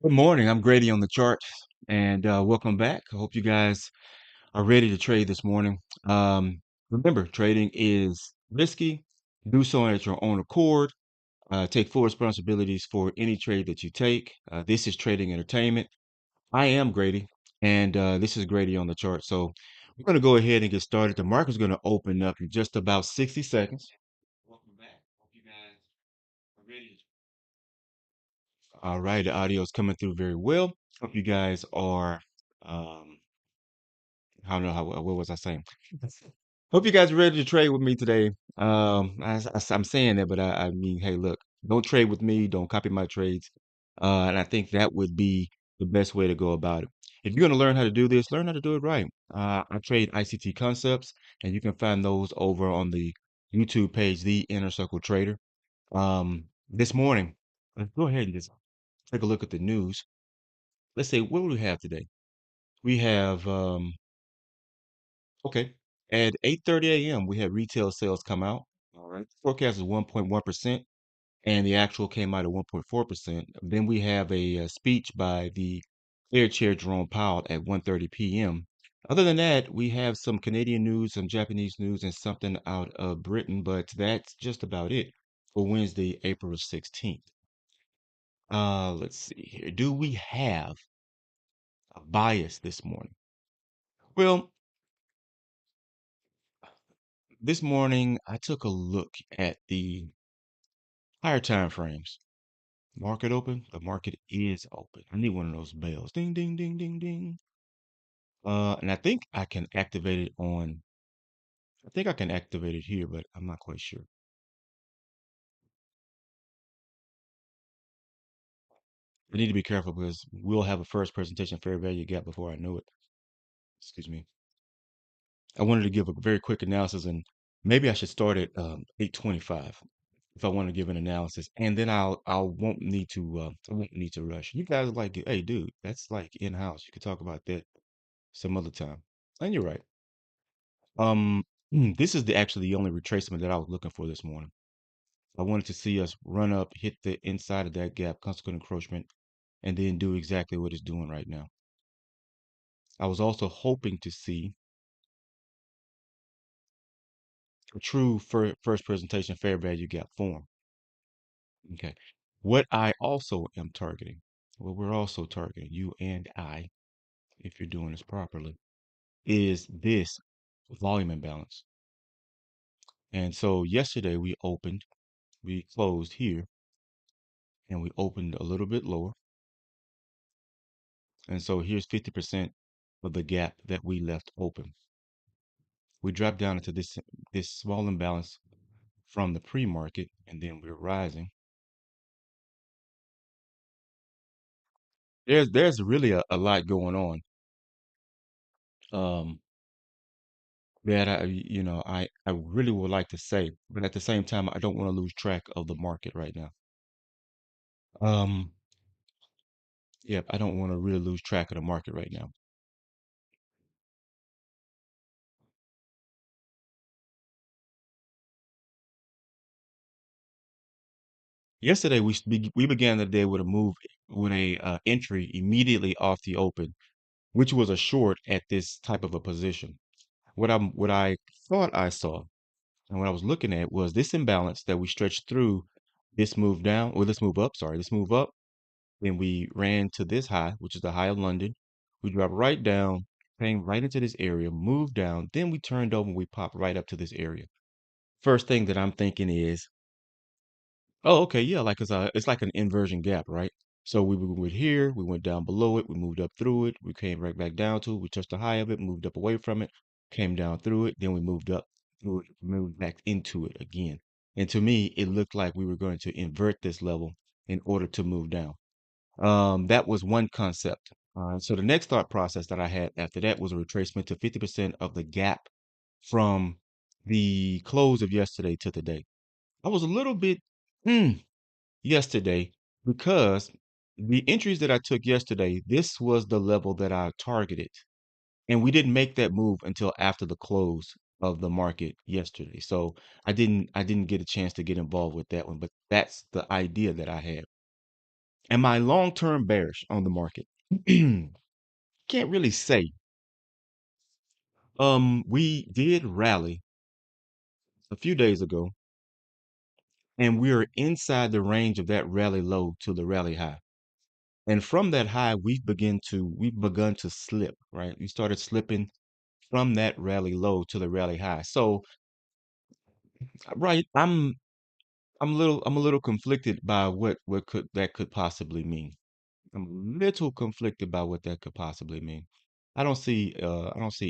Good morning. I'm Grady on the chart, and welcome back. I hope you guys are ready to trade this morning. Remember, trading is risky. Do so at your own accord. Take full responsibilities for any trade that you take. This is trading entertainment. I am Grady, and this is Grady on the chart. So we're going to go ahead and get started. The market's going to open up in just about 60 seconds. Welcome back. Hope you guys are ready. All right, the audio is coming through very well. Hope you guys are. Um, I don't know what was I saying? Hope you guys are ready to trade with me today. I'm saying that, but I mean, hey, look, don't trade with me. Don't copy my trades. And I think that would be the best way to go about it. If you're going to learn how to do this, learn how to do it right. I trade ICT concepts, and you can find those over on the YouTube page, The Inner Circle Trader. This morning, let's go ahead and just take a look at the news. Let's say, what do we have today? We have Okay. At 8:30 a.m., we had retail sales come out. All right. Forecast is 1.1%, and the actual came out at 1.4%. Then we have a speech by the Fed Chair Jerome Powell at 1:30 p.m. Other than that, we have some Canadian news, some Japanese news, and something out of Britain, but that's just about it for Wednesday, April 16th. Let's see here. Do we have a bias this morning? Well, this morning I took a look at the higher time frames. Market open. The market is open. I need one of those bells. Ding, ding, ding, ding, ding. And I think I can activate it on. I think I can activate it here, but I'm not quite sure. I need to be careful because we'll have a first presentation fair value gap before I know it. Excuse me. I wanted to give a very quick analysis, and maybe I should start at 8:25 if I want to give an analysis, and then I won't need to rush. You guys are like, hey, dude, that's like in house. You could talk about that some other time. And you're right. This is actually the only retracement that I was looking for this morning. I wanted to see us run up, hit the inside of that gap, consequent encroachment, and then do exactly what it's doing right now. I was also hoping to see a true first presentation fair value gap form. Okay. What I also am targeting, what we're also targeting, you and I, if you're doing this properly, is this volume imbalance. And so yesterday we closed here, and we opened a little bit lower. And so here's 50% of the gap that we left open. We dropped down into this small imbalance from the pre-market, and then we're rising. There's really a lot going on. Um, that I really would like to say, but at the same time, I don't want to lose track of the market right now. Um, yeah, I don't want to really lose track of the market right now. Yesterday we began the day with a move with a entry immediately off the open, which was a short at this type of a position. What I thought I saw and what I was looking at was this imbalance that we stretched through this move down, or this move up, sorry, this move up. Then we ran to this high, which is the high of London. We dropped right down, came right into this area, moved down. Then we turned over and we popped right up to this area. First thing that I'm thinking is, oh, okay, yeah, like it's like an inversion gap, right? So we went here, we went down below it, we moved up through it, we came right back down to it, we touched the high of it, moved up away from it, came down through it, then we moved up through it, moved back into it again. And to me, it looked like we were going to invert this level in order to move down. That was one concept. So the next thought process that I had after that was a retracement to 50% of the gap from the close of yesterday to today. I was a little bit yesterday because the entries that I took yesterday, this was the level that I targeted. And we didn't make that move until after the close of the market yesterday. So I didn't get a chance to get involved with that one, but that's the idea that I had. Am I long-term bearish on the market? Can't really say. We did rally a few days ago, and we are inside the range of that rally low to the rally high. And from that high, we've begun to slip, right? We started slipping from that rally low to the rally high. So, right, I'm a little conflicted by what could that could possibly mean. I'm a little conflicted by what that could possibly mean. I don't see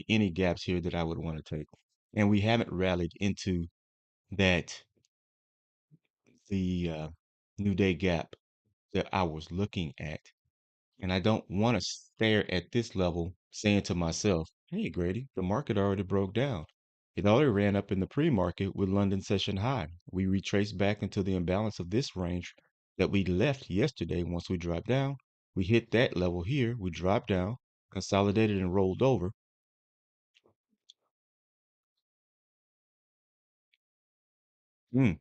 any gaps here that I would want to take. And we haven't rallied into that the new day gap that I was looking at. And I don't want to stare at this level saying to myself, hey, Grady, the market already broke down. It already ran up in the pre-market with London session high. We retraced back into the imbalance of this range that we left yesterday once we dropped down. We hit that level here. We dropped down, consolidated and rolled over. Mm.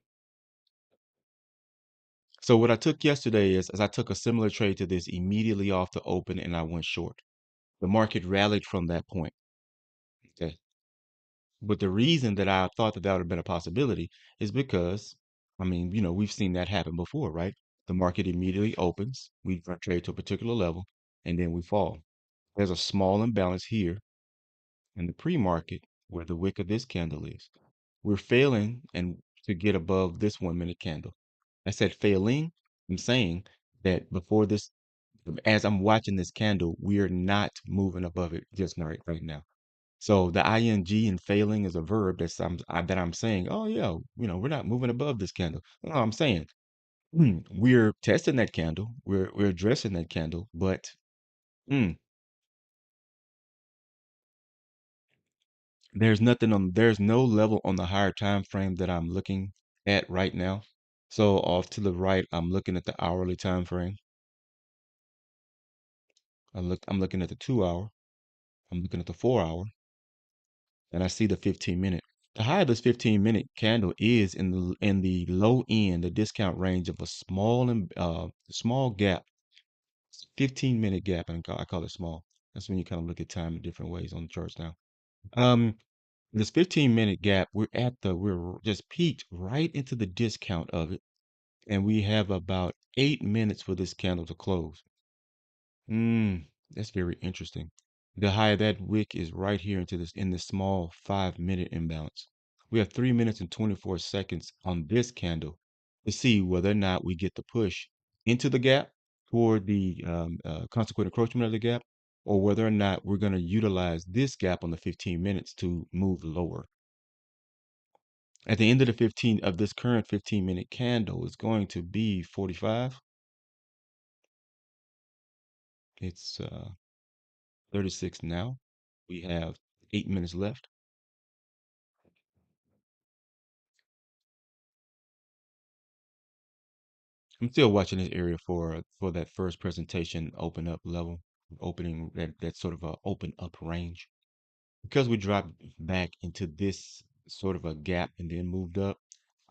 So what I took yesterday is I took a similar trade to this immediately off the open and I went short. The market rallied from that point. Okay. But the reason that I thought that that would have been a possibility is because, I mean, we've seen that happen before, right? The market immediately opens, we trade to a particular level, and then we fall. There's a small imbalance here in the pre-market where the wick of this candle is. We're failing and to get above this 1 minute candle. I said failing. I'm saying that before this, as I'm watching this candle, we are not moving above it just right now. So the ing in failing is a verb that I'm saying, oh yeah, we're not moving above this candle. No, I'm saying we're testing that candle, we're addressing that candle, but mm, there's no level on the higher time frame that I'm looking at right now. So off to the right, I'm looking at the hourly time frame. I'm looking at the 2 hour, I'm looking at the 4 hour, and I see the 15 minute. The high of this 15-minute candle is in the low end, the discount range of a small gap, 15-minute gap, and I call it small. That's when you kind of look at time in different ways on the charts now. Um, this 15-minute gap, we're just peaked right into the discount of it, and we have about 8 minutes for this candle to close. That's very interesting. The high of that wick is right here in this small 5 minute imbalance. We have 3 minutes and 24 seconds on this candle to see whether or not we get the push into the gap toward the consequent encroachment of the gap, or whether or not we're going to utilize this gap on the 15 minutes to move lower. At the end of the 15 of this current 15-minute candle is going to be 45. It's 36 now. We have 8 minutes left. I'm still watching this area for that first presentation open up level, opening that sort of a open up range. Because we dropped back into this sort of a gap and then moved up,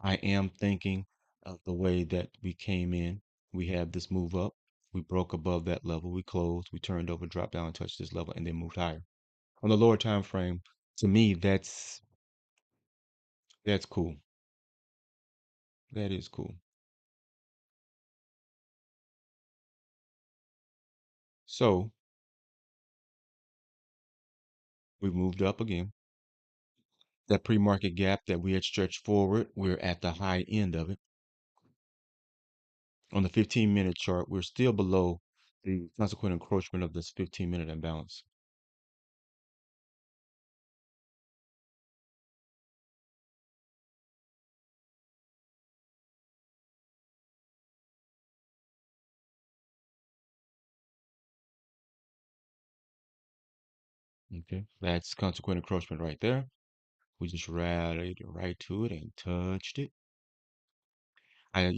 I am thinking of the way that we came in. We have this move up. We broke above that level. We closed. We turned over, dropped down, and touched this level, and then moved higher. On the lower time frame, to me, that's cool. That is cool. So we moved up again. That pre-market gap that we had stretched forward, we're at the high end of it. On the 15-minute chart, we're still below the consequent encroachment of this 15-minute imbalance. Okay, that's consequent encroachment right there. We just rallied right to it and touched it. I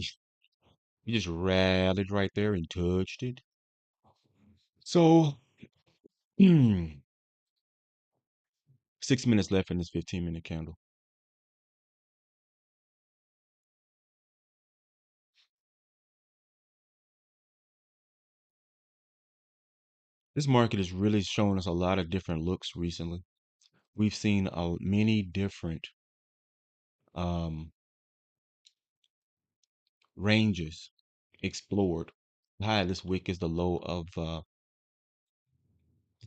we just rallied right there and touched it. So 6 minutes left in this 15-minute candle. This market has really shown us a lot of different looks recently. We've seen many different um, ranges explored. The high of this wick is the low of the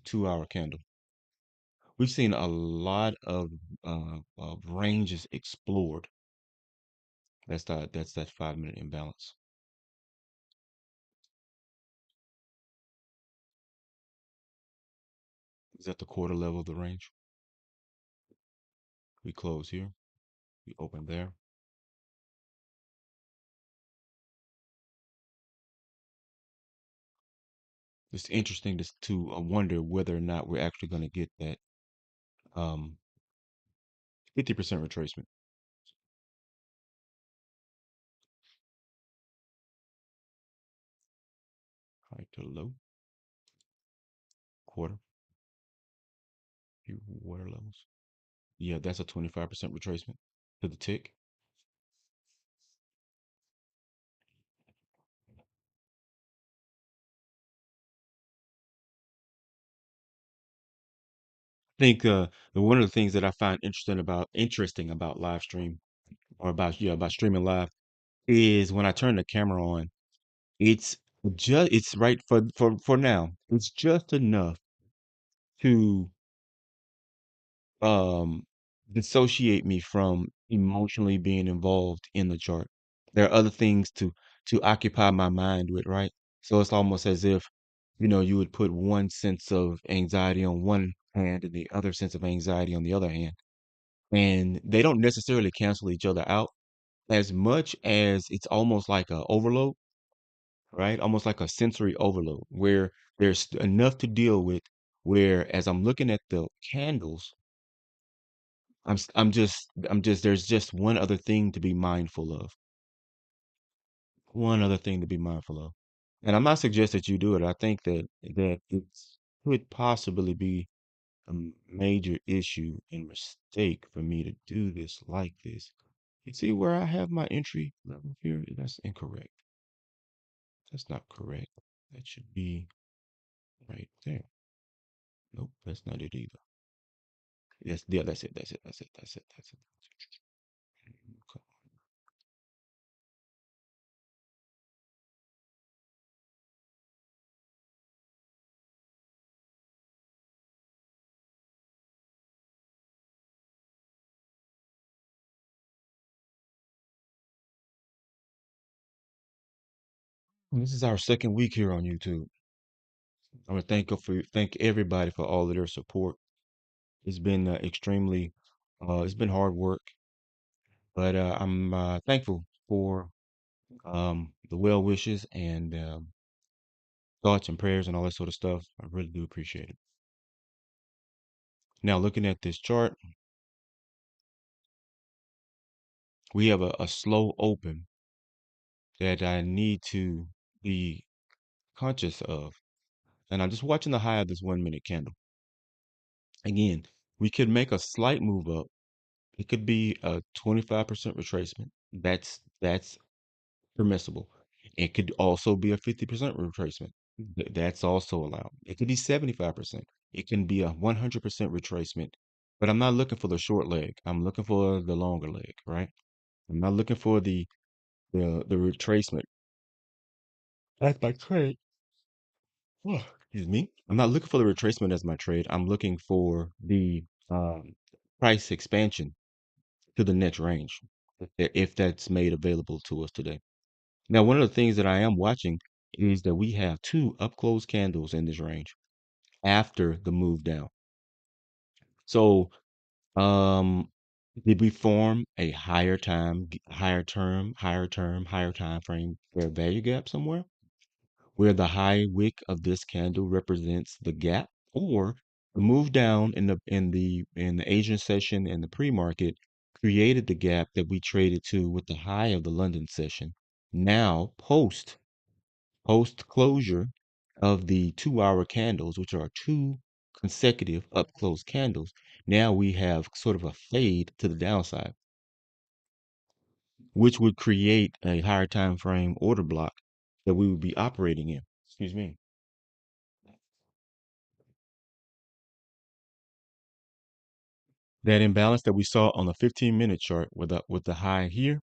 2 hour candle. We've seen a lot of ranges explored. That's that 5 minute imbalance. Is at the quarter level of the range. We close here. We open there. It's interesting to wonder whether or not we're actually going to get that 50% retracement high to low quarter few water levels. Yeah, that's a 25% retracement to the tick. I think one of the things that I find interesting about live stream or about streaming live is when I turn the camera on, it's it's right for now. It's just enough to um dissociate me from emotionally being involved in the chart. There are other things to occupy my mind with, right? So it's almost as if, you would put one sense of anxiety on one hand and the other sense of anxiety on the other hand. And they don't necessarily cancel each other out as much as it's almost like a overload, right? Almost like a sensory overload where there's enough to deal with where as I'm looking at the candles, there's just one other thing to be mindful of. One other thing to be mindful of. And I'm not suggesting that you do it. I think that it could possibly be a major issue and mistake for me to do this like this. You see where I have my entry level here? That's incorrect. That's not correct. That should be right there. Nope, that's not it either. Yeah, that's it. That's it. That's it. That's it. That's it. Okay. This is our second week here on YouTube. I want to thank everybody for all of their support. It's been it's been hard work, but I'm thankful for the well wishes and thoughts and prayers and all that sort of stuff. I really do appreciate it. Now, looking at this chart, we have a slow open that I need to be conscious of. And I'm just watching the high of this 1 minute candle. Again, we could make a slight move up. It could be a 25% retracement. That's permissible. It could also be a 50% retracement. That's also allowed. It could be 75%. It can be a 100% retracement. But I'm not looking for the short leg. I'm looking for the longer leg, right? I'm not looking for the retracement. That's my trade. Oh, excuse me. I'm not looking for the retracement as my trade. I'm looking for the price expansion to the next range, if that's made available to us today. Now, one of the things that I am watching is that we have two up close candles in this range after the move down. So, did we form a higher time frame fair value gap somewhere where the high wick of this candle represents the gap, or the move down in the Asian session and the pre-market created the gap that we traded to with the high of the London session. Now, post closure of the 2 hour candles, which are two consecutive up close candles, now we have sort of a fade to the downside, which would create a higher time frame order block that we would be operating in. Excuse me. That imbalance that we saw on the 15-minute chart with the high here,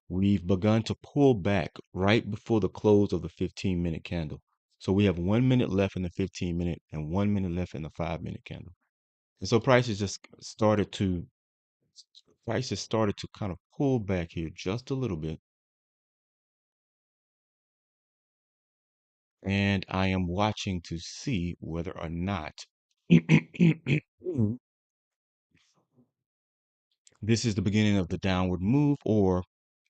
we've begun to pull back right before the close of the 15-minute candle. So we have 1 minute left in the 15-minute and 1 minute left in the 5-minute candle. And so prices started to kind of pull back here just a little bit. And I am watching to see whether or not this is the beginning of the downward move, or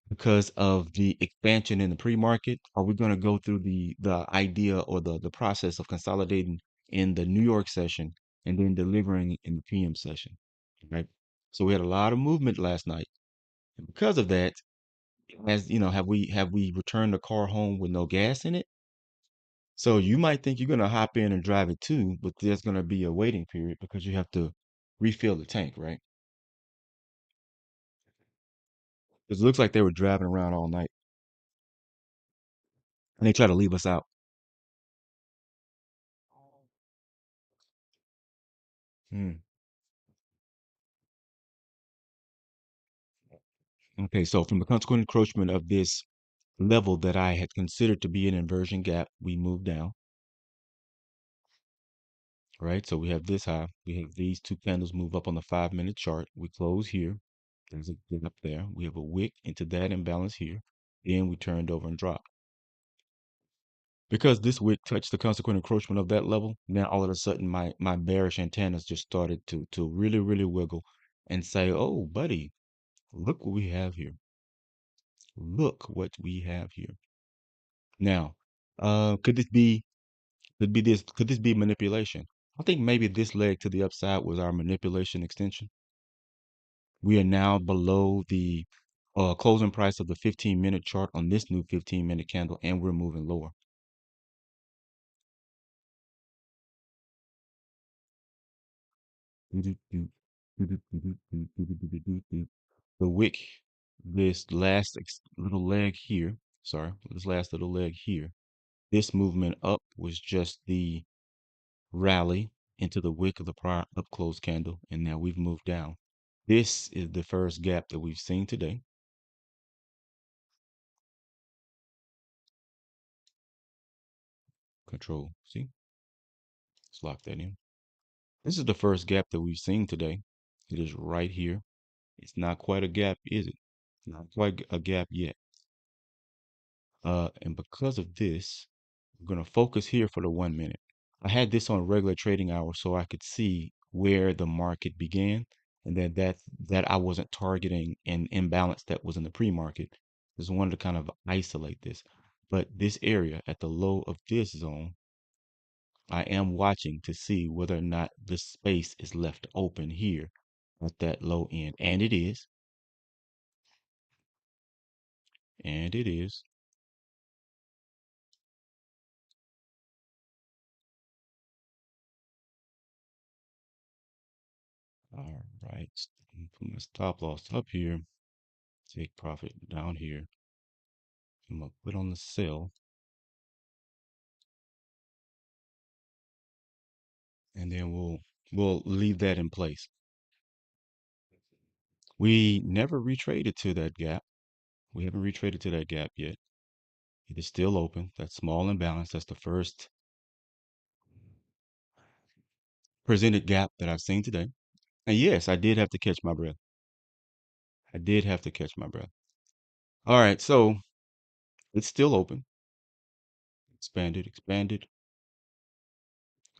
because of the expansion in the pre-market, are we going to go through the idea or the process of consolidating in the New York session and then delivering in the PM session, right? So we had a lot of movement last night. And because of that, as you know, have we returned the car home with no gas in it? So you might think you're going to hop in and drive it too, but there's going to be a waiting period because you have to refill the tank, right? Because it looks like they were driving around all night and they try to leave us out. Hmm. Okay, so from the consequent encroachment of this level that I had considered to be an inversion gap, we move down, right? So we have this high. We have these two candles move up on the 5-minute chart. We close here. There's a gap there. We have a wick into that imbalance here. Then we turned over and dropped. Because this wick touched the consequent encroachment of that level, now all of a sudden my bearish antennas just started to really, really wiggle and say, oh, buddy, look what we have here. Look what we have here. Now, could this be could this be manipulation? I think maybe this leg to the upside was our manipulation extension. We are now below the closing price of the 15-minute chart on this new 15-minute candle, and we're moving lower. The wick, this little leg here, sorry, this last little leg here, this movement up was just the rally into the wick of the prior up close candle, and now we've moved down. This is the first gap that we've seen today. Control, see, let's lock that in. This is the first gap that we've seen today. It is right here. It's not quite a gap, is it? Not quite a gap yet. And because of this, I'm going to focus here for the 1 minute. I had this on regular trading hours so I could see where the market began, and then that I wasn't targeting an imbalance that was in the pre-market. Just wanted to kind of isolate this. But this area at the low of this zone, I am watching to see whether or not the space is left open here at that low end. And it is. And it is. All right. Put my stop loss up here. Take profit down here. I'm gonna put on the sell, and then we'll leave that in place. We never retraded to that gap. We haven't retraded to that gap yet. It is still open. That small imbalance. That's the first presented gap that I've seen today. And yes, I did have to catch my breath. I did have to catch my breath. All right, so it's still open. Expanded, expanded.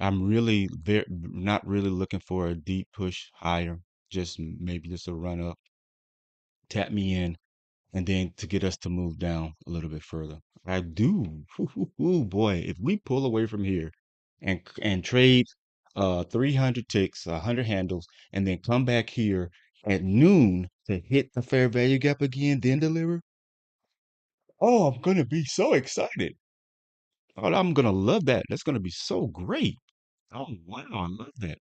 I'm really there, not really looking for a deep push higher. Just maybe just a run up, tap me in, and then to get us to move down a little bit further. I do. Ooh, boy, if we pull away from here and trade 300 ticks, 100 handles, and then come back here at noon to hit the fair value gap again, then deliver. Oh, I'm gonna be so excited. Oh, I'm gonna love that. That's gonna be so great. Oh wow, I love that.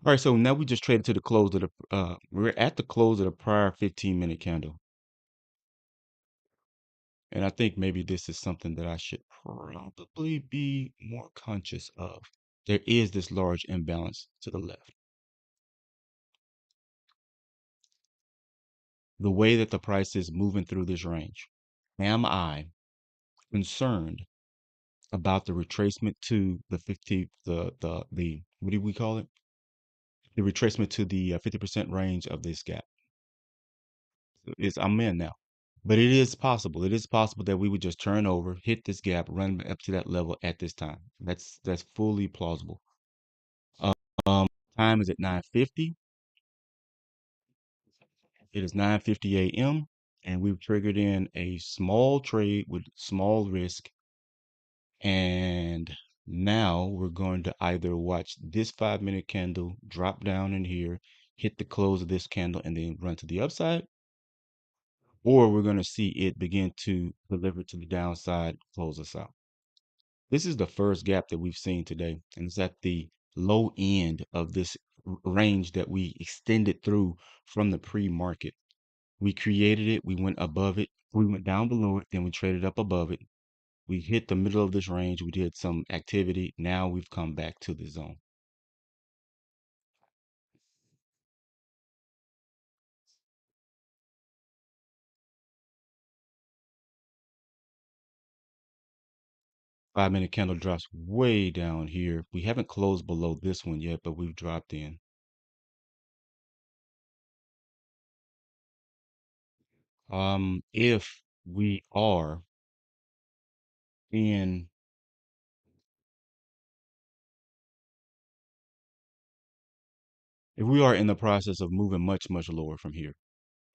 All right, so now we just traded to the close of the we're at the close of the prior 15-minute candle. And I think maybe this is something that I should probably be more conscious of. There is this large imbalance to the left. the way that the price is moving through this range, am I concerned about the retracement to the 50, the, what do we call it? The retracement to the 50% range of this gap. I'm in now. But it is possible. It is possible that we would just turn over, hit this gap, run up to that level at this time. That's fully plausible. Um, time is at 9:50. It is 9:50 a.m. and we've triggered in a small trade with small risk. And now we're going to either watch this 5-minute candle drop down in here, hit the close of this candle, and then run to the upside, or we're going to see it begin to deliver to the downside, close us out. This is the first gap that we've seen today, and it's at the low end of this range that we extended through from the pre-market. We created it, we went above it, we went down below it, then we traded up above it. We hit the middle of this range, we did some activity. Now we've come back to the zone. Five-minute candle drops way down here. We haven't closed below this one yet, but we've dropped in. If we are in, if we are in the process of moving much, much lower from here,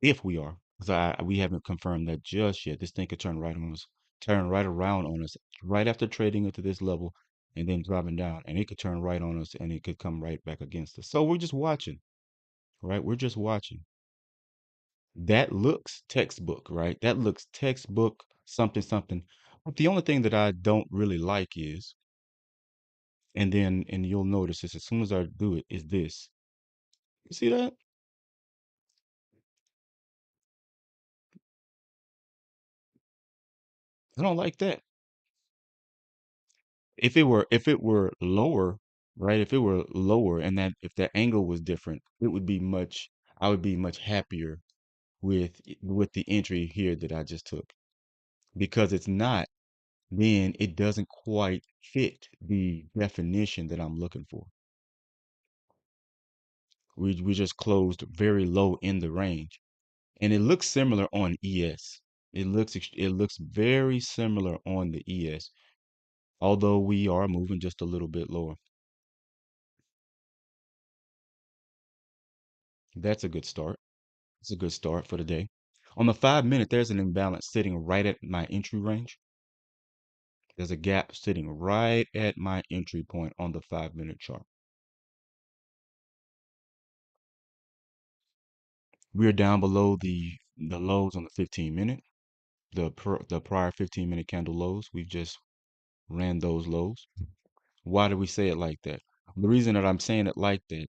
if we are, because we haven't confirmed that just yet. This thing could turn right on us, turn right around on us, right after trading into this level and then dropping down, and it could turn right on us and it could come right back against us. So we're just watching, right? We're just watching. That looks textbook, right? That looks textbook something something. But the only thing that I don't really like is, and you'll notice this as soon as I do it, is this. You see that? I don't like that. If it were lower, right? If it were lower and that if that angle was different, it would be much I would be much happier with the entry here that I just took. Because it's not, then it doesn't quite fit the definition that I'm looking for. We just closed very low in the range. And it looks similar on ES. It looks very similar on the ES, although we are moving just a little bit lower. That's a good start. It's a good start for the day. On the 5-minute, there's an imbalance sitting right at my entry range. There's a gap sitting right at my entry point on the 5-minute chart. We're down below the lows on the 15-minute, the prior 15-minute candle lows. We've just ran those lows. Why do we say it like that? The reason that I'm saying it like that,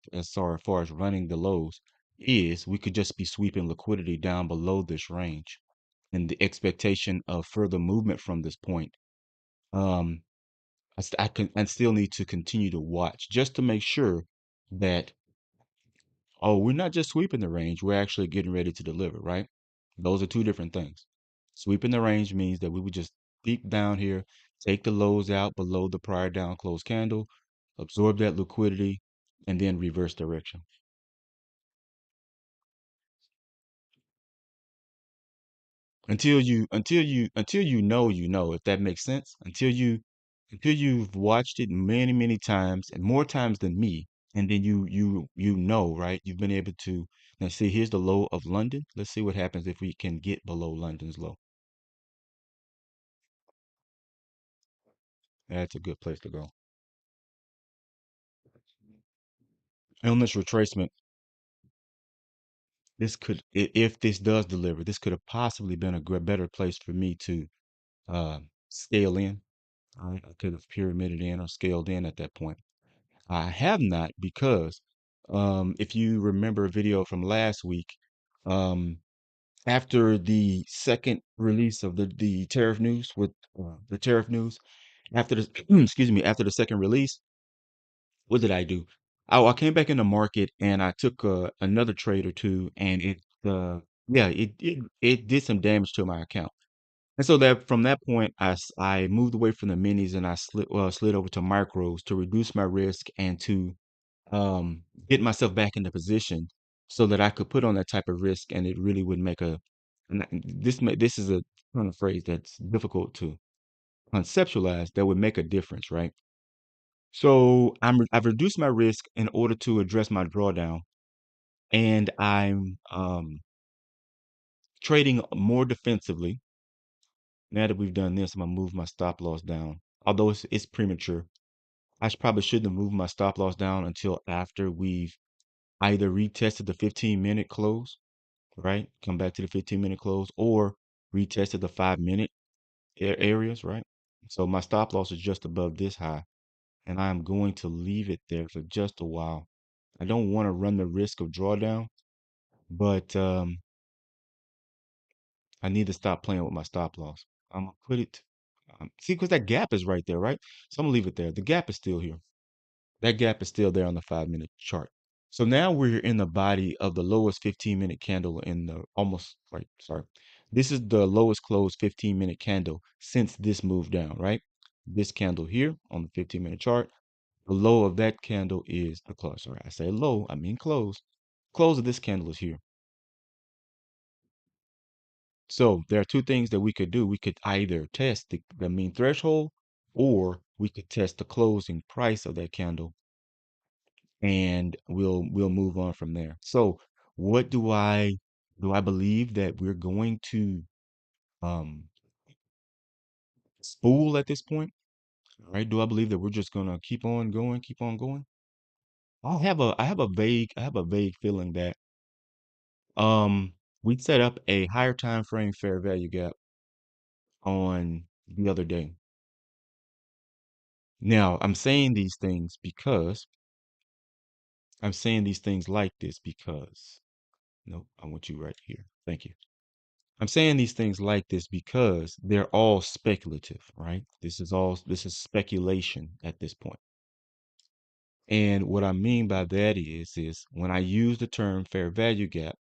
far as running the lows, is we could just be sweeping liquidity down below this range, and the expectation of further movement from this point. Um, I still need to continue to watch just to make sure that, oh, we're not just sweeping the range, we're actually getting ready to deliver, right? Those are two different things. Sweeping the range means that we would just peek down here, take the lows out below the prior down close candle, absorb that liquidity, and then reverse direction. Until you know, if that makes sense. Until you've watched it many, many times and more times than me, and then you know, right? You've been able to now see here's the low of London. Let's see what happens if we can get below London's low. That's a good place to go. On this retracement, if this does deliver, this could have possibly been a better place for me to uh, scale in. I could have pyramided in or scaled in at that point. I have not because if you remember a video from last week, um, after the second release of the tariff news with the tariff news, after the excuse me, after the second release, what did I do? I came back in the market and I took another trade or two, and it Yeah, it did some damage to my account. And so that from that point, I moved away from the minis and I slid over to micros to reduce my risk and to get myself back into position so that I could put on that type of risk and it really would make a this is a kind of phrase that's difficult to conceptualize that would make a difference, right? So I've reduced my risk in order to address my drawdown, and I'm trading more defensively. Now that we've done this, I'm gonna move my stop loss down. Although it's premature, probably shouldn't have moved my stop loss down until after we've either retested the 15-minute close, right? Come back to the 15-minute close, or retested the 5-minute areas, right? So my stop loss is just above this high, and I'm going to leave it there for just a while. I don't want to run the risk of drawdown, but I need to stop playing with my stop loss. I'm gonna put it, see, because that gap is right there, right? So I'm gonna leave it there. The gap is still here. That gap is still there on the 5-minute chart. So now we're in the body of the lowest 15-minute candle in the almost, right, sorry. This is the lowest closed 15-minute candle since this move down, right? This candle here on the 15-minute chart. The low of that candle is the close. Sorry, I say low, I mean close. Close of this candle is here. So there are two things that we could do. We could either test the mean threshold, or we could test the closing price of that candle, and we'll move on from there. So what do I believe that we're going to um spool at this point? All right. Do I believe that we're just gonna keep on going, keep on going? I have a vague feeling that we set up a higher time frame fair value gap on the other day. Now, I'm saying these things like this because no, I want you right here. Thank you. I'm saying these things like this because they're all speculative, right? This is speculation at this point. And what I mean by that is when I use the term fair value gap,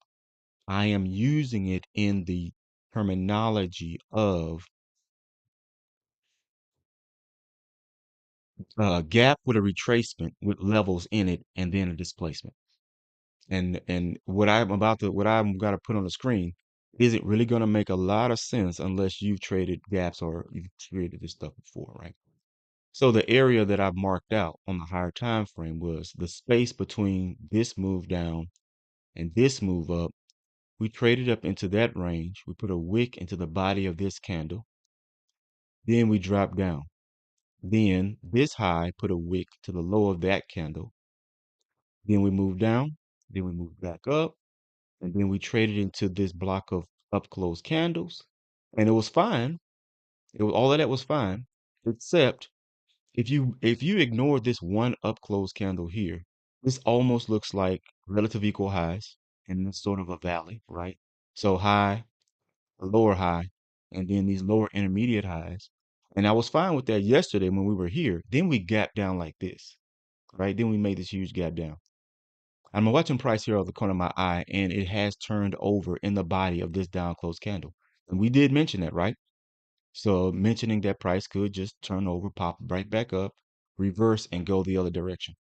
I am using it in the terminology of a gap with a retracement with levels in it and then a displacement. And what I'm gonna put on the screen isn't really gonna make a lot of sense unless you've traded gaps or you've traded this stuff before, right? So the area that I've marked out on the higher time frame was the space between this move down and this move up. We traded up into that range. We put a wick into the body of this candle. Then we dropped down. Then this high put a wick to the low of that candle. Then we moved down. Then we moved back up. And then we traded into this block of up close candles. And it was fine. It was all of that was fine, except if you ignore this one up close candle here, this almost looks like relative equal highs in this sort of a valley, right? So high, a lower high, and then these lower intermediate highs. And I was fine with that yesterday when we were here. Then we gapped down like this, right? Then we made this huge gap down. I'm watching price here out of the corner of my eye, and it has turned over in the body of this down close candle. And we did mention that, right? So mentioning that price could just turn over, pop right back up, reverse, and go the other direction.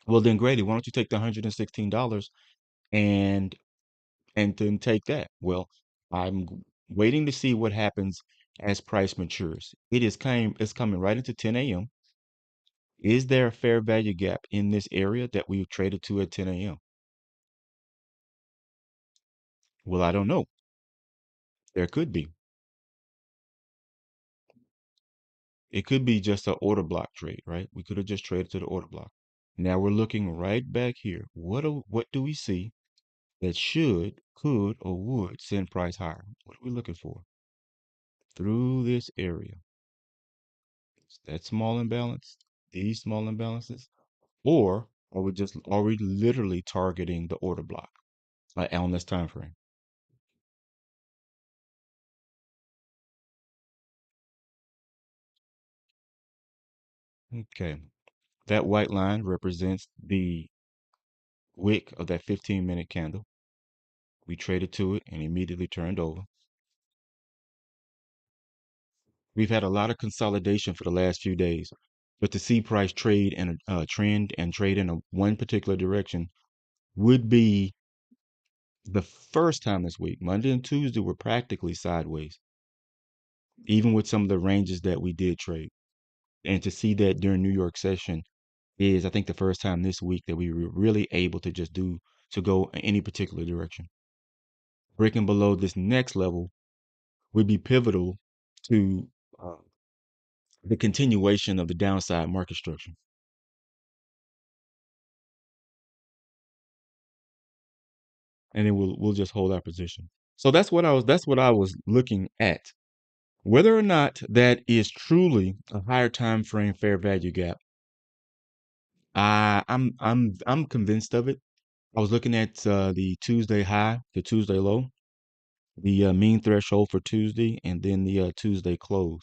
Well, then, Grady, why don't you take the $116 and then take that? Well, waiting to see what happens as price matures. It's coming right into 10 a.m. Is there a fair value gap in this area that we traded to at 10 a.m.? Well, I don't know. There could be. It could be just an order block trade, right? We could have just traded to the order block. Now we're looking right back here. What do we see that should, could, or would send price higher? What are we looking for? Through this area. Is that small imbalance, these small imbalances, or are we literally targeting the order block on this time frame? Okay. That white line represents the wick of that 15-minute candle. We traded to it and immediately turned over. We've had a lot of consolidation for the last few days, but to see price trade in a trend and trade in a one particular direction would be the first time this week. Monday and Tuesday were practically sideways, even with some of the ranges that we did trade. And to see that during New York session is, I think, the first time this week that we were really able to just do to go in any particular direction. Breaking below this next level would be pivotal to uh, the continuation of the downside market structure. And then we'll just hold our position. So that's what I was looking at. Whether or not that is truly a higher time frame fair value gap, I'm convinced of it. I was looking at the Tuesday high, the Tuesday low, the mean threshold for Tuesday, and then the Tuesday close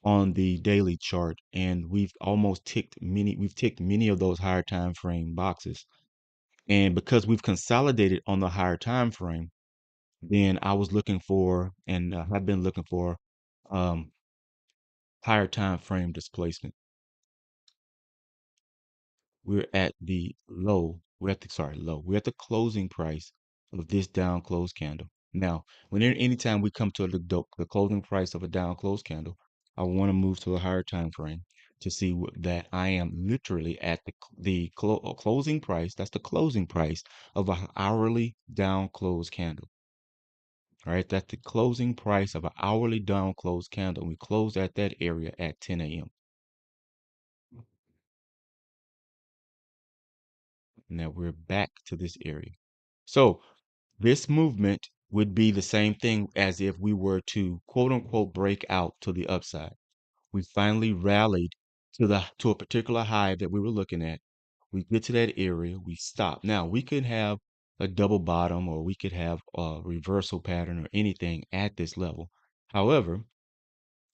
on the daily chart, and we've ticked many of those higher time frame boxes. And because we've consolidated on the higher time frame, then I was looking for and have been looking for um, higher time frame displacement. We're at the low. We're at the sorry low. We're at the closing price of this down close candle. Now, anytime we come to the closing price of a down close candle, I want to move to a higher time frame to see that I am literally at the closing price. That's the closing price of a hourly down close candle. All right, that's the closing price of an hourly down close candle. We closed at that area at 10 a.m. Now we're back to this area. So this movement would be the same thing as if we were to quote unquote break out to the upside. We finally rallied to a particular high that we were looking at. We get to that area, we stop. Now we could have a double bottom or we could have a reversal pattern or anything at this level. However,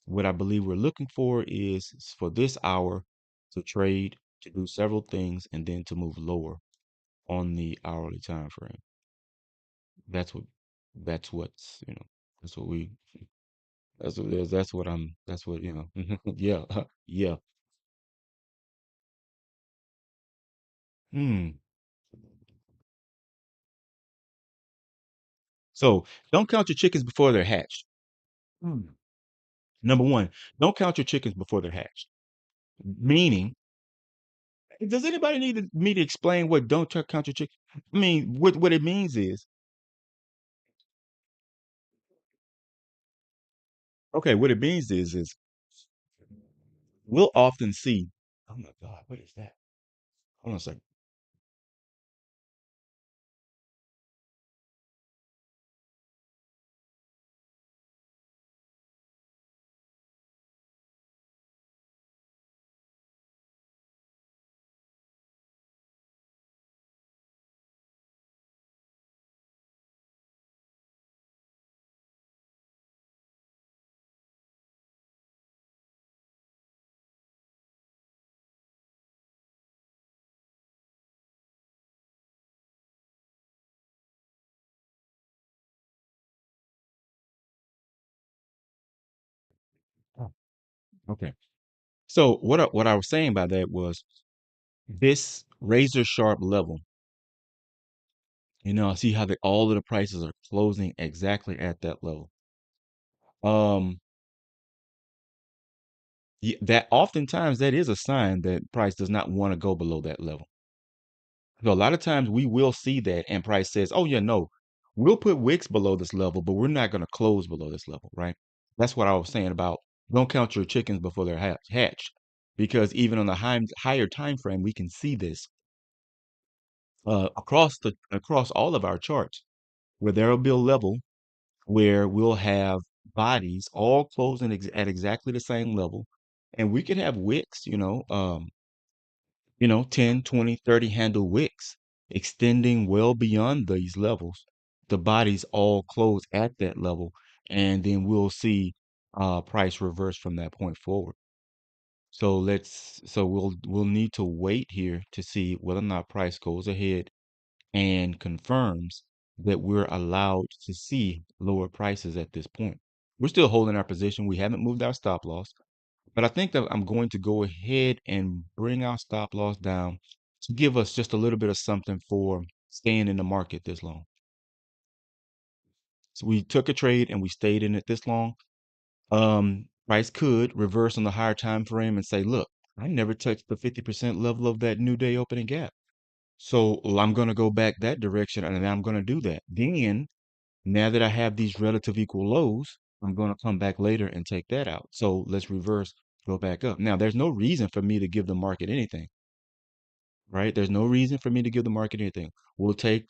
what I believe we're looking for is for this hour to trade, to do several things, and then to move lower on the hourly time frame. That's what that's what's that's what we that's what I'm that's what yeah yeah. Hmm. So don't count your chickens before they're hatched. Hmm. Number one, don't count your chickens before they're hatched. Meaning, does anybody need me to explain what count your chickens? I mean, what it means is okay. What it means is we'll often see. Oh my God, what is that? Hold on a second. Oh, okay. So what I was saying by that was this razor sharp level. I see how all of the prices are closing exactly at that level. Um, that oftentimes that is a sign that price does not want to go below that level. So a lot of times we will see that, and price says, "Oh yeah, no, we'll put wicks below this level, but we're not going to close below this level." Right? That's what I was saying about don't count your chickens before they're hatched, because even on the higher time frame, we can see this across all of our charts, where there will be a level where we'll have bodies all closing at exactly the same level. And we could have wicks, 10, 20, 30 handle wicks extending well beyond these levels. The bodies all close at that level. And then we'll see price reverse from that point forward. So we'll need to wait here to see whether or not price goes ahead and confirms that we're allowed to see lower prices at this point. We're still holding our position. We haven't moved our stop loss, but I think that I'm going to go ahead and bring our stop loss down to give us just a little bit of something for staying in the market this long. So we took a trade and we stayed in it this long. Price could reverse on the higher time frame and say, look, I never touched the 50% level of that new day opening gap. So I'm going to go back that direction and I'm going to do that. Then, now that I have these relative equal lows, I'm going to come back later and take that out. So let's reverse, go back up. Now, there's no reason for me to give the market anything, right? There's no reason for me to give the market anything. We'll take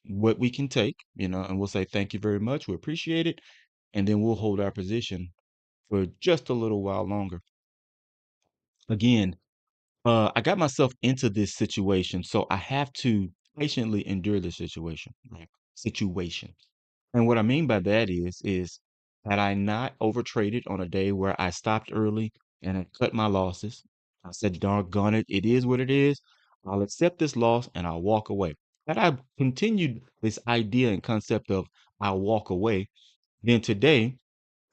what we can take, and we'll say, thank you very much. We appreciate it. And then we'll hold our position for just a little while longer. Again, I got myself into this situation, so I have to patiently endure this situation. Right? Situation. And what I mean by that is had I not overtraded on a day where I stopped early and I cut my losses, I said, doggone it, it is what it is. I'll accept this loss and I'll walk away. Had I continued this idea and concept of I'll walk away, then today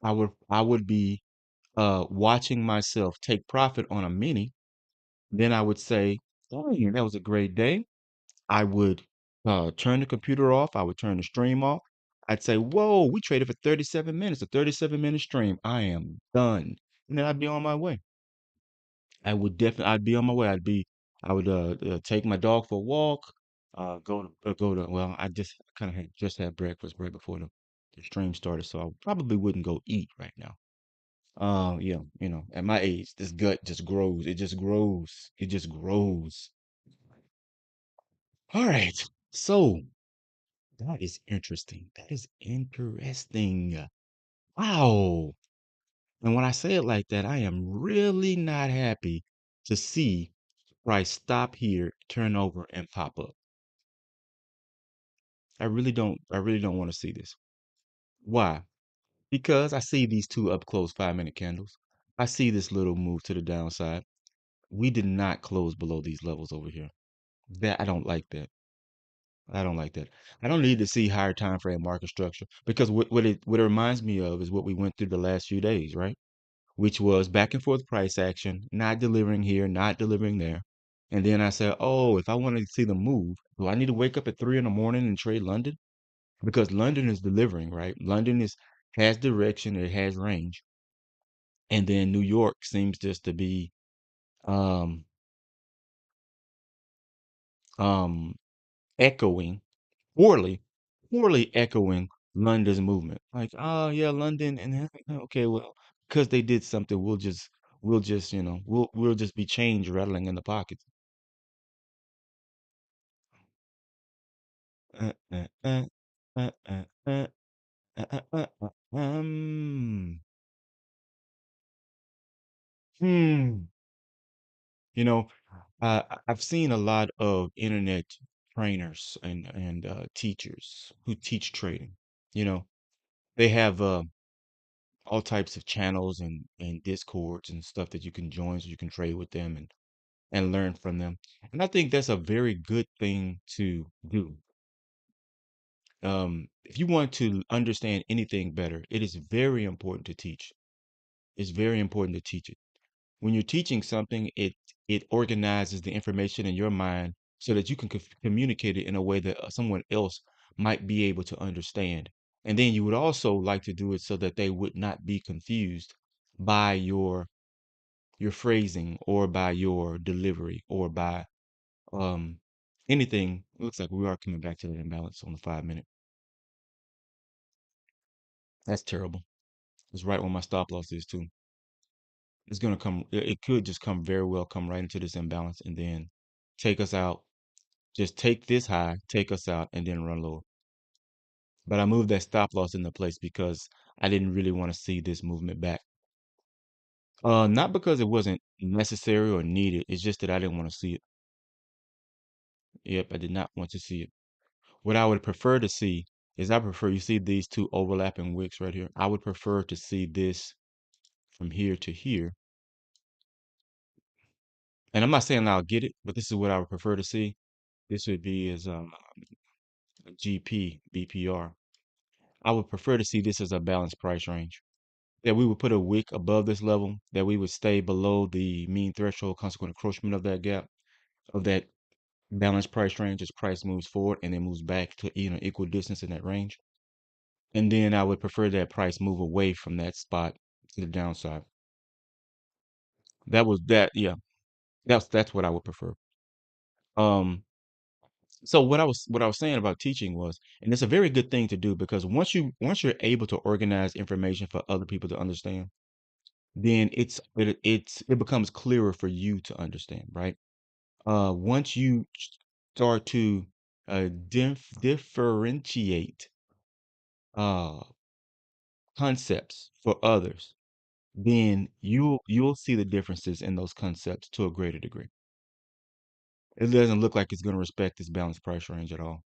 I would be watching myself take profit on a mini. Then I would say, dang, that was a great day. I would turn the computer off. I would turn the stream off. I'd say, whoa, we traded for 37 minutes, a 37-minute stream. I am done. And then I'd be on my way. I'd be on my way. I would take my dog for a walk, well, I just kind of had just had breakfast right before the stream started. So I probably wouldn't go eat right now. Yeah, at my age, this gut just grows. It just grows. It just grows. All right. So that is interesting. That is interesting. Wow. And when I say it like that, I am really not happy to see price stop here, turn over, and pop up. I really don't want to see this. Why? Because I see these two up close 5-minute candles. I see this little move to the downside. We did not close below these levels over here. That I don't like that. I don't like that. I don't need to see higher time frame market structure because what it reminds me of is what we went through the last few days, right? Which was back and forth price action, not delivering here, not delivering there. And then I said, oh, if I want to see the move, do I need to wake up at 3 in the morning and trade London? Because London is delivering, right? London is has direction, it has range. And then New York seems just to be um um echoing poorly, poorly echoing London's movement. Like, oh yeah, London, and then, okay, well, because they did something, we'll just, we'll just be change rattling in the pockets. Uh, uh, uh, uh, uh, uh, um, hmm. You know, I've seen a lot of internet trainers and teachers who teach trading. You know, they have all types of channels and discords and stuff that you can join so you can trade with them and learn from them. And I think that's a very good thing to do. If you want to understand anything better, it is very important to teach. It's very important to teach it. When you're teaching something, it organizes the information in your mind so that you can communicate it in a way that someone else might be able to understand. And then you would also like to do it so that they would not be confused by your phrasing or by your delivery or by um anything. It looks like we are coming back to that imbalance on the 5 minute. That's terrible. It's right where my stop loss is too. It's gonna come. It could just come very well come right into this imbalance and then take us out. Just take this high, take us out, and then run lower. But I moved that stop loss into place because I didn't really want to see this movement back. Not because it wasn't necessary or needed. It's just that I didn't want to see it. Yep, I did not want to see it. What I would prefer to see is you see these two overlapping wicks right here. I would prefer to see this from here to here. And I'm not saying I'll get it, but this is what I would prefer to see. This would be as GP, BPR. I would prefer to see this as a balanced price range. That we would put a wick above this level, that we would stay below the mean threshold consequent encroachment of that gap, of that balanced price range as price moves forward and then moves back to equal distance in that range. And then I would prefer that price move away from that spot to the downside. That was that, yeah. That's what I would prefer. Um, so what I was saying about teaching was, and it's a very good thing to do because once you're able to organize information for other people to understand, then it becomes clearer for you to understand, right? Once you start to differentiate uh concepts for others, then you'll see the differences in those concepts to a greater degree. It doesn't look like it's going to respect this balanced price range at all.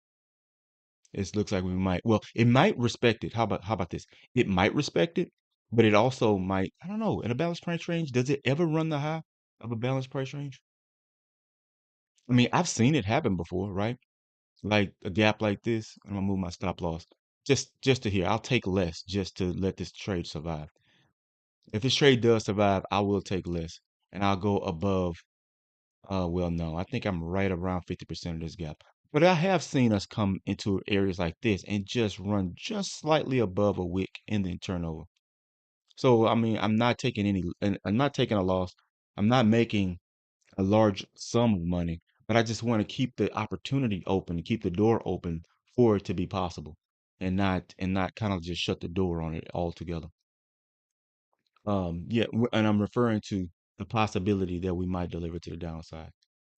It looks like we might, well, it might respect it. How about this? It might respect it, but it also might, I don't know, in a balanced price range, does it ever run the high of a balanced price range? I mean, I've seen it happen before, right? Like a gap like this, I'm gonna move my stop loss. Just to hear, I'll take less just to let this trade survive. If this trade does survive, I will take less and I'll go above. Well, no, I think I'm right around 50% of this gap. But I have seen us come into areas like this and just run just slightly above a wick and then turn over. So, I mean, I'm not taking a loss. I'm not making a large sum of money, but I just want to keep the opportunity open, keep the door open for it to be possible and not kind of just shut the door on it altogether. Yeah, and I'm referring to the possibility that we might deliver to the downside.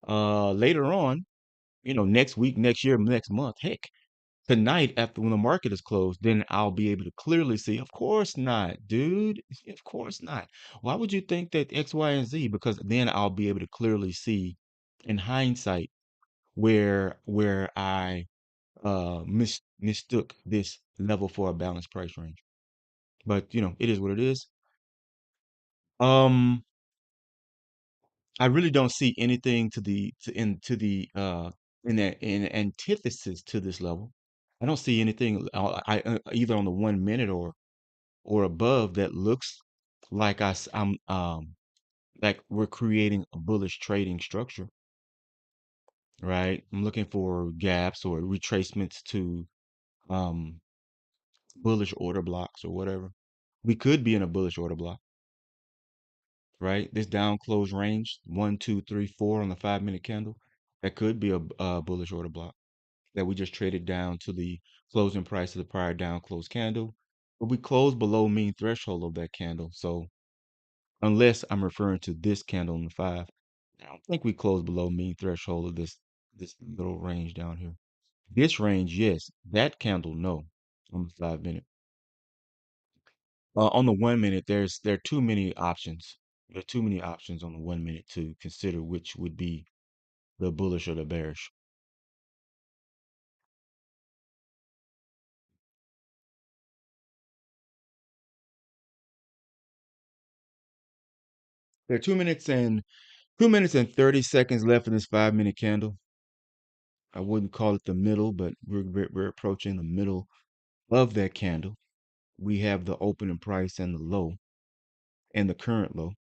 Later on, next week, next year, next month, heck, tonight after when the market is closed, then I'll be able to clearly see, of course not, dude. Of course not. Why would you think that X, Y, and Z? Because then I'll be able to clearly see in hindsight where I mistook this level for a balanced price range. But it is what it is. Um I really don't see anything in antithesis to this level. I don't see anything either on the 1 minute or above that looks like I'm like we're creating a bullish trading structure, right? I'm looking for gaps or retracements to um bullish order blocks or whatever. We could be in a bullish order block, right? This down close range, 1, 2, 3, 4 on the 5 minute candle, that could be a bullish order block that we just traded down to the closing price of the prior down close candle. But we closed below mean threshold of that candle. So unless I'm referring to this candle in the five, I don't think we closed below mean threshold of this little range down here. This range, yes. That candle, no. On the 5 minute. On the 1 minute, there are too many options. There are too many options on the 1 minute to consider which would be the bullish or the bearish. There are 2 minutes and 30 seconds left in this 5 minute candle. I wouldn't call it the middle, but we're approaching the middle of that candle. We have the opening price and the low and the current low.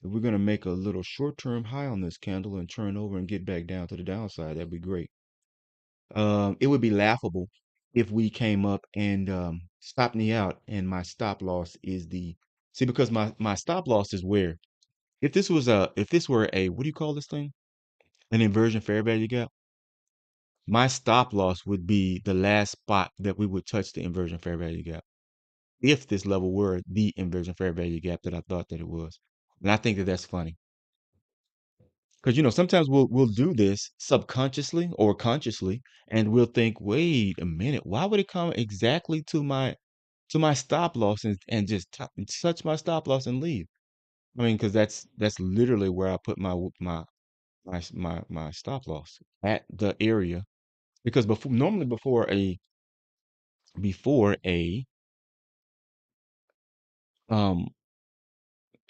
If we're going to make a little short-term high on this candle and turn over and get back down to the downside, that'd be great. It would be laughable if we came up and stopped me out, and my stop loss is the see because my stop loss is where if this were a what do you call this thing? An inversion fair value gap. My stop loss would be the last spot that we would touch the inversion fair value gap if this level were the inversion fair value gap that I thought that it was. And I think that that's funny because sometimes we'll do this subconsciously or consciously, and we'll think, wait a minute, why would it come exactly to my stop loss and just touch my stop loss and leave? I mean, because that's literally where I put my stop loss at the area because normally before a um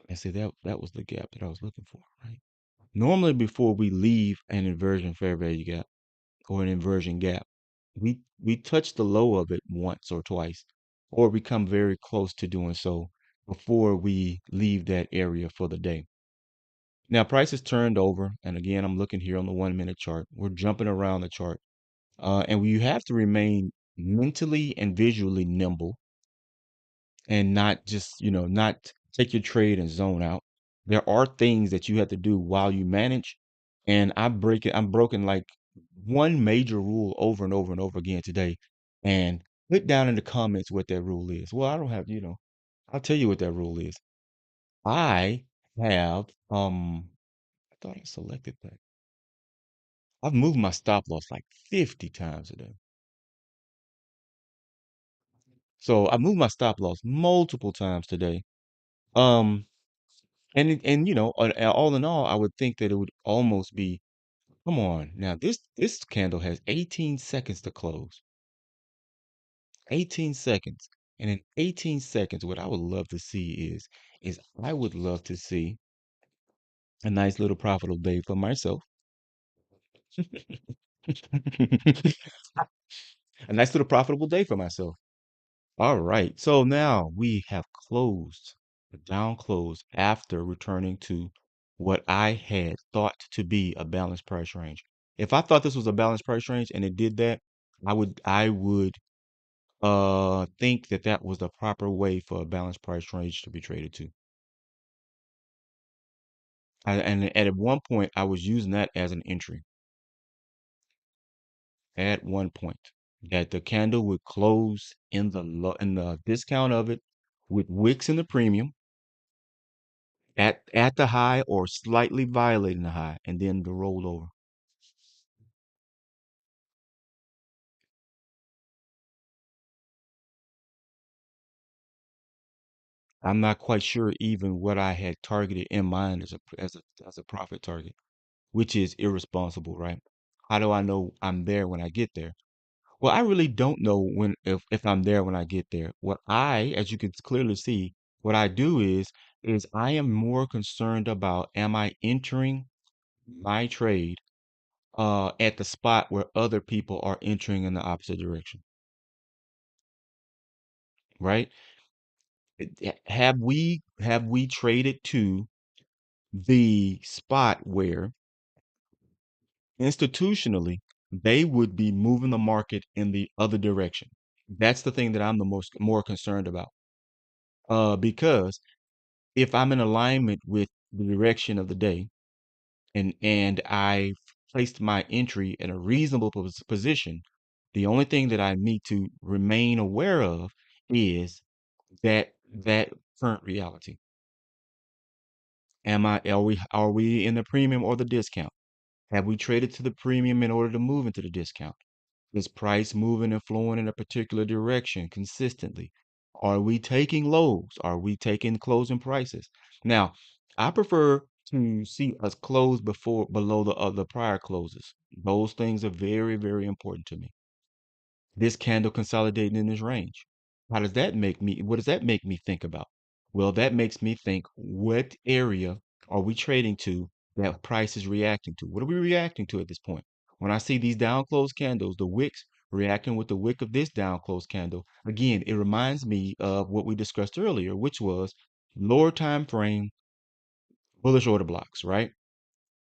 I say that was the gap that I was looking for, right? Normally before we leave an inversion fair value gap or an inversion gap, we touch the low of it once or twice, or we come very close to doing so before we leave that area for the day. Now, price is turned over, and again, I'm looking here on the 1 minute chart. We're jumping around the chart, and you have to remain mentally and visually nimble and not just, not take your trade and zone out. There are things that you have to do while you manage. And I'm broken like one major rule over and over and over again today. And put down in the comments what that rule is. Well, I don't have, I'll tell you what that rule is. I have, I thought I selected that. I've moved my stop loss like 50 times today. So I moved my stop loss multiple times today. Um, all in all, I would think that it would almost be, come on. Now this candle has 18 seconds to close. 18 seconds. And in 18 seconds, what I would love to see is I would love to see a nice little profitable day for myself. A nice little profitable day for myself. All right. So now we have closed, the down close after returning to what I had thought to be a balanced price range. If I thought this was a balanced price range and it did that, I would think that that was the proper way for a balanced price range to be traded to. And at one point, I was using that as an entry. At one point, that the candle would close in the discount of it with wicks in the premium at the high or slightly violating the high, and then the rollover. I'm not quite sure even what I had targeted in mind as a profit target, which is irresponsible, right? How do I know I'm there when I get there? Well, I really don't know if I'm there when I get there. As you can clearly see, what I do is I am more concerned about am I entering my trade at the spot where other people are entering in the opposite direction, right? Have we traded to the spot where institutionally they would be moving the market in the other direction? That's the thing that I'm the most more concerned about. Because if I'm in alignment with the direction of the day and I've placed my entry in a reasonable position, the only thing that I need to remain aware of is that current reality. Are we in the premium or the discount? Have we traded to the premium in order to move into the discount? Is price moving and flowing in a particular direction consistently? Are we taking lows? Are we taking closing prices? Now, I prefer to see us close below the other prior closes. Those things are very, very important to me. This candle consolidating in this range. What does that make me think about? Well, that makes me think, what area are we trading to that price is reacting to? What are we reacting to at this point? When I see these down close candles, the wicks reacting with the wick of this down close candle, again, it reminds me of what we discussed earlier, which was lower time frame bullish order blocks, right?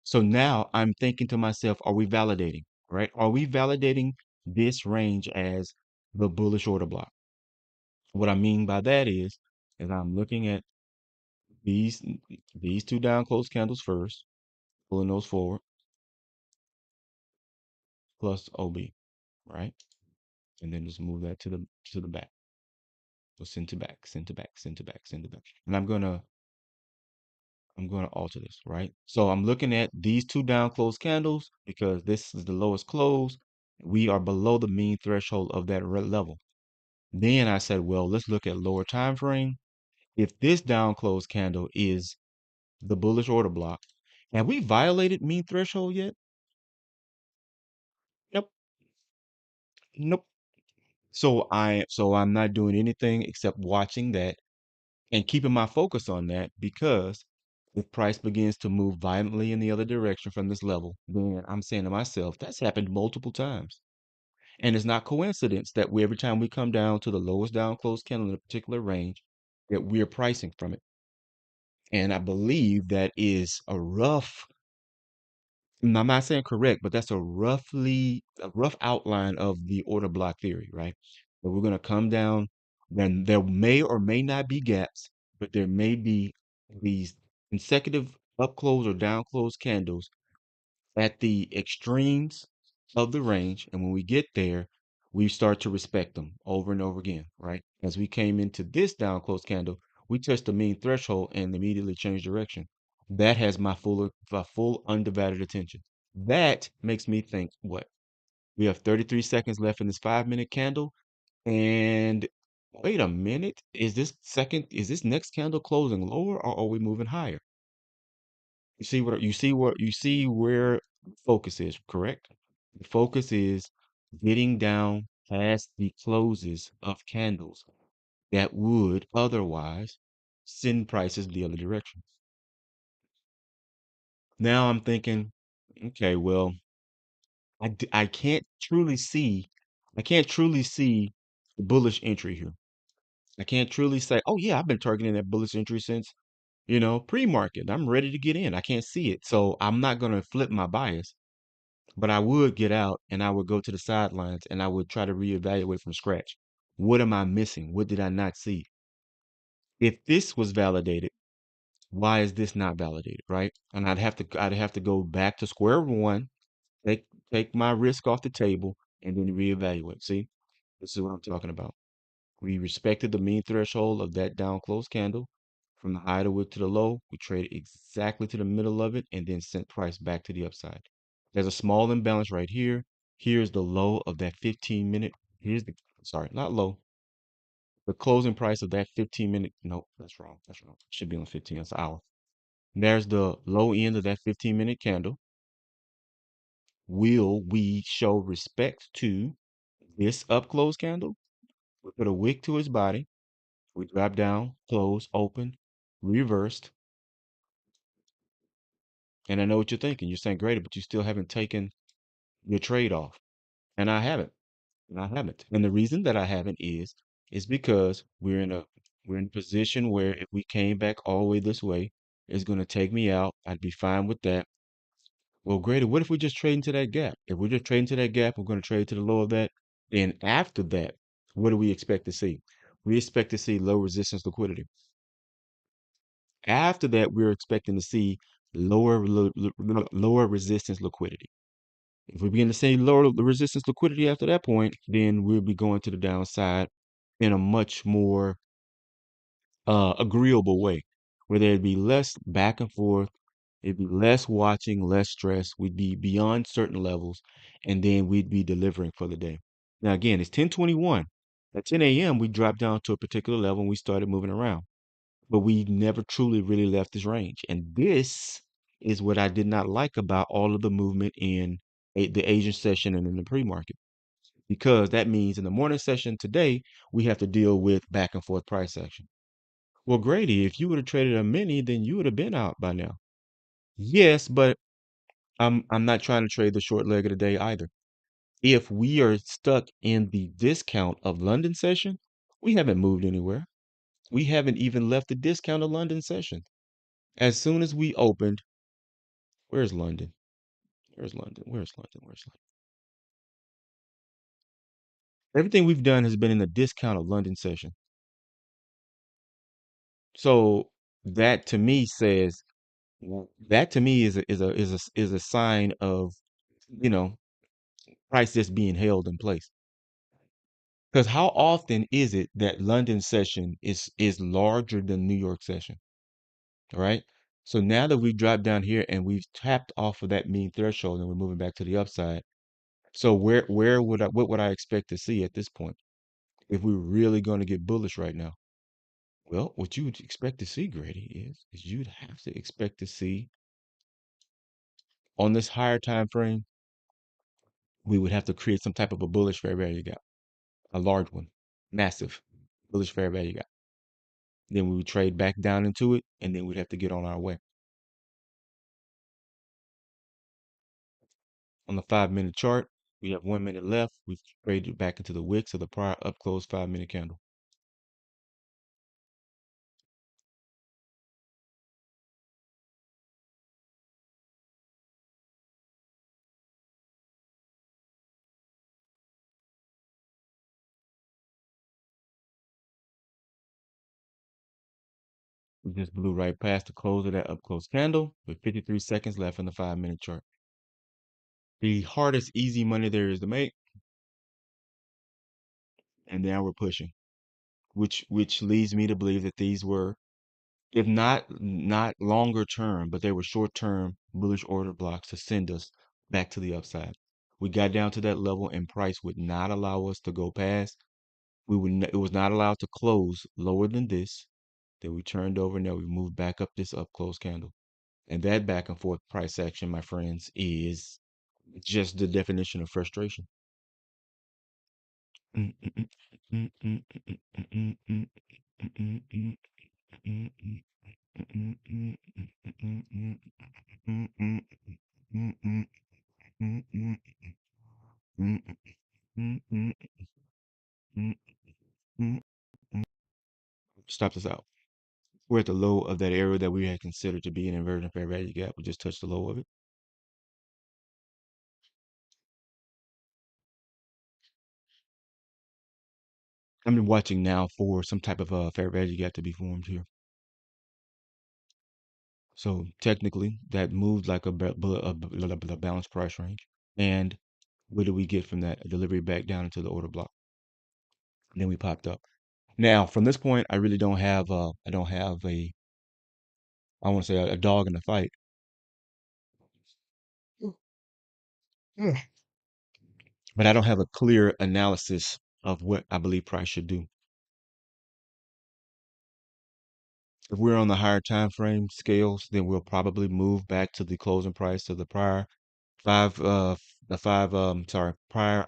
So now I'm thinking to myself, are we validating, right? Are we validating this range as the bullish order block? What I mean by that is I'm looking at these these two down close candles first, pulling those forward, plus OB, right? And then just move that to the back. So send to back, send to back, send to back, send to back. And I'm gonna alter this, right? So I'm looking at these two down close candles because this is the lowest close. We are below the mean threshold of that level. Then I said, well, let's look at lower time frame. If this down close candle is the bullish order block, have we violated mean threshold yet? Nope. Nope. So I'm not doing anything except watching that and keeping my focus on that, because if price begins to move violently in the other direction from this level, then I'm saying to myself, that's happened multiple times. And it's not coincidence that every time we come down to the lowest down close candle in a particular range, that we're pricing from it. And I believe that is a rough, and I'm not saying correct, but that's a rough outline of the order block theory, right? But we're going to come down, then there may or may not be gaps, but there may be these consecutive up close or down close candles at the extremes of the range. And when we get there, we start to respect them over and over again, right? As we came into this down close candle, we touched the mean threshold and immediately changed direction. That has my full undivided attention. That makes me think, what? We have 33 seconds left in this 5 minute candle. And wait a minute, is this next candle closing lower or are we moving higher? You see where the focus is, correct? The focus is getting down past the closes of candles that would otherwise send prices the other direction. Now I'm thinking, okay, well, I can't truly see the bullish entry here. I can't truly say, oh yeah, I've been targeting that bullish entry since, pre-market. I'm ready to get in. I can't see it. So I'm not going to flip my bias. But I would get out and I would go to the sidelines and I would try to reevaluate from scratch. What am I missing? What did I not see? If this was validated, why is this not validated, right? And I'd have to go back to square one, take take my risk off the table, and then reevaluate. See, this is what I'm talking about. We respected the mean threshold of that down close candle. From the high to wick to the low, we traded exactly to the middle of it and then sent price back to the upside. There's a small imbalance right here. Here's the low of that 15-minute. Here's the, sorry, not low. The closing price of that 15-minute. Nope, that's wrong. That's wrong. Should be on 15. That's an hour. There's the low end of that 15-minute candle. Will we show respect to this up close candle? We put a wick to its body. We drop down, close, open, reversed. And I know what you're thinking. You're saying greater, but you still haven't taken your trade off. And I haven't. And I haven't. And the reason that I haven't is because we're in a position where if we came back all the way this way, it's gonna take me out. I'd be fine with that. Well, greater, what if we just trade into that gap? If we're just trading to that gap, we're gonna trade to the low of that. Then after that, what do we expect to see? We expect to see low resistance liquidity. After that, we're expecting to see lower resistance liquidity. If we begin to see lower resistance liquidity after that point, then we'll be going to the downside in a much more agreeable way, where there'd be less back and forth, it'd be less watching, less stress. We'd be beyond certain levels, and then we'd be delivering for the day. Now, again, it's 10:21. At 10 a.m., we dropped down to a particular level and we started moving around, but we never truly really left this range. And this is what I did not like about all of the movement in the Asian session and in the pre-market, because that means in the morning session today, we have to deal with back and forth price action. Well, Grady, if you would have traded a mini, then you would have been out by now. Yes, but I'm not trying to trade the short leg of the day either. If we are stuck in the discount of London session, we haven't moved anywhere. We haven't even left the discount of London session. As soon as we opened, where's London? Where's London? Where's London? Where's London? Everything we've done has been in the discount of London session. So that to me says that to me is a sign of, you know, price just being held in place. Because how often is it that London session is larger than New York session, right? So now that we dropped down here and we've tapped off of that mean threshold and we're moving back to the upside. So where would I what would I expect to see at this point if we're really going to get bullish right now? Well, what you would expect to see, Grady, is you'd have to expect to see on this higher time frame, we would have to create some type of a bullish fair value gap, a large one, massive bullish fair value gap. Then we would trade back down into it, and then we'd have to get on our way. On the 5 minute chart, We have 1 minute left. We've traded back into the wicks of the prior up close 5 minute candle. We just blew right past the close of that up close candle with 53 seconds left in the 5 minute chart. The hardest easy money there is to make, and now we're pushing, which leads me to believe that these were, if not longer term, but they were short term bullish order blocks to send us back to the upside. We got down to that level and price would not allow us to go past. It was not allowed to close lower than this. Then we turned over and now we moved back up this up close candle. And that back and forth price action, my friends, is just the definition of frustration. Stop this out. We're at the low of that area that we had considered to be an inversion fair value gap. We just touched the low of it. I'm watching now for some type of fair value gap to be formed here. So technically, that moved like a balanced price range. And what do we get from that? A delivery back down into the order block. And then we popped up. Now, from this point, I really don't have I don't have a I want to say a dog in the fight. But I don't have a clear analysis of what I believe price should do. If we're on the higher time frame scales, then we'll probably move back to the closing price of the prior prior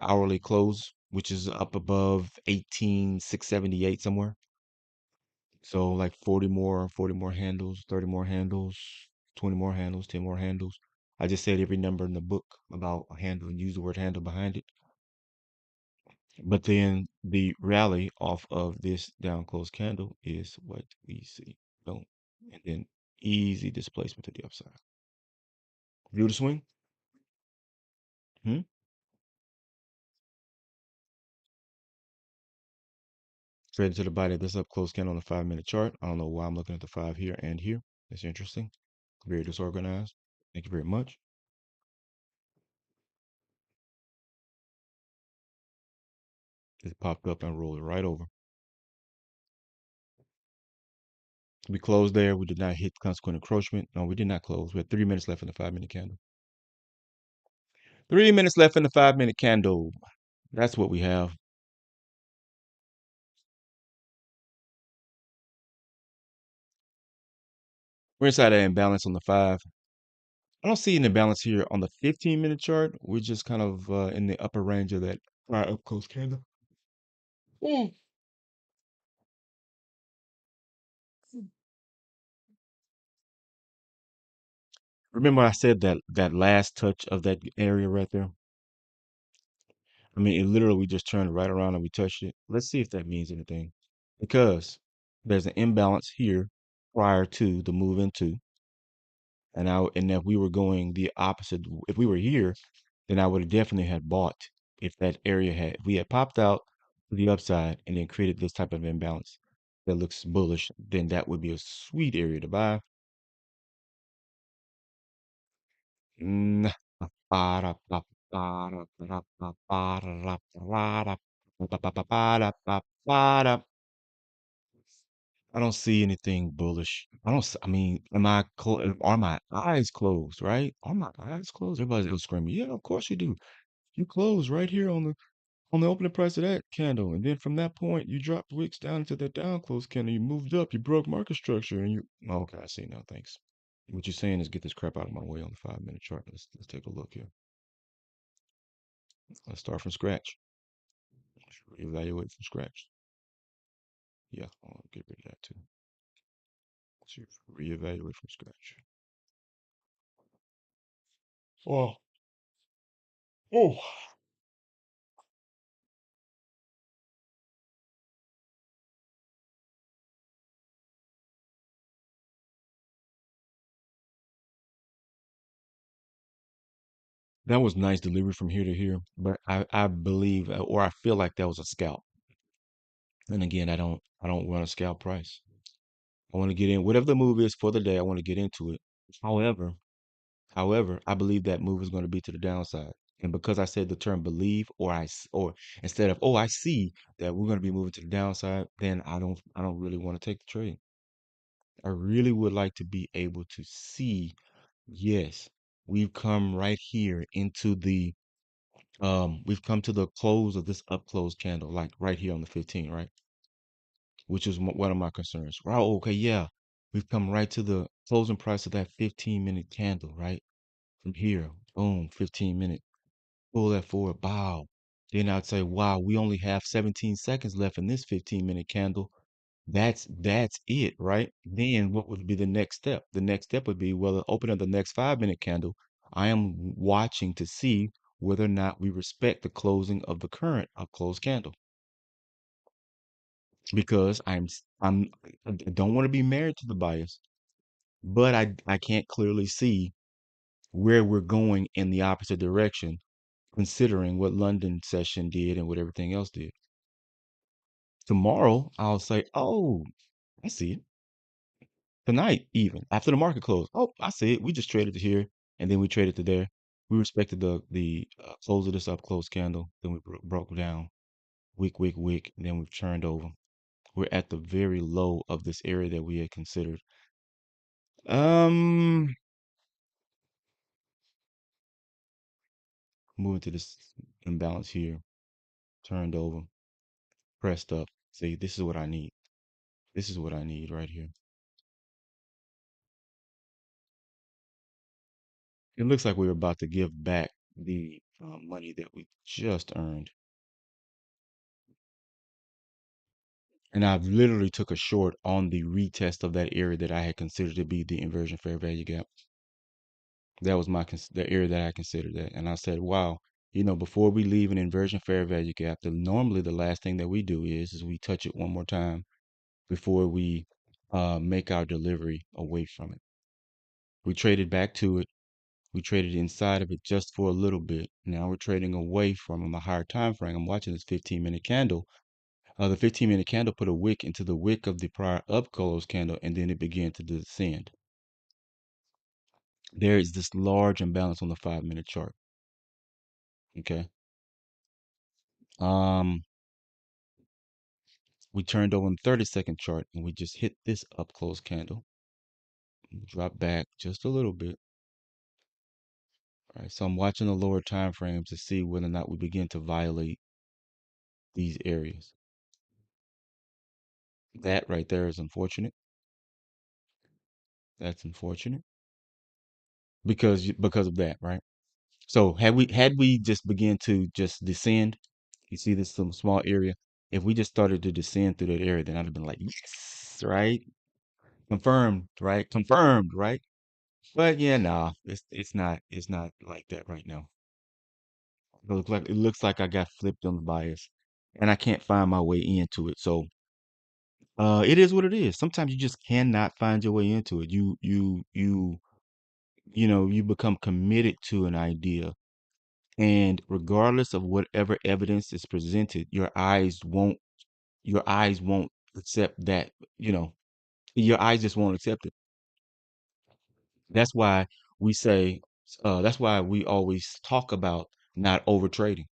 hourly close, which is up above 18,678 somewhere. So like 40 more handles, 30 more handles, 20 more handles, 10 more handles. I just said every number in the book about a handle and use the word handle behind it. But then the rally off of this down close candle is what we see. Boom. And then easy displacement to the upside. View the swing? Hmm? Straight to the body of this up close candle on the 5 minute chart. I don't know why I'm looking at the five here and here. That's interesting. Very disorganized. Thank you very much. It popped up and rolled it right over. We closed there. We did not hit consequent encroachment. No, we did not close. We had 3 minutes left in the 5 minute candle. 3 minutes left in the 5 minute candle. That's what we have. We're inside that imbalance on the five. I don't see an imbalance here on the 15 minute chart. We're just kind of in the upper range of that prior up close candle. Mm. Remember I said that last touch of that area right there? I mean, it literally we just turned right around and we touched it. Let's see if that means anything. Because there's an imbalance here prior to the move into. And if we were going the opposite, if we were here, then I would have definitely had bought if that area had, if we had popped out to the upside and then created this type of imbalance that looks bullish, then that would be a sweet area to buy. Mm, I don't see anything bullish. I mean, are my eyes closed, right? Are my eyes closed? Everybody's gonna scream, yeah, of course you do. You closed right here on the opening price of that candle. And then from that point, you dropped wicks down into that down close candle. You moved up, you broke market structure, and you okay, I see now, thanks. What you're saying is get this crap out of my way on the 5 minute chart. Let's take a look here. Let's start from scratch. Let's reevaluate from scratch. Yeah, I'll get rid of that too. Let's reevaluate from scratch. Oh, oh. That was nice delivery from here to here, but I believe or I feel like that was a scalp. And again, I don't run a scalp price. I want to get in whatever the move is for the day. I want to get into it. However, however, I believe that move is going to be to the downside. And because I said the term believe, or instead of I see that we're going to be moving to the downside, then I don't really want to take the trade. I really would like to be able to see, yes, we've come right here into we've come to the close of this up close candle, like right here on the 15, right? Which is one of my concerns. Wow, okay, yeah. We've come right to the closing price of that 15-minute candle, right? From here, boom, 15 minute. Pull that forward, wow. Then I'd say, wow, we only have 17 seconds left in this 15-minute candle. That's it, right? Then what would be the next step? The next step would be, well, open up the next 5-minute candle. I am watching to see whether or not we respect the closing of the current up close candle because I don't want to be married to the bias, but I can't clearly see where we're going in the opposite direction, considering what London session did and what everything else did. Tomorrow, I'll say, oh, I see it. Tonight, even after the market closed, oh, I see it. We just traded to here, and then we traded to there. We respected the close of this up close candle. Then we broke down, wick, wick, wick, and then we've turned over. We're at the very low of this area that we had considered. Um, moving to this imbalance here, turned over, pressed up. See, this is what I need. This is what I need right here. It looks like we're about to give back the money that we just earned. And I've literally took a short on the retest of that area that I had considered to be the inversion fair value gap. That was the area that I considered that. And I said, wow, before we leave an inversion fair value gap, normally the last thing that we do is we touch it one more time before we make our delivery away from it. We traded back to it. We traded inside of it just for a little bit. Now we're trading away from on a higher time frame. I'm watching this 15-minute candle. The 15-minute candle put a wick into the wick of the prior up close candle, and then it began to descend. There is this large imbalance on the 5-minute chart. Okay. Um, we turned over on the 30-second chart, and we just hit this up close candle. Drop back just a little bit. All right. So I'm watching the lower time frames to see whether or not we begin to violate these areas. That right there is unfortunate. That's unfortunate because of that, right? So had we just begin to just descend, you see this some small area. If we just started to descend through that area, then I'd have been like, yes, right? Confirmed, right? Confirmed, right? But yeah, nah, it's not like that right now. It looks like I got flipped on the bias and I can't find my way into it. So it is what it is. Sometimes you just cannot find your way into it. You become committed to an idea. And regardless of whatever evidence is presented, your eyes won't accept that, you know, your eyes just won't accept it. That's why that's why we always talk about not over trading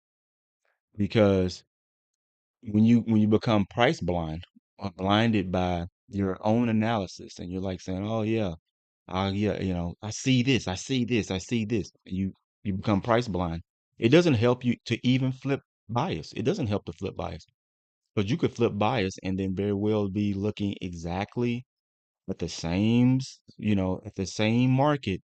because when you become price blind or blinded by your own analysis and you're like saying, "Oh yeah, yeah, I see this, I see this, I see this." You become price blind. It doesn't help you to even flip bias. It doesn't help to flip bias. But you could flip bias and then very well be looking exactly at at the same market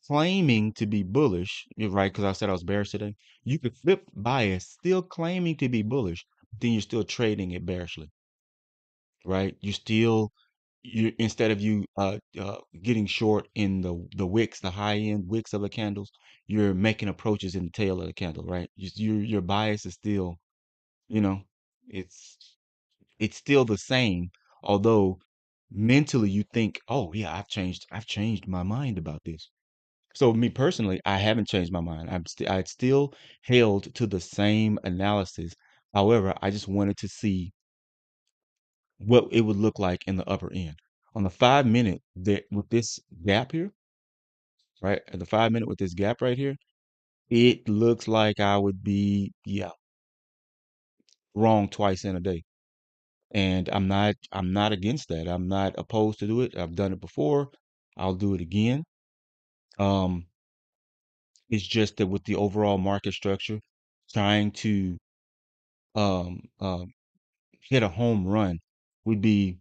claiming to be bullish. You're right, because I said I was bearish today. You could flip bias, still claiming to be bullish, then you're still trading it bearishly, right? You instead of you getting short in the wicks, the high end wicks of the candles, you're making approaches in the tail of the candle, right? Your bias is still, you know, it's it's still the same, although mentally you think, oh yeah, I've changed my mind about this. So me personally, I haven't changed my mind. I still held to the same analysis. However, I just wanted to see what it would look like in the upper end. On the 5 minute, that with this gap here, right? At the 5 minute with this gap right here, it looks like I would be, yeah, wrong twice in a day. And I'm not against that. I'm not opposed to do it. I've done it before. I'll do it again. Um, it's just that with the overall market structure, trying to um, um, hit a home run would be,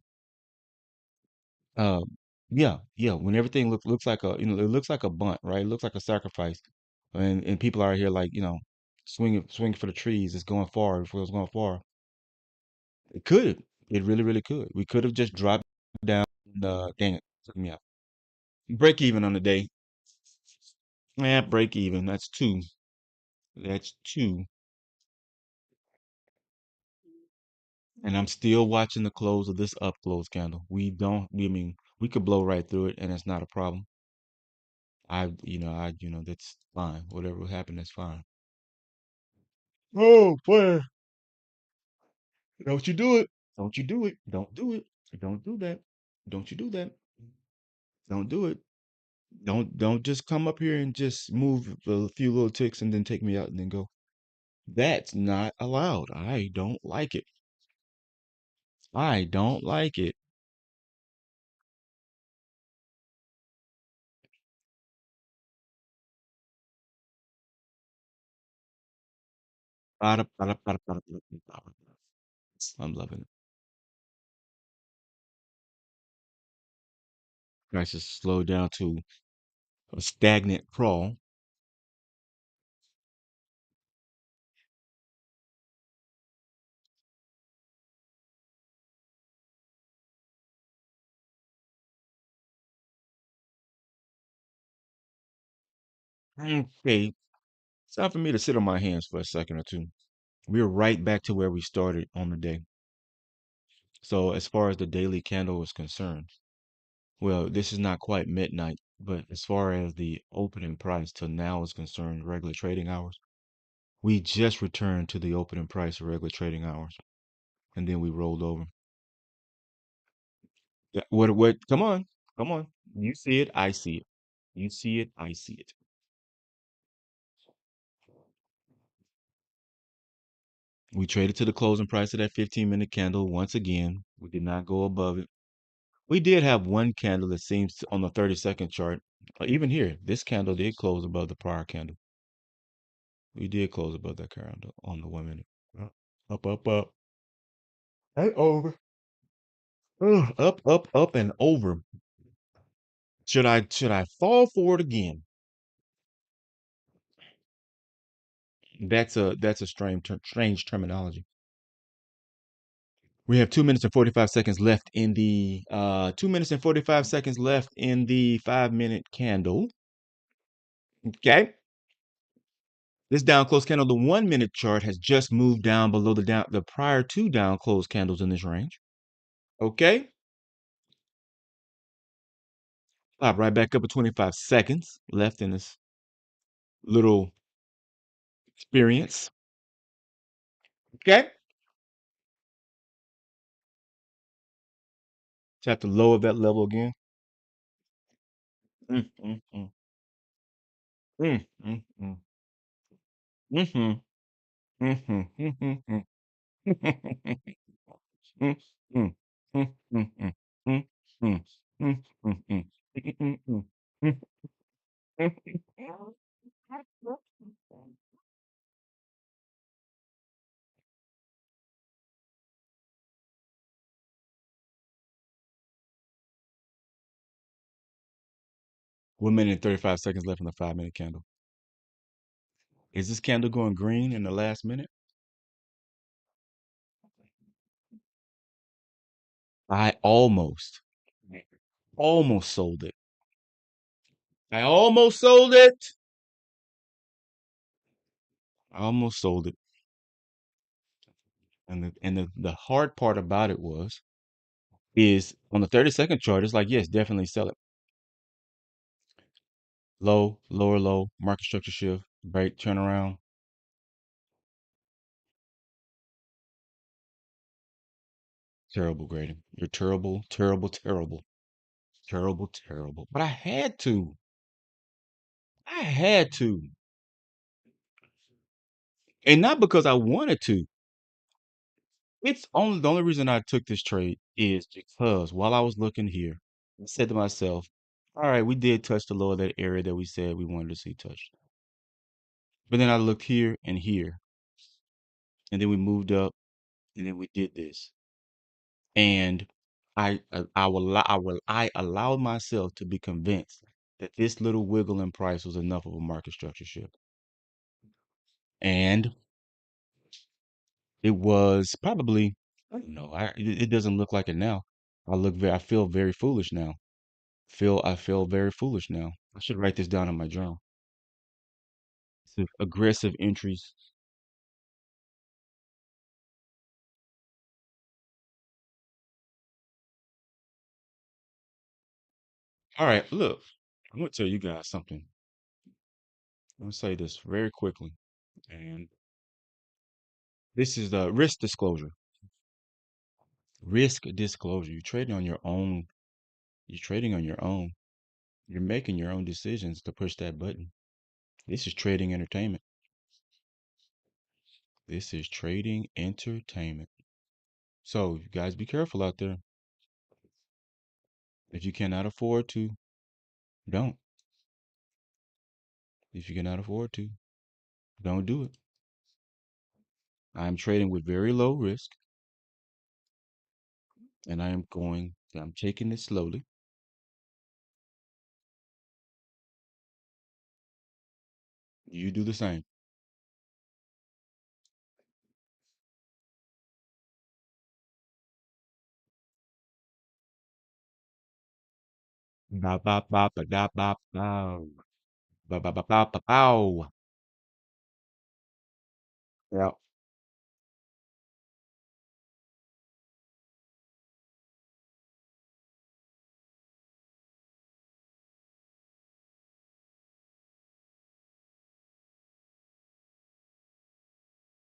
uh, yeah, yeah. When everything looks like it looks like a bunt, right? It looks like a sacrifice, and people are here like, swinging for the trees. It's going far. If it was going far, it could. It really, really could. We could have just dropped down. Dang it, took me out. Break even on the day. Yeah, break even. That's two. That's two. And I'm still watching the close of this up close candle. I mean, we could blow right through it and it's not a problem. That's fine. Whatever will happen, that's fine. Oh, boy. Don't you do it. Don't you do it. Don't do it. Don't do that. Don't you do that. Don't do it. Don't just come up here and just move a few little ticks and then take me out and then go. That's not allowed. I don't like it. I don't like it. Bada, bada, bada, bada, bada, bada, bada. I'm loving it. Prices slow down to a stagnant crawl. Okay, it's time for me to sit on my hands for a second or two. We're right back to where we started on the day. So as far as the daily candle is concerned, well, this is not quite midnight, but as far as the opening price till now is concerned, regular trading hours, we just returned to the opening price of regular trading hours, and then we rolled over. Yeah, what, come on, come on. You see it, I see it. You see it, I see it. We traded to the closing price of that 15-minute candle once again. We did not go above it. We did have one candle that seems on the 30-second chart. Even here, this candle did close above the prior candle. We did close above that candle on the 1 minute. Up, up, up, and over. Ugh, up, up, up, and over. Should I fall for it again? That's a strange terminology. We have 2 minutes and 45 seconds left in the 2 minutes and 45 seconds left in the 5 minute candle. Okay. This down close candle, the 1 minute chart has just moved down below the prior two down close candles in this range. Okay. Pop right back up at 25 seconds left in this little experience. Okay. Tap the low of that level again. Mm, mm, mm, mm, mm, mm, mhm, mhm, mhm, mm. Mm, mm, mm, mm, mm, mm, mm, mm, mm, mm, mm, mm, mm, mm. 1 minute and 35 seconds left in the 5 minute candle. Is this candle going green in the last minute? I almost sold it. I almost sold it. I almost sold it. And the hard part about it is on the 30-second chart, it's like, yes, definitely sell it. Low, lower low, market structure shift, break, turn around. Terrible grading. You're terrible, terrible, terrible, terrible, terrible. But I had to. I had to. And not because I wanted to. It's only the only reason I took this trade is because while I was looking here, I said to myself, all right, we did touch the low of that area that we said we wanted to see touched. But then I looked here, and then we moved up, and then we did this. And I allowed myself to be convinced that this little wiggle in price was enough of a market structure shift. And it was probably, I don't know, it doesn't look like it now. I feel very foolish now. I feel very foolish now. I should write this down in my journal. Aggressive entries. All right, look, I'm gonna tell you guys something. I'm gonna say this very quickly, and this is the risk disclosure. Risk disclosure. You're trading on your own. You're trading on your own. You're making your own decisions to push that button. This is trading entertainment. This is trading entertainment. So, you guys be careful out there. If you cannot afford to, don't. If you cannot afford to, don't do it. I'm trading with very low risk, and I'm taking it slowly. You do the same. Ba ba ba ba da ba bow. Ba ba ba ba ba bow. Yeah.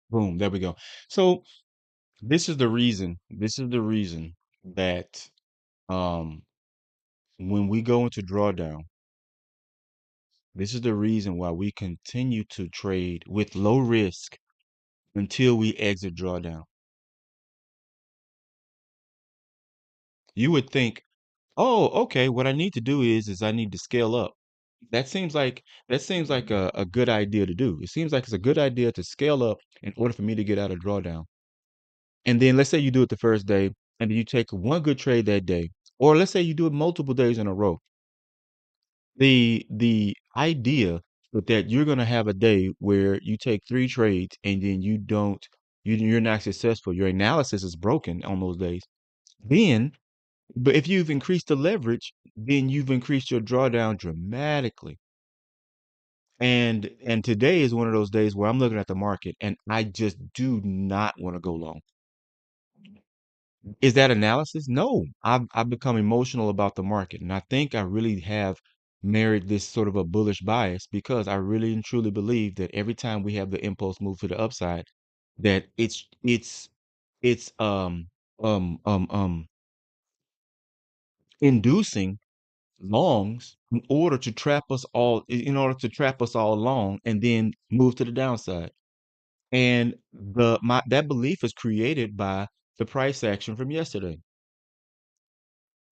Boom. There we go. So this is the reason that um when we go into drawdown, this is the reason why we continue to trade with low risk until we exit drawdown. You would think, oh, okay, what I need to do is I need to scale up. That seems like a good idea to do. It seems like it's a good idea to scale up in order for me to get out of drawdown. And then let's say you do it the first day, and then you take one good trade that day, or let's say you do it multiple days in a row. The idea that you're gonna have a day where you take three trades and then you're not successful. Your analysis is broken on those days. Then, but if you've increased the leverage, then you've increased your drawdown dramatically. And today is one of those days where I'm looking at the market and I just do not want to go long. Is that analysis? No. I've become emotional about the market. And I think I really have married this sort of a bullish bias because I really and truly believe that every time we have the impulse move to the upside, that it's um um um inducing longs in order to trap us all long and then move to the downside. And that belief is created by the price action from yesterday.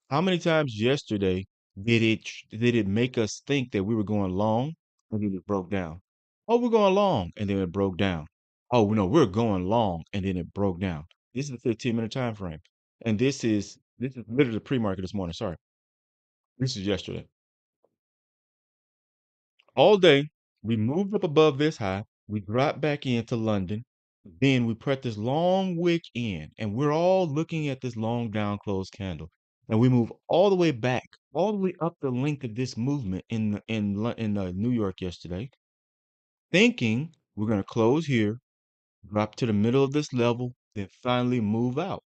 How many times yesterday did it make us think that we were going long and then it broke down? Oh, we're going long and then it broke down. Oh no, we're going long and then it broke down. This is the 15-minute time frame. And this is literally the pre-market this morning. Sorry. This is yesterday. All day, we moved up above this high. We dropped back into London. Then we put this long wick in, and we're all looking at this long down close candle. And we move all the way back, all the way up the length of this movement in New York yesterday, thinking we're going to close here, drop to the middle of this level, then finally move out.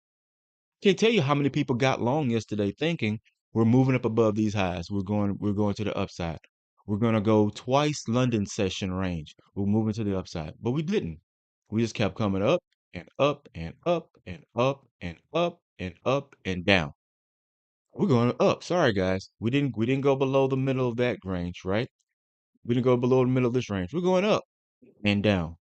Can't tell you how many people got long yesterday thinking we're moving up above these highs. We're going to the upside. We're going to go twice London session range. We're moving to the upside, but we didn't. We just kept coming up and up and up and up and up and up and down. We're going up. Sorry, guys. We didn't go below the middle of that range, right? We didn't go below the middle of this range. We're going up and down.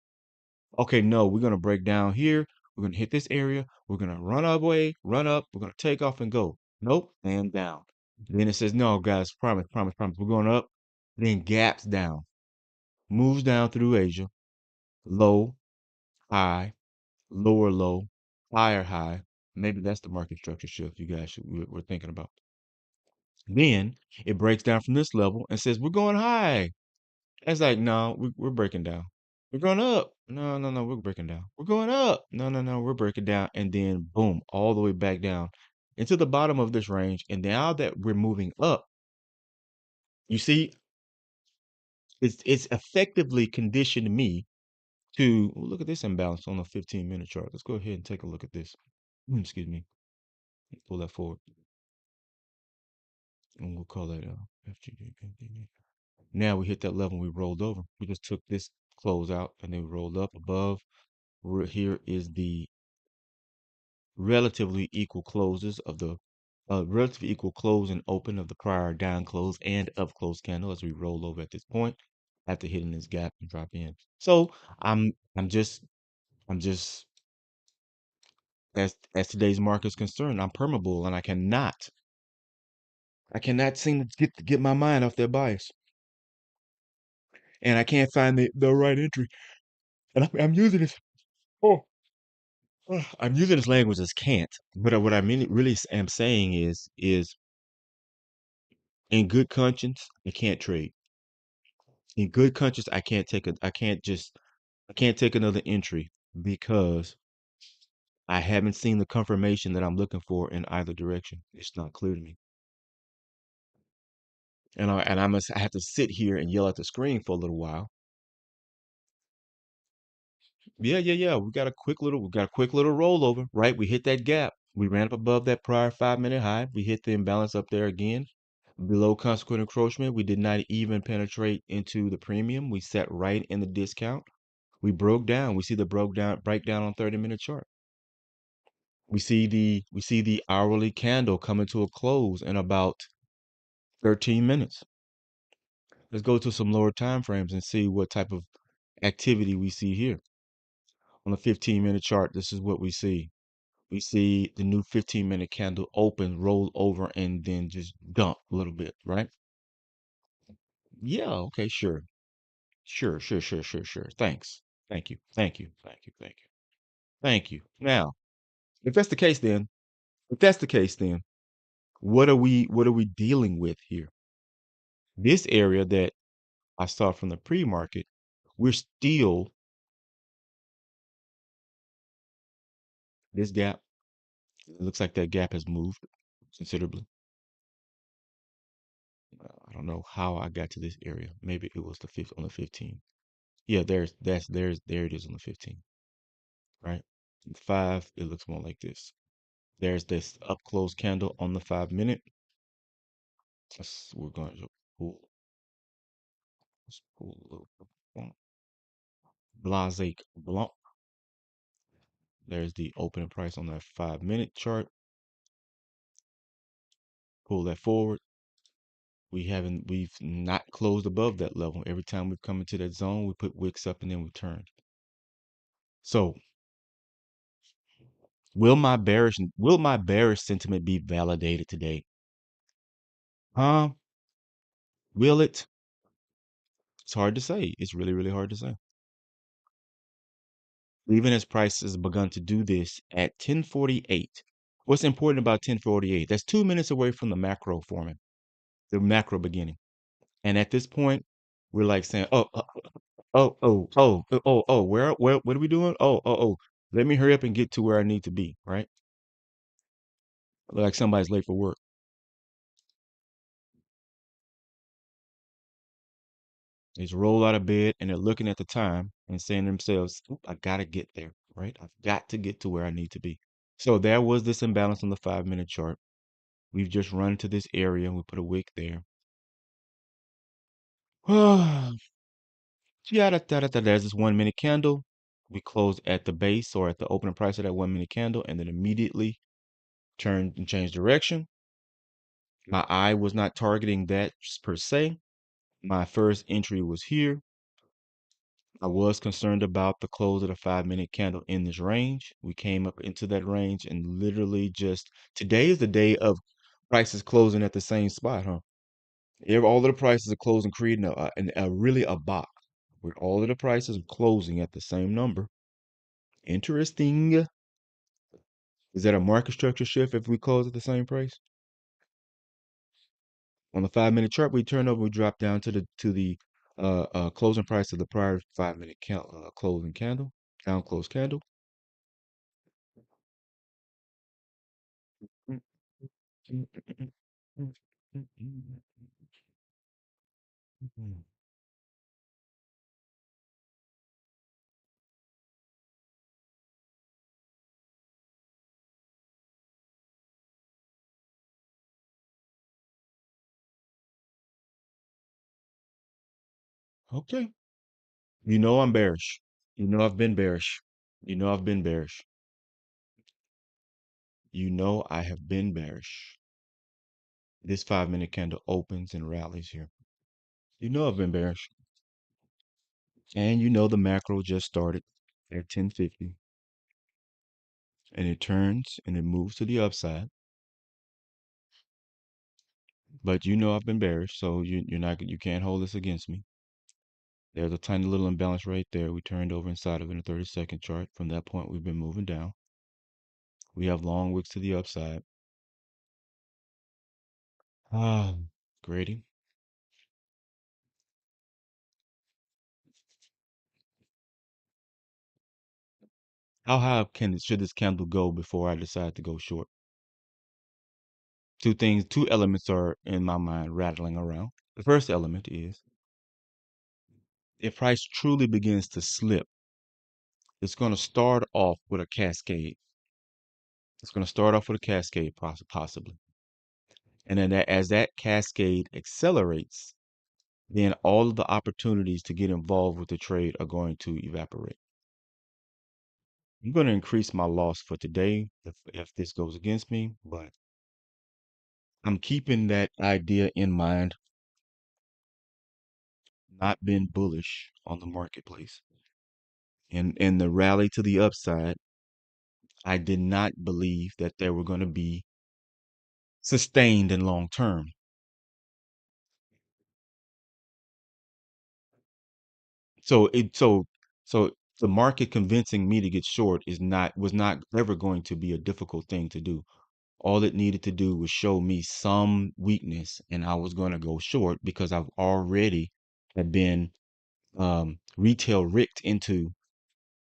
Okay, no, we're going to break down here. We're going to hit this area. We're going to run our way, run up. We're going to take off and go. Nope, and down. Then it says, no, guys, promise, promise, promise. We're going up. Then gaps down. Moves down through Asia. Low, high, lower low, higher high. Maybe that's the market structure shift you guys we're thinking about. Then it breaks down from this level and says, we're going high. It's like, no, we're breaking down. We're going up. No, no, no, we're breaking down. We're going up. No, no, no, we're breaking down. And then boom, all the way back down into the bottom of this range. And now that we're moving up, you see, it's effectively conditioned me to look at this imbalance on a 15-minute chart. Let's go ahead and take a look at this. Excuse me. Pull that forward. And we'll call that FGD. Now we hit that level, we rolled over. We just took this close out and then we rolled up above. Here is the relatively equal closes of the relatively equal close and open of the prior down close and up close candle as we roll over at this point after hitting this gap and drop in. So I'm just I'm just as today's market is concerned, I'm permabull and I cannot seem to get my mind off that bias. And I can't find the right entry. And I'm using this. Oh, I'm using this language as can't. But what I mean, really am saying is in good conscience, I can't trade. In good conscience, I can't take another entry because I haven't seen the confirmation that I'm looking for in either direction. It's not clear to me. I have to sit here and yell at the screen for a little while. Yeah, yeah, yeah. We got a quick little rollover, right? We hit that gap. We ran up above that prior 5-minute high. We hit the imbalance up there again. Below consequent encroachment, we did not even penetrate into the premium. We sat right in the discount. We broke down. We see the breakdown on 30-minute chart. We see the hourly candle coming to a close in about 13 minutes. Let's go to some lower time frames and see what type of activity we see here. On the 15-minute chart, this is what we see. We see the new 15-minute candle open, roll over, and then just dump a little bit, right? Yeah, okay, sure. Sure, sure, sure, sure, sure. Thanks. Thank you. Thank you. Thank you. Thank you. Thank you. Now, if that's the case then, if that's the case then, what are we dealing with here? This area that I saw from the pre-market, we're still this gap. It looks like that gap has moved considerably. I don't know how I got to this area. Maybe it was the fifth on the 15. Yeah, there it is on the 15, right? The 5, it looks more like this. There's this up close candle on the 5-minute. We're going to pull, let's pull a little Blase Blanc. There's the opening price on that 5-minute chart. Pull that forward. We've not closed above that level. Every time we've come into that zone, we put wicks up and then we turned. So will my bearish sentiment be validated today? Will it? It's hard to say. It's really, really hard to say. Even as price has begun to do this at 10:48. What's important about 10:48? That's 2 minutes away from the macro forming, the macro beginning. And at this point, we're like saying, where, what are we doing? Let me hurry up and get to where I need to be, right? Like somebody's late for work. They just roll out of bed and they're looking at the time and saying to themselves, "Oop, I gotta get there, right? I've got to get to where I need to be." So there was this imbalance on the 5-minute chart. We've just run to this area and we put a wick there. There's this 1 minute candle. We closed at the base or at the opening price of that 1 minute candle and then immediately turned and changed direction. My eye was not targeting that per se. My first entry was here. I was concerned about the close of the 5 minute candle in this range. We came up into that range and literally just today is the day of prices closing at the same spot, huh? All of the prices are closing, creating really a box where all of the prices are closing at the same number. Interesting. Is that a market structure shift if we close at the same price? On the 5 minute chart, we turn over, we drop down to the closing price of the prior 5 minute closing candle, down close candle. Okay. You know I'm bearish. You know I've been bearish. You know I've been bearish. You know I have been bearish. This 5 minute candle opens and rallies here. You know I've been bearish. And you know the macro just started at 1050. And it turns and it moves to the upside. But you know I've been bearish, so you can't hold this against me. There's a tiny little imbalance right there. We turned over inside of it in a 30-second chart. From that point, we've been moving down. We have long wicks to the upside. Ah, Grady. How high should this candle go before I decide to go short? Two elements are in my mind rattling around. The first element is if price truly begins to slip, it's going to start off with a cascade. It's going to start off with a cascade, possibly. And then as that cascade accelerates, then all of the opportunities to get involved with the trade are going to evaporate. I'm going to increase my loss for today if this goes against me, but I'm keeping that idea in mind, not been bullish on the marketplace. And in the rally to the upside, I did not believe that they were going to be sustained and long term. So it so the market convincing me to get short was not ever going to be a difficult thing to do. All it needed to do was show me some weakness, and I was going to go short because I've already have been retail rigged into.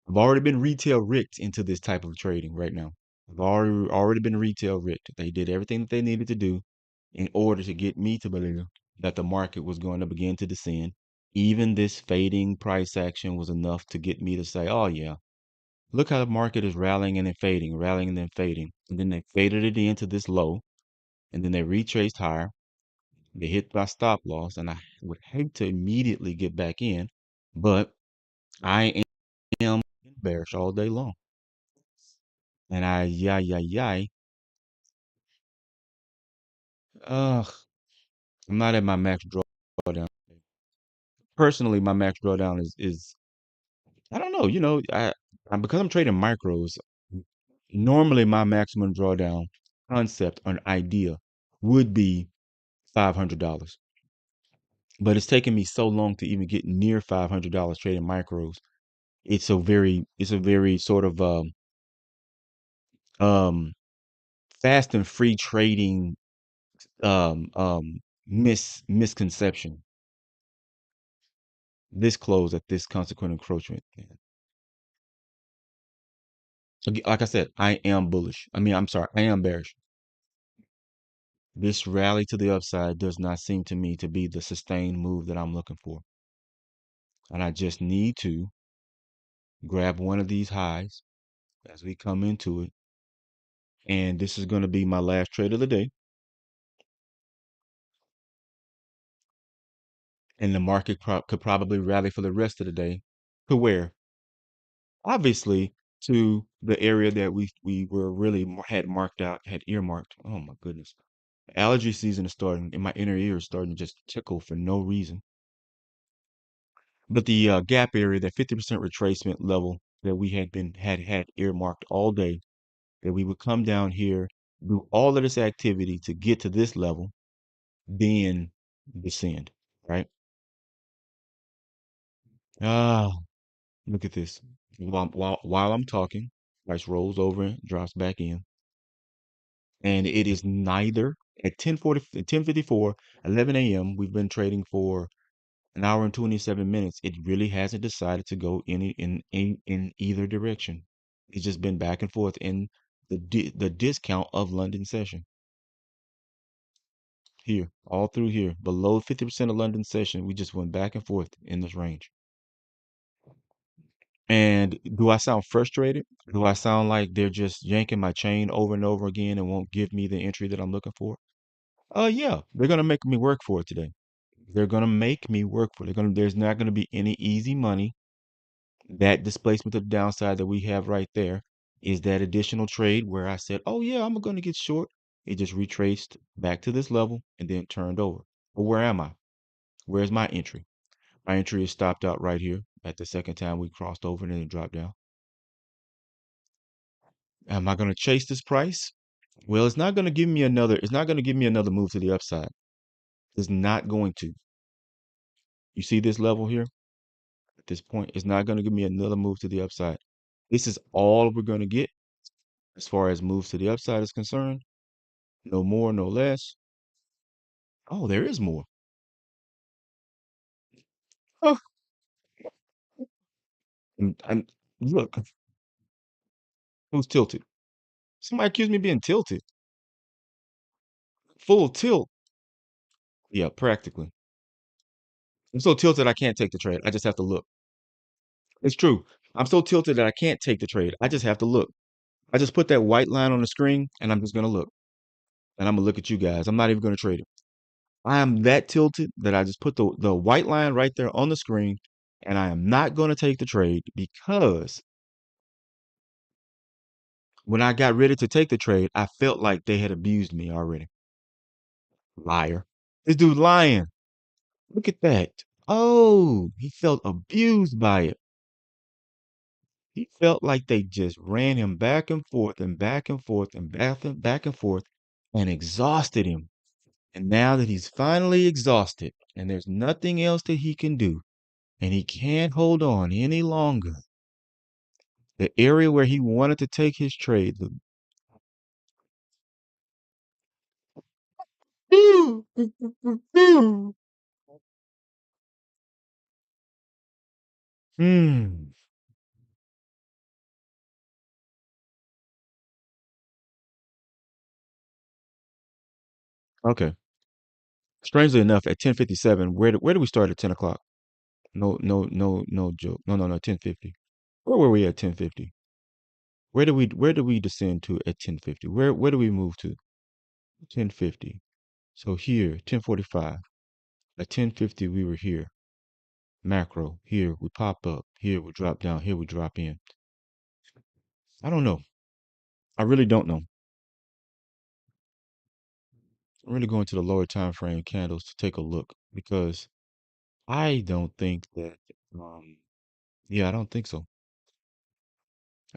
I've already been retail rigged into this type of trading right now. I've already been retail rigged. They did everything that they needed to do in order to get me to believe that the market was going to begin to descend. Even this fading price action was enough to get me to say, "Oh yeah, look how the market is rallying and then fading, rallying and then fading." And then they faded it into this low, and then they retraced higher. They hit my stop loss, and I would hate to immediately get back in, but I am bearish all day long. And ugh, I'm not at my max drawdown. Personally, my max drawdown is I don't know, because I'm trading micros, normally my maximum drawdown concept or idea would be $500. But it's taken me so long to even get near $500 trading micros. It's a very sort of um fast and free trading misconception. This close at this consequent encroachment. Like I said, I am bullish. I'm sorry, I am bearish. This rally to the upside does not seem to me to be the sustained move that I'm looking for. And I just need to grab one of these highs as we come into it. And this is going to be my last trade of the day. and the market could probably rally for the rest of the day to where obviously to the area that we were really had marked out, had earmarked. Oh my goodness. Allergy season is starting, and my inner ear is starting to just tickle for no reason. But the gap area, that 50% retracement level that we had earmarked all day, that we would come down here, do all of this activity to get to this level, then descend, right? Ah, look at this. While I'm talking, price rolls over and drops back in. And it is neither at 10:54, 11 a.m. We've been trading for an hour and 27 minutes. It really hasn't decided to go in either direction. It's just been back and forth in the discount of London session here, all through here, below 50% of London session. We just went back and forth in this range. And do I sound frustrated? Do I sound like they're just yanking my chain over and over again and won't give me the entry that I'm looking for? Yeah, they're gonna make me work for it today. They're gonna make me work for it. There's not gonna be any easy money. That displacement to the downside that we have right there is that additional trade where I said, oh yeah, I'm gonna get short. It just retraced back to this level and then turned over. But where am I? Where's my entry? My entry is stopped out right here at the second time we crossed over and then it dropped down. Am I gonna chase this price? Well, it's not gonna give me another move to the upside. It's not going to. You see this level here? At this point, it's not going to give me another move to the upside. This is all we're going to get as far as moves to the upside is concerned. No more, no less. Oh, there is more. Oh, and look, who's tilted? Somebody accused me of being tilted. Full tilt. Yeah, practically. I'm so tilted I can't take the trade. I just have to look. It's true. I'm so tilted that I can't take the trade. I just have to look. I just put that white line on the screen and I'm just going to look. And I'm going to look at you guys. I'm not even going to trade it. I am that tilted that I just put the white line right there on the screen, and I am not going to take the trade because when I got ready to take the trade, I felt like they had abused me already. Liar. This dude lying. Look at that. Oh, he felt abused by it. He felt like they just ran him back and forth and back and forth and back and forth and exhausted him. And now that he's finally exhausted and there's nothing else that he can do, and he can't hold on any longer. The area where he wanted to take his trade. Hmm. Okay. Strangely enough, at 10:57, where do we start at 10 o'clock? No, no, no, no joke. No, no, no. 10:50. Where were we at 10:50? Where do we descend to at 10:50? Where do we move to? 10:50. So here, 10:45. At 10:50, we were here. Macro. Here we pop up. Here we drop down. Here we drop in. I don't know. I really don't know. I'm really going to the lower time frame candles to take a look because I don't think that yeah, I don't think so.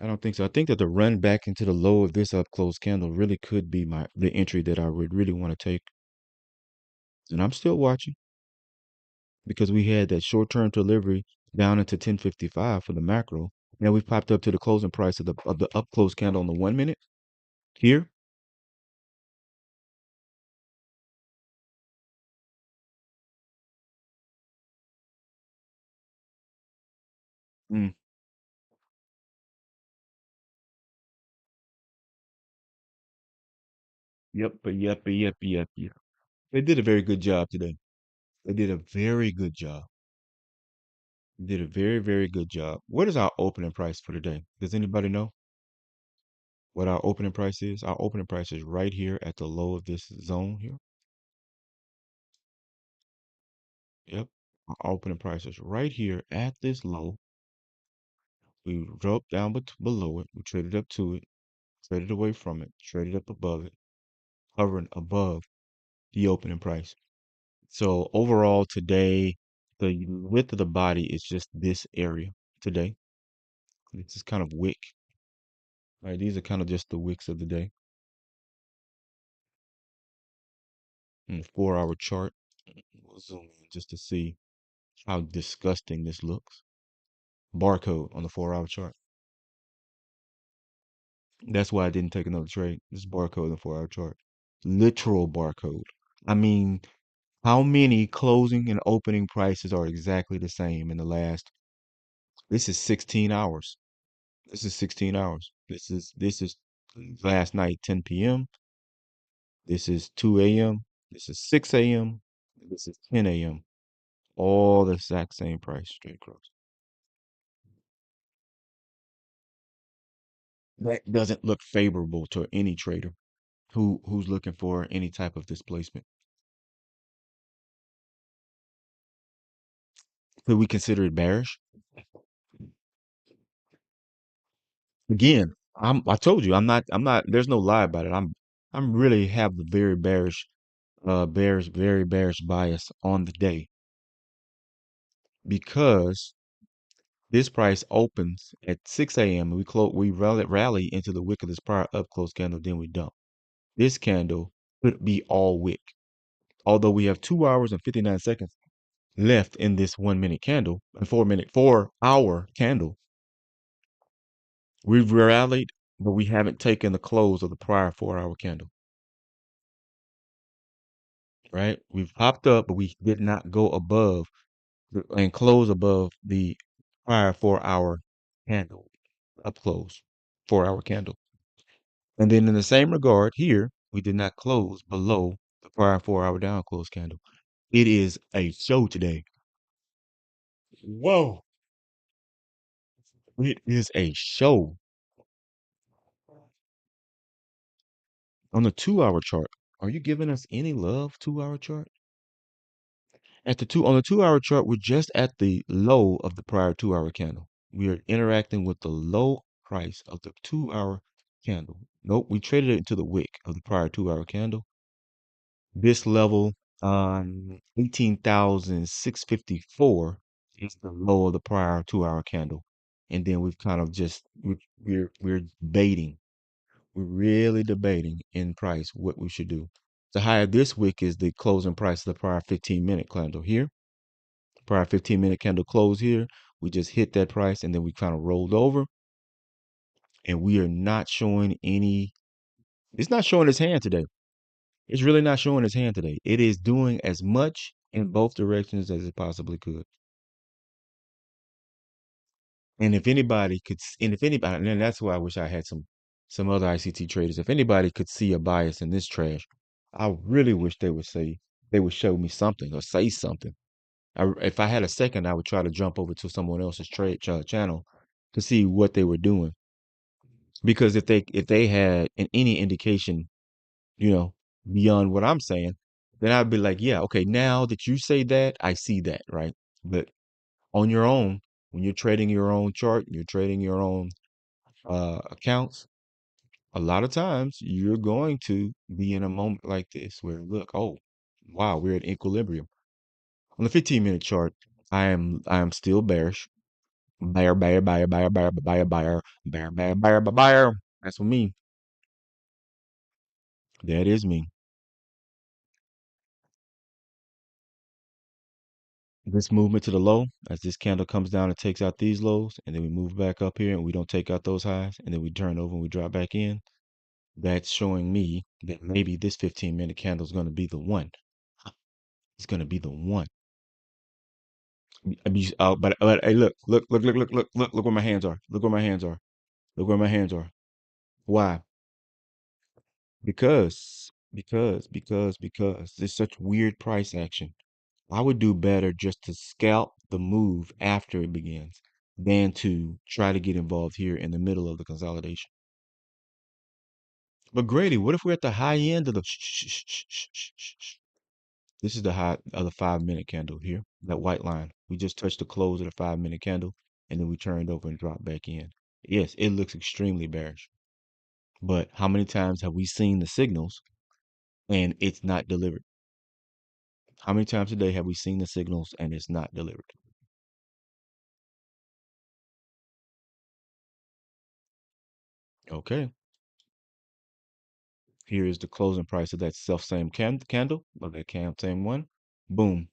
I don't think so. I think that the run back into the low of this up close candle really could be the entry that I would really want to take. And I'm still watching because we had that short-term delivery down into 10:55 for the macro. Now we've popped up to the closing price of the up close candle on the 1 minute here. Mm, yep. They did a very good job today. They did a very good job. Did a very, very good job. What is our opening price for today? Does anybody know what our opening price is? Our opening price is right here at the low of this zone here. Yep. Our opening price is right here at this low. We dropped down below it. We traded up to it, traded away from it, traded up above it, hovering above the opening price. So overall today, the width of the body is just this area today. This is kind of wick. Right? These are kind of just the wicks of the day. And the 4 hour chart. We'll zoom in just to see how disgusting this looks. Barcode on the 4 hour chart. That's why I didn't take another trade. This barcode on the 4 hour chart. Literal barcode. I mean, how many closing and opening prices are exactly the same in the last? This is 16 hours. This is 16 hours. This is last night 10 p.m. This is 2 a.m. This is 6 a.m. This is 10 a.m. All the exact same price straight across. That doesn't look favorable to any trader who's looking for any type of displacement. Could we consider it bearish? Again, I told you I'm not there's no lie about it. I'm really have the very very bearish bias on the day because this price opens at 6 a.m. and we rally into the wick of this prior up close candle, then we dump. This candle could be all wick. Although we have 2 hours and 59 seconds left in this 1 minute candle and 4 hour candle. We've rallied, but we haven't taken the close of the prior 4 hour candle. Right? We've popped up, but we did not go above and close above the prior 4 hour candle, up close, 4 hour candle. And then in the same regard here, we did not close below the prior 4 hour down close candle. It is a show today. Whoa. It is a show. On the 2 hour chart, are you giving us any love, 2 hour chart? On the 2 hour chart, we're just at the low of the prior 2 hour candle. We are interacting with the low price of the 2 hour candle. Nope, we traded it into the wick of the prior 2 hour candle. This level on 18,654 is the low of the prior 2 hour candle. And then we've kind of just we're baiting. We're really debating in price what we should do. The high of this wick is the closing price of the prior 15-minute candle here. Prior 15-minute candle close here. We just hit that price and then we kind of rolled over. And we are not showing any, it's not showing its hand today. It's really not showing its hand today. It is doing as much in both directions as it possibly could. And if anybody could, and if anybody, and then that's why I wish I had some other ICT traders. If anybody could see a bias in this trash, I really wish they would show me something or say something. If I had a second, I would try to jump over to someone else's trade channel to see what they were doing. Because if they had any indication, you know, beyond what I'm saying, then I'd be like, yeah, okay, now that you say that, I see that, right? But on your own, when you're trading your own chart, you're trading your own accounts, a lot of times you're going to be in a moment like this where look, oh, wow, we're at equilibrium. On the 15-minute chart, I am still bearish. Buyer, buyer, buyer, buyer, buyer, buyer, buyer, buyer, buyer, buyer, buyer. That's what me. That is me. This movement to the low, as this candle comes down and takes out these lows, and then we move back up here and we don't take out those highs, and then we turn over and we drop back in. That's showing me that maybe this 15-minute candle is going to be the one. It's going to be the one. But hey, look where my hands are. Look where my hands are. Look where my hands are. Why? Because there's such weird price action. I would do better just to scalp the move after it begins than to try to get involved here in the middle of the consolidation. But Grady, what if we're at the high end of the This is the high of the 5 minute candle here, that white line. We just touched the close of the 5 minute candle and then we turned over and dropped back in. Yes, it looks extremely bearish. But how many times have we seen the signals and it's not delivered? How many times a day have we seen the signals and it's not delivered? Okay. Here is the closing price of that self same candle, of that same one. Boom.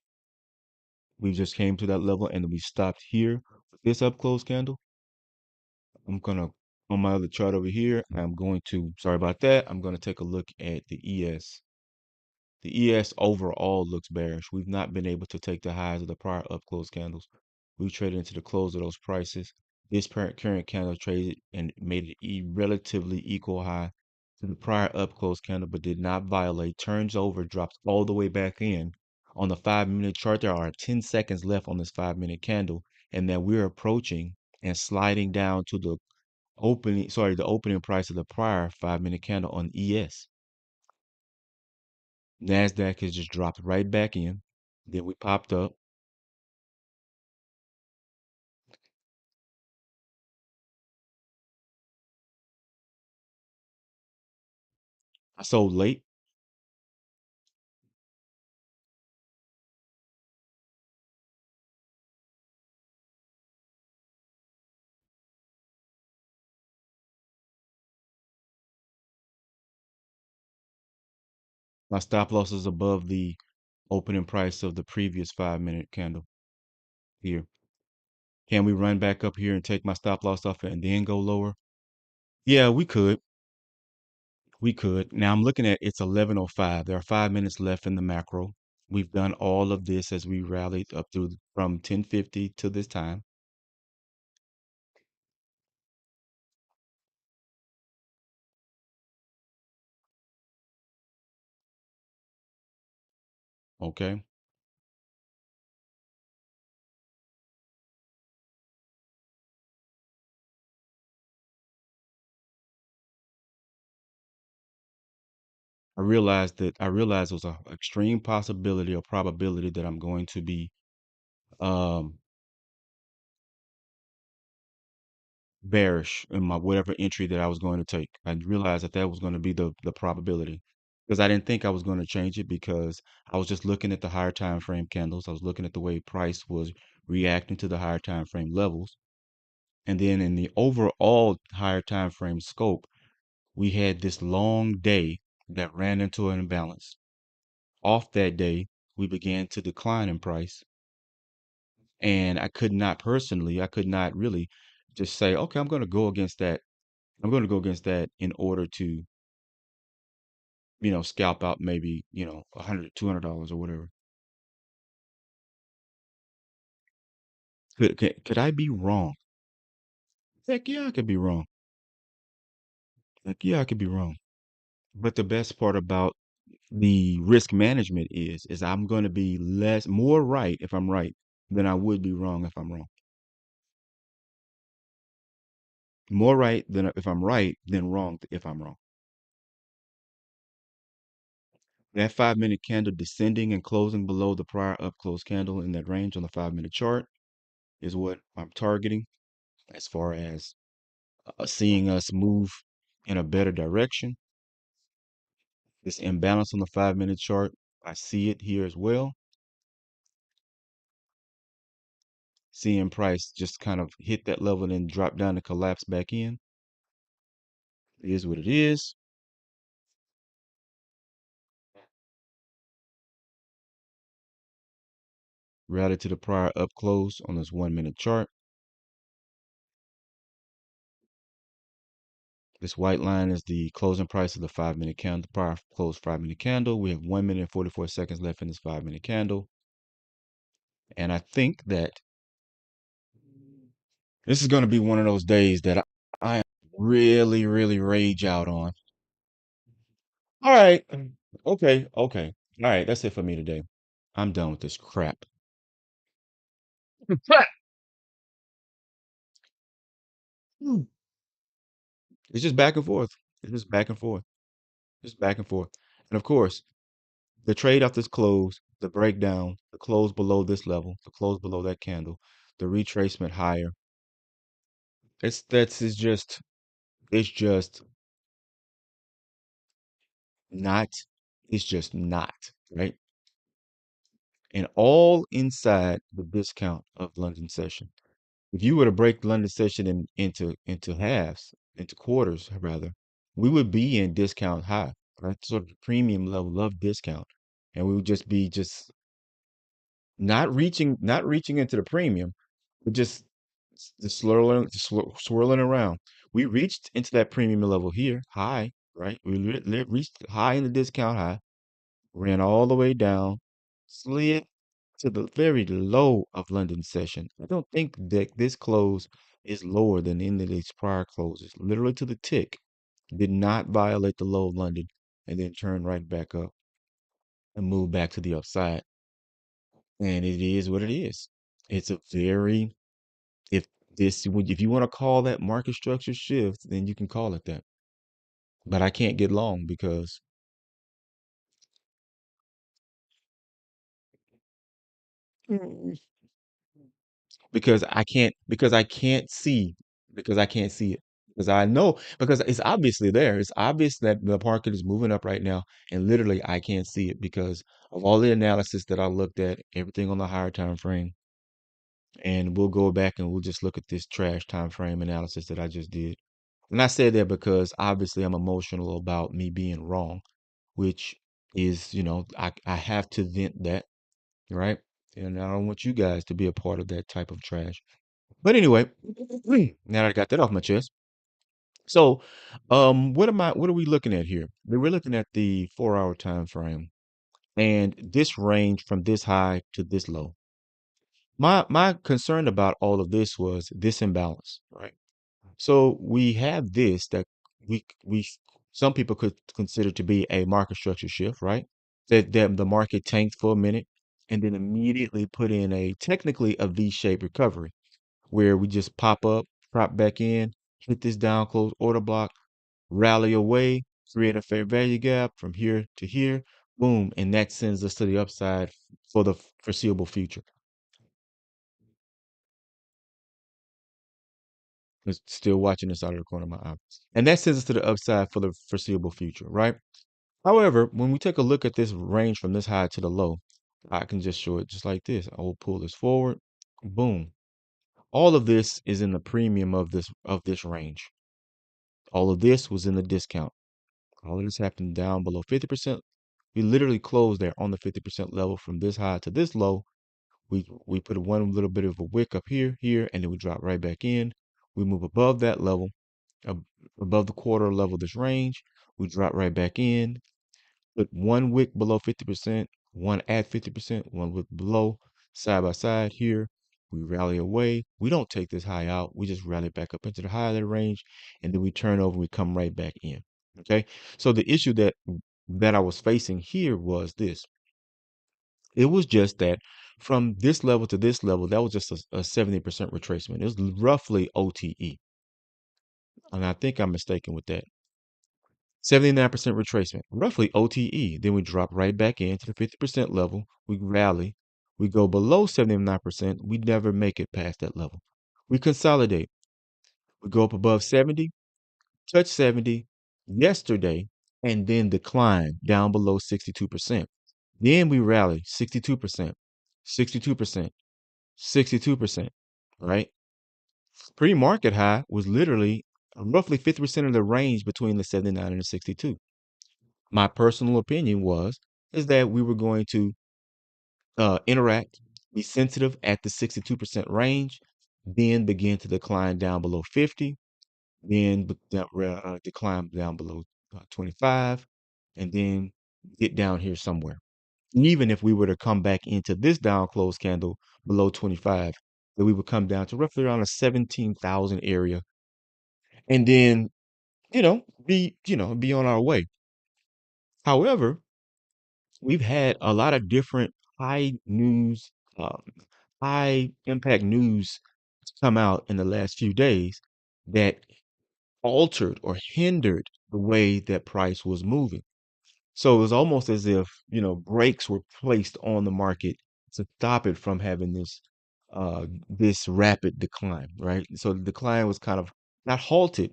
We just came to that level and we stopped here with this up close candle. I'm gonna on my other chart over here, I'm going to, sorry about that. I'm gonna take a look at the ES. The ES overall looks bearish. We've not been able to take the highs of the prior up close candles. We traded into the close of those prices. This current candle traded and made it relatively equal high to the prior up close candle, but did not violate. Turns over, drops all the way back in. On the 5 minute chart, there are 10 seconds left on this 5 minute candle, and then we're approaching and sliding down to the opening price of the prior 5 minute candle on ES. NASDAQ has just dropped right back in. Then we popped up. I sold late. My stop loss is above the opening price of the previous 5 minute candle here. Can we run back up here and take my stop loss off it and then go lower? Yeah, we could. We could. Now I'm looking at it's 11:05. There are 5 minutes left in the macro. We've done all of this as we rallied up through from 10:50 to this time. Okay. I realized it was a extreme possibility or probability that I'm going to be um bearish in my whatever entry that I was going to take. I realized that that was going to be the probability because I didn't think I was going to change it because I was just looking at the higher time frame candles. I was looking at the way price was reacting to the higher time frame levels. And then in the overall higher time frame scope, we had this long day that ran into an imbalance. Off that day, we began to decline in price. And I could not really just say, okay, I'm going to go against that. I'm going to go against that in order to, scalp out maybe, $100, $200 or whatever. Could I be wrong? Heck yeah, I could be wrong. Heck yeah, I could be wrong. But the best part about the risk management is I'm going to be more right if I'm right than I would be wrong if I'm wrong. More right than if I'm right than wrong if I'm wrong. That 5 minute candle descending and closing below the prior up close candle in that range on the 5 minute chart is what I'm targeting as far as seeing us move in a better direction. This imbalance on the 5 minute chart, I see it here as well. Seeing price just kind of hit that level and then drop down and collapse back in. It is what it is. Routed to the prior up close on this 1 minute chart. This white line is the closing price of the 5 minute candle, the prior closed 5 minute candle. We have 1 minute and 44 seconds left in this 5 minute candle. And I think that this is going to be one of those days that I am really, really rage out on. All right. Okay. Okay. All right. That's it for me today. I'm done with this crap. Mm. It's just back and forth. It's just back and forth. Just back and forth. And of course, the trade off this close the breakdown, the close below this level, the close below that candle, the retracement higher. It's just not, it's just not, right? And all inside the discount of London session. If you were to break London session into halves, into quarters rather, we would be in discount high, right? Sort of the premium level of discount. And we would just be just not reaching into the premium, but just swirling around. We reached into that premium level here, high, right? We reached high in the discount high, ran all the way down, slid to the very low of London session. I don't think that this close is lower than any of these prior closes. Literally to the tick. Did not violate the low of London and then turn right back up and move back to the upside. And it is what it is. It's a very, if if you want to call that market structure shift, then you can call it that. But I can't get long because I can't see because I can't see it. Because I know because it's obviously there. It's obvious that the market is moving up right now, and literally I can't see it because of all the analysis that I looked at, everything on the higher time frame. And we'll go back and we'll just look at this trash time frame analysis that I just did. And I said that because obviously I'm emotional about me being wrong, which is, I have to vent that, right? And I don't want you guys to be a part of that type of trash. But anyway, now that I got that off my chest. So, what are we looking at here? We're looking at the 4 hour time frame and this range from this high to this low. My concern about all of this was this imbalance, right? So we have this that we some people could consider to be a market structure shift, right? That the market tanked for a minute and then immediately put in a technically a V-shaped recovery where we just pop up, prop back in, hit this down close order block, rally away, create a fair value gap from here to here, boom, and that sends us to the upside for the foreseeable future. Just still watching this out of the corner of my eye. And that sends us to the upside for the foreseeable future, right? However, when we take a look at this range from this high to the low, I can just show it just like this. I will pull this forward. Boom. All of this is in the premium of this range. All of this was in the discount. All of this happened down below 50%. We literally closed there on the 50% level from this high to this low. We put one little bit of a wick up here, and then we drop right back in. We move above that level, above the quarter level of this range. We drop right back in, put one wick below 50%, one at 50%, one wick below, side by side here. We rally away. We don't take this high out. We just rally back up into the high of the range, and then we turn over. We come right back in. Okay. So the issue that I was facing here was this. It was just that from this level to this level, that was just a 70% retracement. It was roughly OTE. And I think I'm mistaken with that. 79% retracement, roughly OTE. Then we drop right back into the 50% level. We rally. We go below 79%. We never make it past that level. We consolidate. We go up above 70, touch 70 yesterday, and then decline down below 62%. Then we rally 62%, 62%, 62%, right? Pre-market high was literally roughly 50% of the range between the 79 and the 62. My personal opinion is that we were going to interact, be sensitive at the 62% range, then begin to decline down below 50, then decline down below 25, and then get down here somewhere. Even if we were to come back into this down close candle below 25, that we would come down to roughly around a 17,000 area and then, be on our way. However, we've had a lot of different high news, um, high impact news come out in the last few days that altered or hindered the way that price was moving. So it was almost as if, brakes were placed on the market to stop it from having this rapid decline, right? So the decline was kind of not halted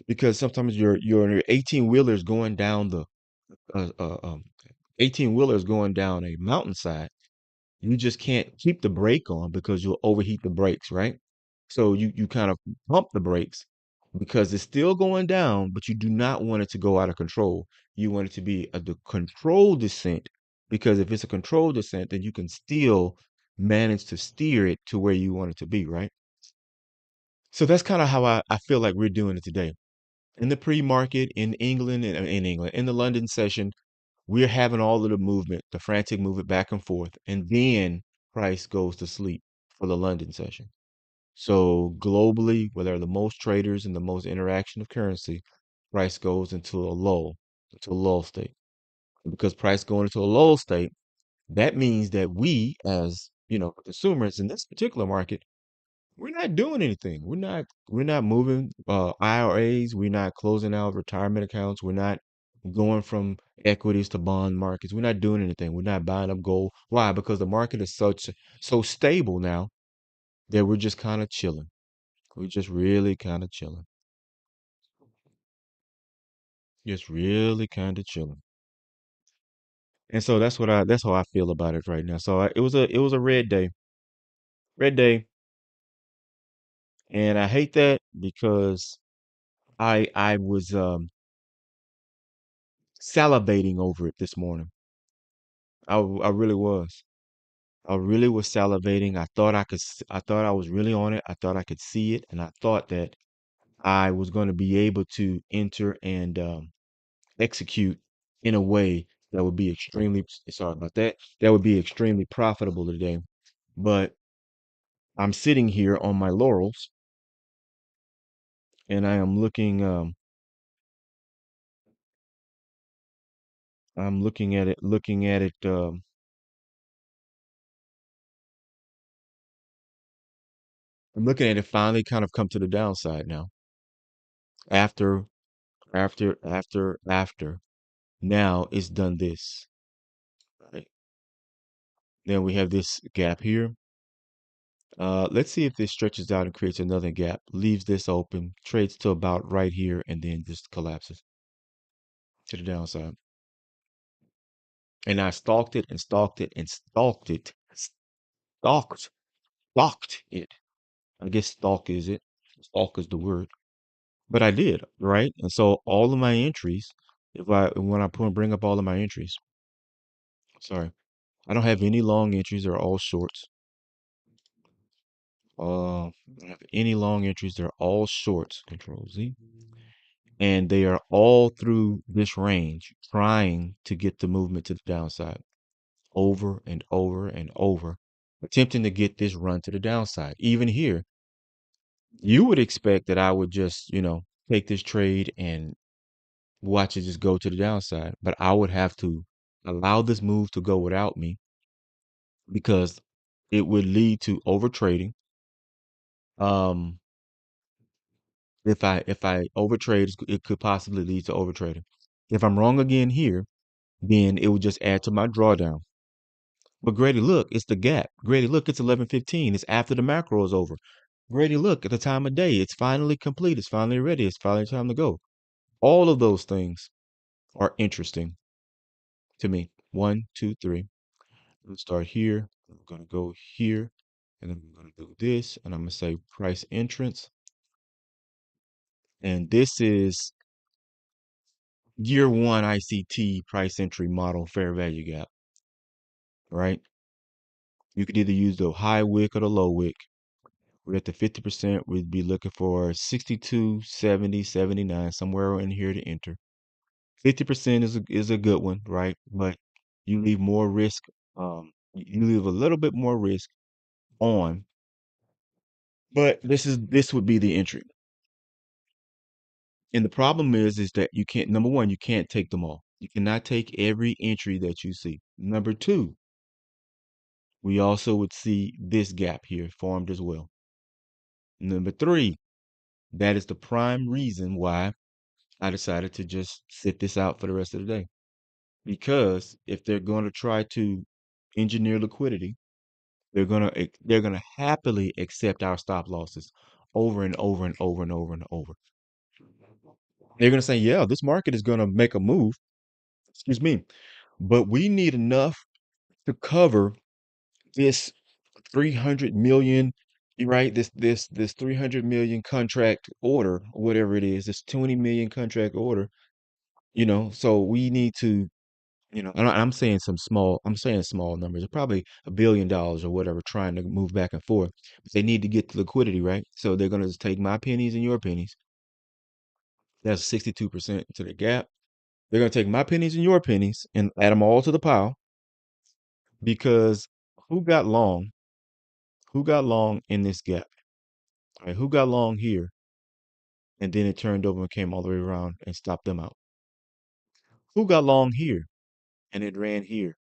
because sometimes your 18 wheelers going down the uh, uh, um, 18 wheelers going down a mountainside, you just can't keep the brake on because you'll overheat the brakes, right? So you kind of pump the brakes because it's still going down, but you do not want it to go out of control. You want it to be a controlled descent because if it's a controlled descent, then you can still manage to steer it to where you want it to be, right? So that's kind of how I feel like we're doing it today. In the pre-market in England and in England, in the London session, we're having all of the movement, the frantic movement back and forth, and then price goes to sleep for the London session. So globally, where there are the most traders and the most interaction of currency, price goes into a lull state. Because price going into a lull state, that means that we, as consumers in this particular market, we're not doing anything. We're not moving IRAs. We're not closing out retirement accounts. We're not going from equities to bond markets. We're not doing anything. We're not buying up gold. Why? Because the market is so stable now that we're just kind of chilling. We're just really kind of chilling. Just really kind of chilling. And so that's how I feel about it right now. So it was a red day, and I hate that because I was salivating over it this morning. I really was. I really was salivating. I thought I was really on it. I thought I could see it, and I thought that I was going to be able to enter and execute in a way that would be extremely, sorry about that, that would be extremely profitable today. But I'm sitting here on my laurels, and I am I'm looking at it. I'm looking at it finally kind of come to the downside now. After, after. Now it's done this. Right? Then we have this gap here. Let's see if this stretches out and creates another gap, leaves this open, trades to about right here, and then just collapses to the downside. And I stalked it and stalked it and stalked it, stalked, stalked it. I guess stalk is it. Stalk is the word. But I did, right? And so all of my entries, if I when I bring up all of my entries, sorry, I don't have any long entries. They're all shorts. I don't have any long entries. They're all shorts. Control Z. And they are all through this range, trying to get the movement to the downside over and over and over, attempting to get this run to the downside. Even here, you would expect that I would just, take this trade and watch it just go to the downside. But I would have to allow this move to go without me because it would lead to over trading. Um, if I overtrade, it could possibly lead to overtrading. If I'm wrong again here, then it would just add to my drawdown. But Grady, look, it's the gap. Grady, look, it's 11:15. It's after the macro is over. Grady, look at the time of day. It's finally complete. It's finally ready. It's finally time to go. All of those things are interesting to me. One, two, three. Let's start here. I'm going to go here. And then I'm going to do this. And I'm going to say price entrance. And this is year one ICT price entry model fair value gap, right? You could either use the high wick or the low wick. We're at the 50%. We'd be looking for 62, 70, 79, somewhere in here to enter. 50% is a good one, right? But you leave more risk. You leave a little bit more risk on. But this would be the entry. And the problem is that you can't. Number one, you can't take them all. You cannot take every entry that you see. Number two, we also would see this gap here formed as well. Number three, that is the prime reason why I decided to just sit this out for the rest of the day. because if they're going to try to engineer liquidity, they're gonna happily accept our stop losses over and over and over and over and over. They're gonna say, yeah, this market is gonna make a move, excuse me, but we need enough to cover this 300 million, right? This 300 million contract order, whatever it is, this 20 million contract order, so we need to, and I'm saying I'm saying small numbers, probably $1 billion or whatever, trying to move back and forth. But they need to get the liquidity, right? So they're gonna just take my pennies and your pennies. That's 62% to the gap. They're gonna take my pennies and your pennies and add them all to the pile because who got long? Who got long in this gap? Right? Who got long here? And then it turned over and came all the way around and stopped them out. Who got long here? And it ran here,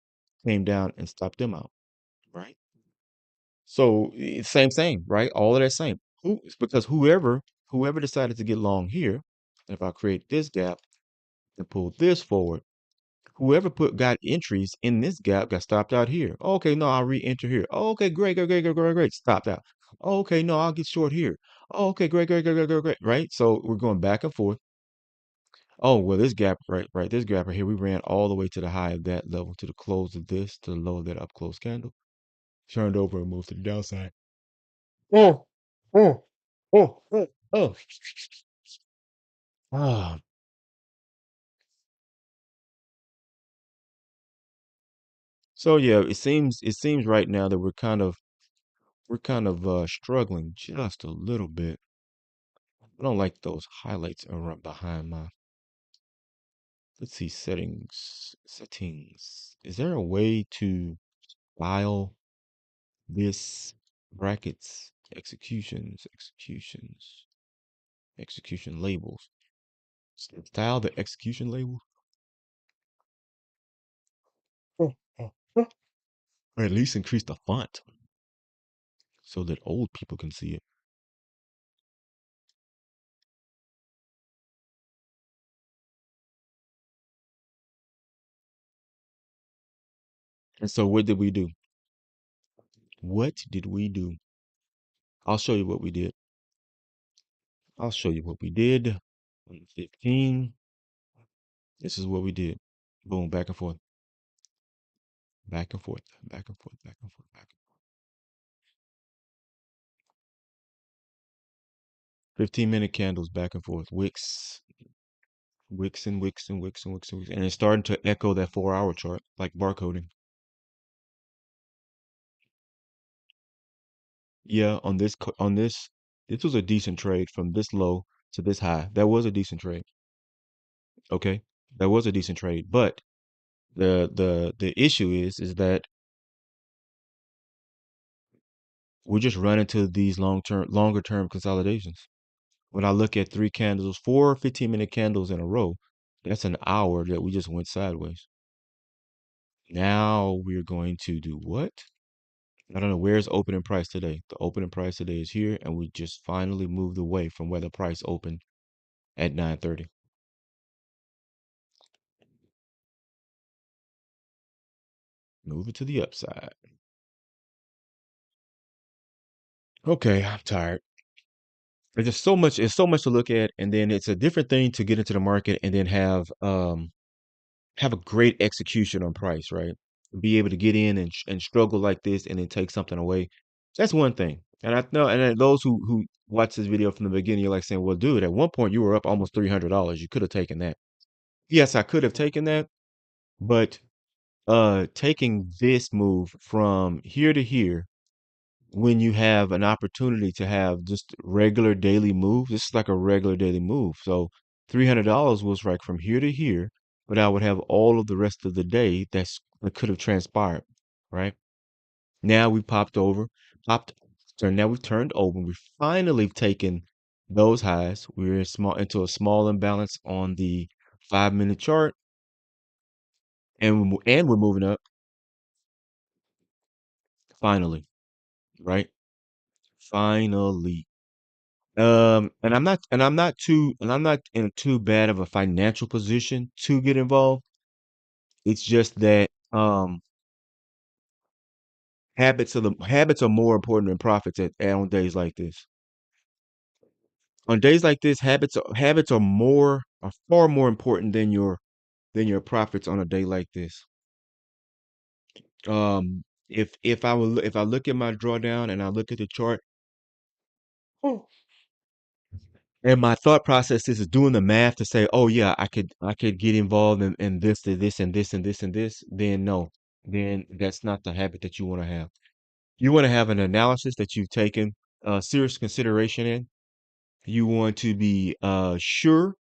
came down and stopped them out, right? So it's same, right? All of that same. Because whoever decided to get long here, if I create this gap and pull this forward, whoever got entries in this gap got stopped out here. Okay, no, I'll re-enter here. Oh, okay, great, great, great, great, great, great. Stopped out. Oh, okay, no, I'll get short here. Oh, okay, great, great, great, great, great, great. Right? So we're going back and forth. Oh, well, this gap, right, this gap right here, we ran all the way to the high of that level, to the close of this, to the low of that up close candle. Turned over and moved to the downside. Oh, oh, oh, oh, oh. Ah. So yeah, it seems right now that we're kind of struggling just a little bit. I don't like those highlights around behind my, let's see, settings. Is there a way to file this brackets, execution labels? Style the execution label? Oh, oh, oh. Or at least increase the font so that old people can see it. And so what did we do? What did we do? I'll show you what we did. I'll show you what we did. 15. This is what we did. Boom, back and forth, back and forth, back and forth, back and forth, back and forth. 15-minute candles back and forth. Wicks, wicks and wicks and wicks and wicks and wicks. And it's starting to echo that 4-hour chart, like barcoding. Yeah, this was a decent trade from this low to this high. That was a decent trade. Okay. That was a decent trade. But the issue is that we're just running to these longer term consolidations. When I look at three candles, 15-minute candles in a row, that's an hour that we just went sideways. Now we're going to do what? I don't know. Where's opening price today? The opening price today is here, and we just finally moved away from where the price opened at 9:30. Move it to the upside. Okay, I'm tired. It's so much to look at, and then it's a different thing to get into the market and then have a great execution on price, right? Be able to get in and struggle like this and then take something away. That's one thing. And I know, and then those who watch this video from the beginning, you're like saying, well, dude, at one point you were up almost $300. You could have taken that. Yes, I could have taken that, but taking this move from here to here when you have an opportunity to have just regular daily moves, this is like a regular daily move. So $300 was like from here to here, but I would have all of the rest of the day that could have transpired, right? Now we popped, so now we've turned over. We've finally taken those highs. We're into a small imbalance on the 5-minute chart, and we're moving up finally, right? Finally. And I'm not in too bad of a financial position to get involved. It's just that habits are more important than profits on days like this. On days like this, habits are far more important than your profits on a day like this. If I look at my drawdown and I look at the chart, and my thought process is doing the math to say, oh yeah, I could get involved in this, to this, and this, and this, and this, then no, then that's not the habit that you want to have. You want to have an analysis that you've taken serious consideration in. You want to be sure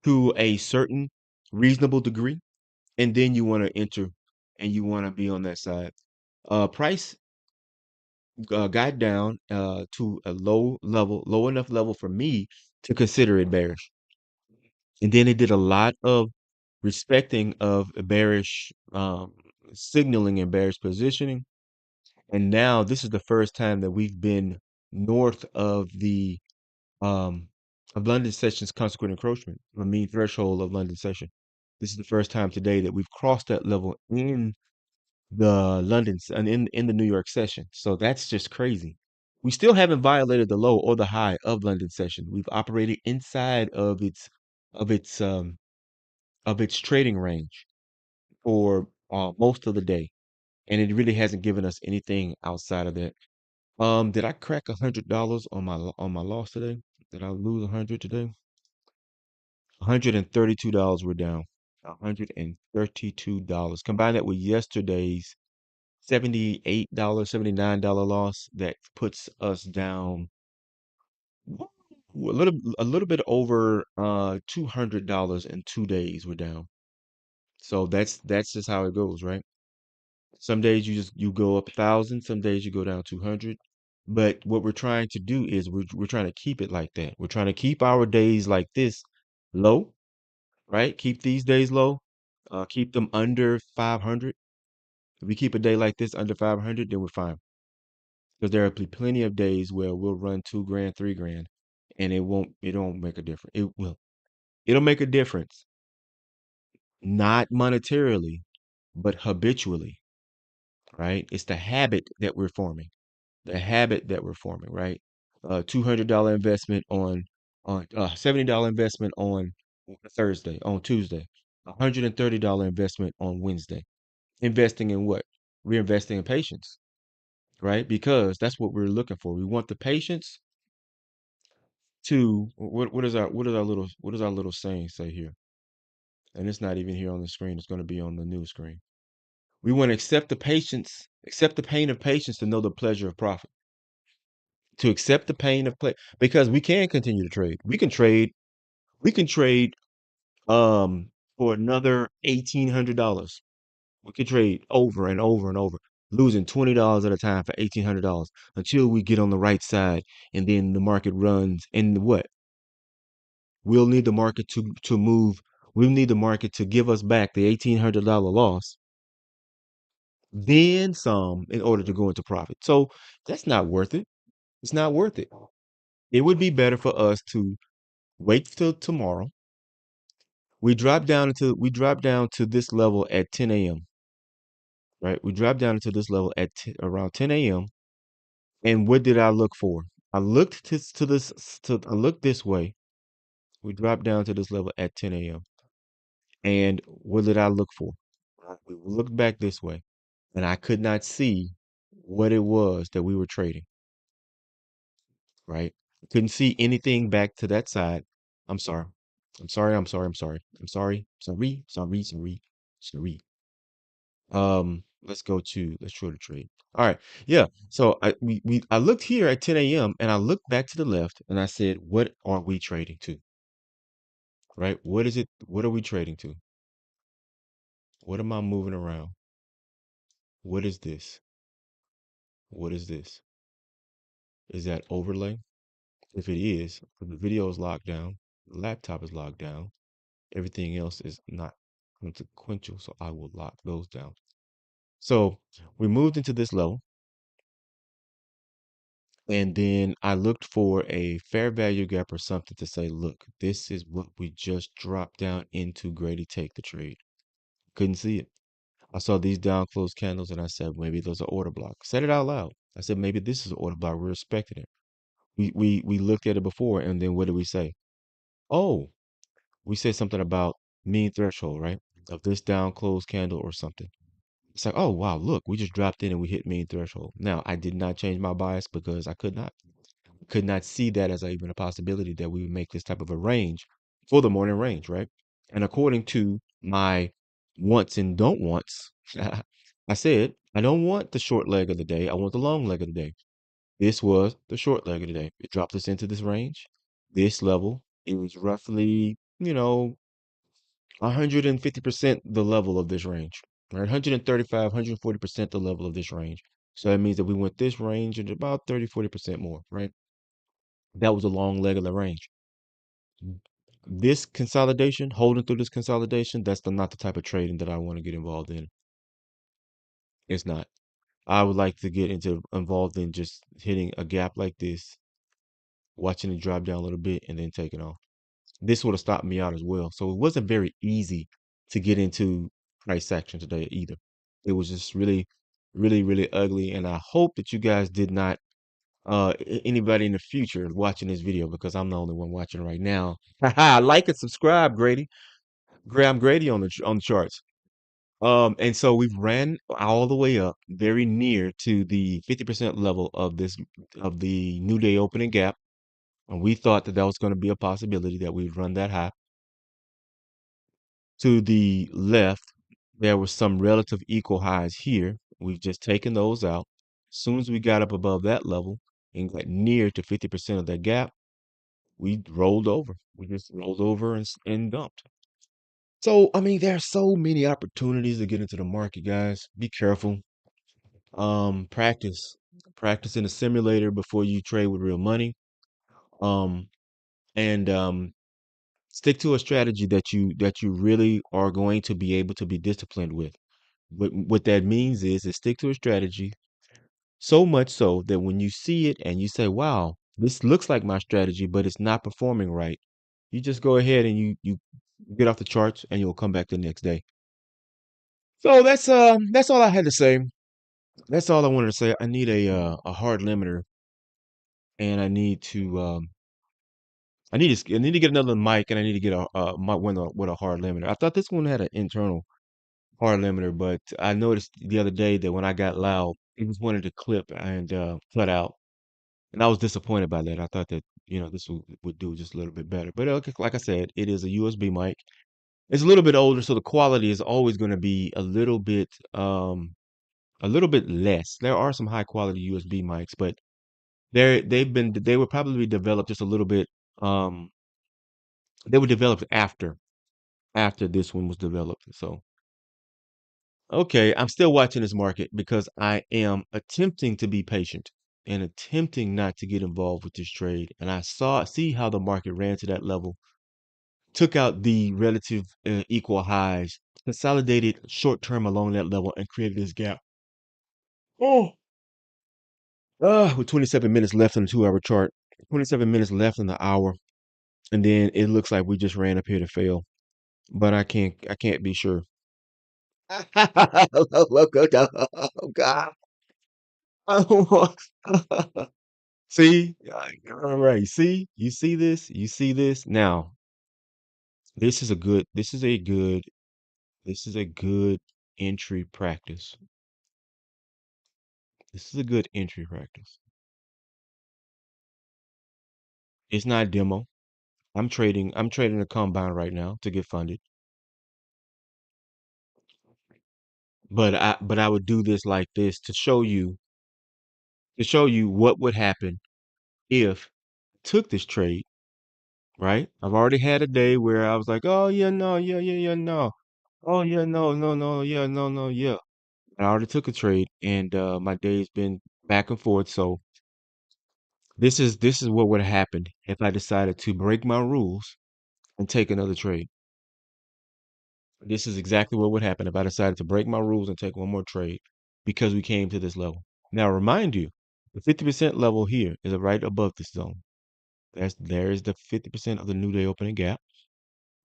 to a certain reasonable degree, and then you want to enter and you want to be on that side. Price got down to a low enough level for me to consider it bearish. And then it did a lot of respecting of bearish signaling and bearish positioning. And now this is the first time that we've been north um, of London session's consequent encroachment, the mean threshold of London session. This is the first time today that we've crossed that level in the and in the New York session. So that's just crazy. We still haven't violated the low or the high of London session. We've operated inside of its um of its trading range for most of the day, and it really hasn't given us anything outside of that. Did I crack $100 on on my loss today? Did I lose 100 today? $132 we're down. $132. Combine that with yesterday's $78, $79 loss, that puts us down a little bit over $200 in 2 days we're down. So that's just how it goes, right? Some days you go up 1,000, some days you go down 200. But what we're trying to do is we're trying to keep it like that. We're trying to keep our days like this low, right? Keep these days low. Keep them under 500. If we keep a day like this under 500, then we're fine. Because there will be plenty of days where we'll run 2 grand, 3 grand, and it won't make a difference. It'll make a difference, not monetarily, but habitually, right? It's the habit that we're forming, right? $200 investment on $70 investment on Thursday, on Tuesday, $130 investment on Wednesday. Investing in what? Reinvesting in patience, right? Because that's what we're looking for. We want the patience to what does our little saying say here? And it's not even here on the screen. It's going to be on the new screen. We want to accept the pain of patience to know the pleasure of profit. To accept the pain of play because we can continue to trade. We can trade for another $1,800. We can trade over and over and over, losing $20 at a time for $1,800 until we get on the right side, and then the market runs. And what? We'll need the market to move. We'll need the market to give us back the $1,800 loss, then some, in order to go into profit. So that's not worth it. It's not worth it. It would be better for us to wait till tomorrow. We drop down to this level at 10 a.m. Right? We drop down into this level at around 10 a.m. And what did I look for? I looked I looked this way. We dropped down to this level at 10 a.m. And what did I look for? We looked back this way, and I could not see what it was that we were trading, right? Couldn't see anything back to that side. I'm sorry. I'm sorry. I'm sorry. I'm sorry. I'm sorry. Sorry. Let's try to trade. All right. Yeah. So I looked here at 10 a.m. and I looked back to the left and I said, what are we trading to? Right? What is it? What are we trading to? What am I moving around? What is this? What is this? Is that overlay? If it is, the video is locked down, the laptop is locked down, everything else is not consequential, so I will lock those down. So we moved into this level, and then I looked for a fair value gap or something to say, look, this is what we just dropped down into. Grady, take the trade. Couldn't see it. I saw these down close candles and I said, maybe those are order blocks. Said it out loud. I said, maybe this is an order block. We're respecting it. We looked at it before and then what did we say? Oh, we said something about mean threshold, right? Of this down close candle or something. It's like, oh wow, look, we just dropped in and we hit mean threshold. Now I did not change my bias because I could not see that as even a possibility that we would make this type of a range for the morning range, right? And according to my wants and don't wants, I said, I don't want the short leg of the day. I want the long leg of the day. This was the short leg of the day. It dropped us into this range. This level is roughly, 150% the level of this range, right? 135, 140% the level of this range. So that means that we went this range and about 30, 40% more, right? That was a long leg of the range. This consolidation, holding through this consolidation, that's not the type of trading that I want to get involved in. It's not. I would like to get involved in just hitting a gap like this, watching it drop down a little bit, and then taking off. This would have stopped me out as well. So it wasn't very easy to get into price action today either. It was just really, really, really ugly. And I hope that you guys did not anybody in the future watching this video because I'm the only one watching right now. Haha, like and subscribe, Grady. Graham Grady on the charts. And so we've ran all the way up very near to the 50% level of the new day opening gap. And we thought that that was going to be a possibility that we'd run that high. To the left, there were some relative equal highs here. We've just taken those out. As soon as we got up above that level and got near to 50% of that gap, we rolled over. We just rolled over and dumped. So, I mean, there are so many opportunities to get into the market, guys. Be careful. Practice. Practice in a simulator before you trade with real money. Um, and stick to a strategy that you really are going to be able to be disciplined with. What that means is stick to a strategy so much so that when you see it and you say, "Wow, this looks like my strategy, but it's not performing right," you just go ahead and you get off the charts and you'll come back the next day. So that's all I had to say. That's all I wanted to say. I need a hard limiter and I need to get another mic and I need to get a mic with a hard limiter. I thought this one had an internal hard limiter, but I noticed the other day that when I got loud, it just wanted to clip and cut out. And I was disappointed by that. I thought that, this would do just a little bit better. But okay, like I said, it is a USB mic. It's a little bit older, so the quality is always going to be a little bit less. There are some high quality USB mics, but they were probably developed just a little bit um they were developed after this one was developed. So okay, I'm still watching this market because I am attempting to be patient and attempting not to get involved with this trade. And I see how the market ran to that level, took out the relative equal highs, consolidated short term along that level, and created this gap. Oh, with 27 minutes left on the 2 hour chart, 27 minutes left in the hour, and then it looks like we just ran up here to fail. But I can't be sure. Oh God. See, all right. See, you see this? You see this? Now, this is a good entry practice. This is a good entry practice. It's not demo. I'm trading a combine right now to get funded. But I would do this like this to show you what would happen if I took this trade, right? I've already had a day where I was like, oh yeah, no, yeah, yeah, yeah, no. Oh yeah, no, no, no, yeah, no, no, yeah. I already took a trade and my day's been back and forth. So this is what would have happened if I decided to break my rules and take another trade. This is exactly what would happen if I decided to break my rules and take one more trade because we came to this level. Now remind you, the 50% level here is right above this zone. There's the 50% of the new day opening gap.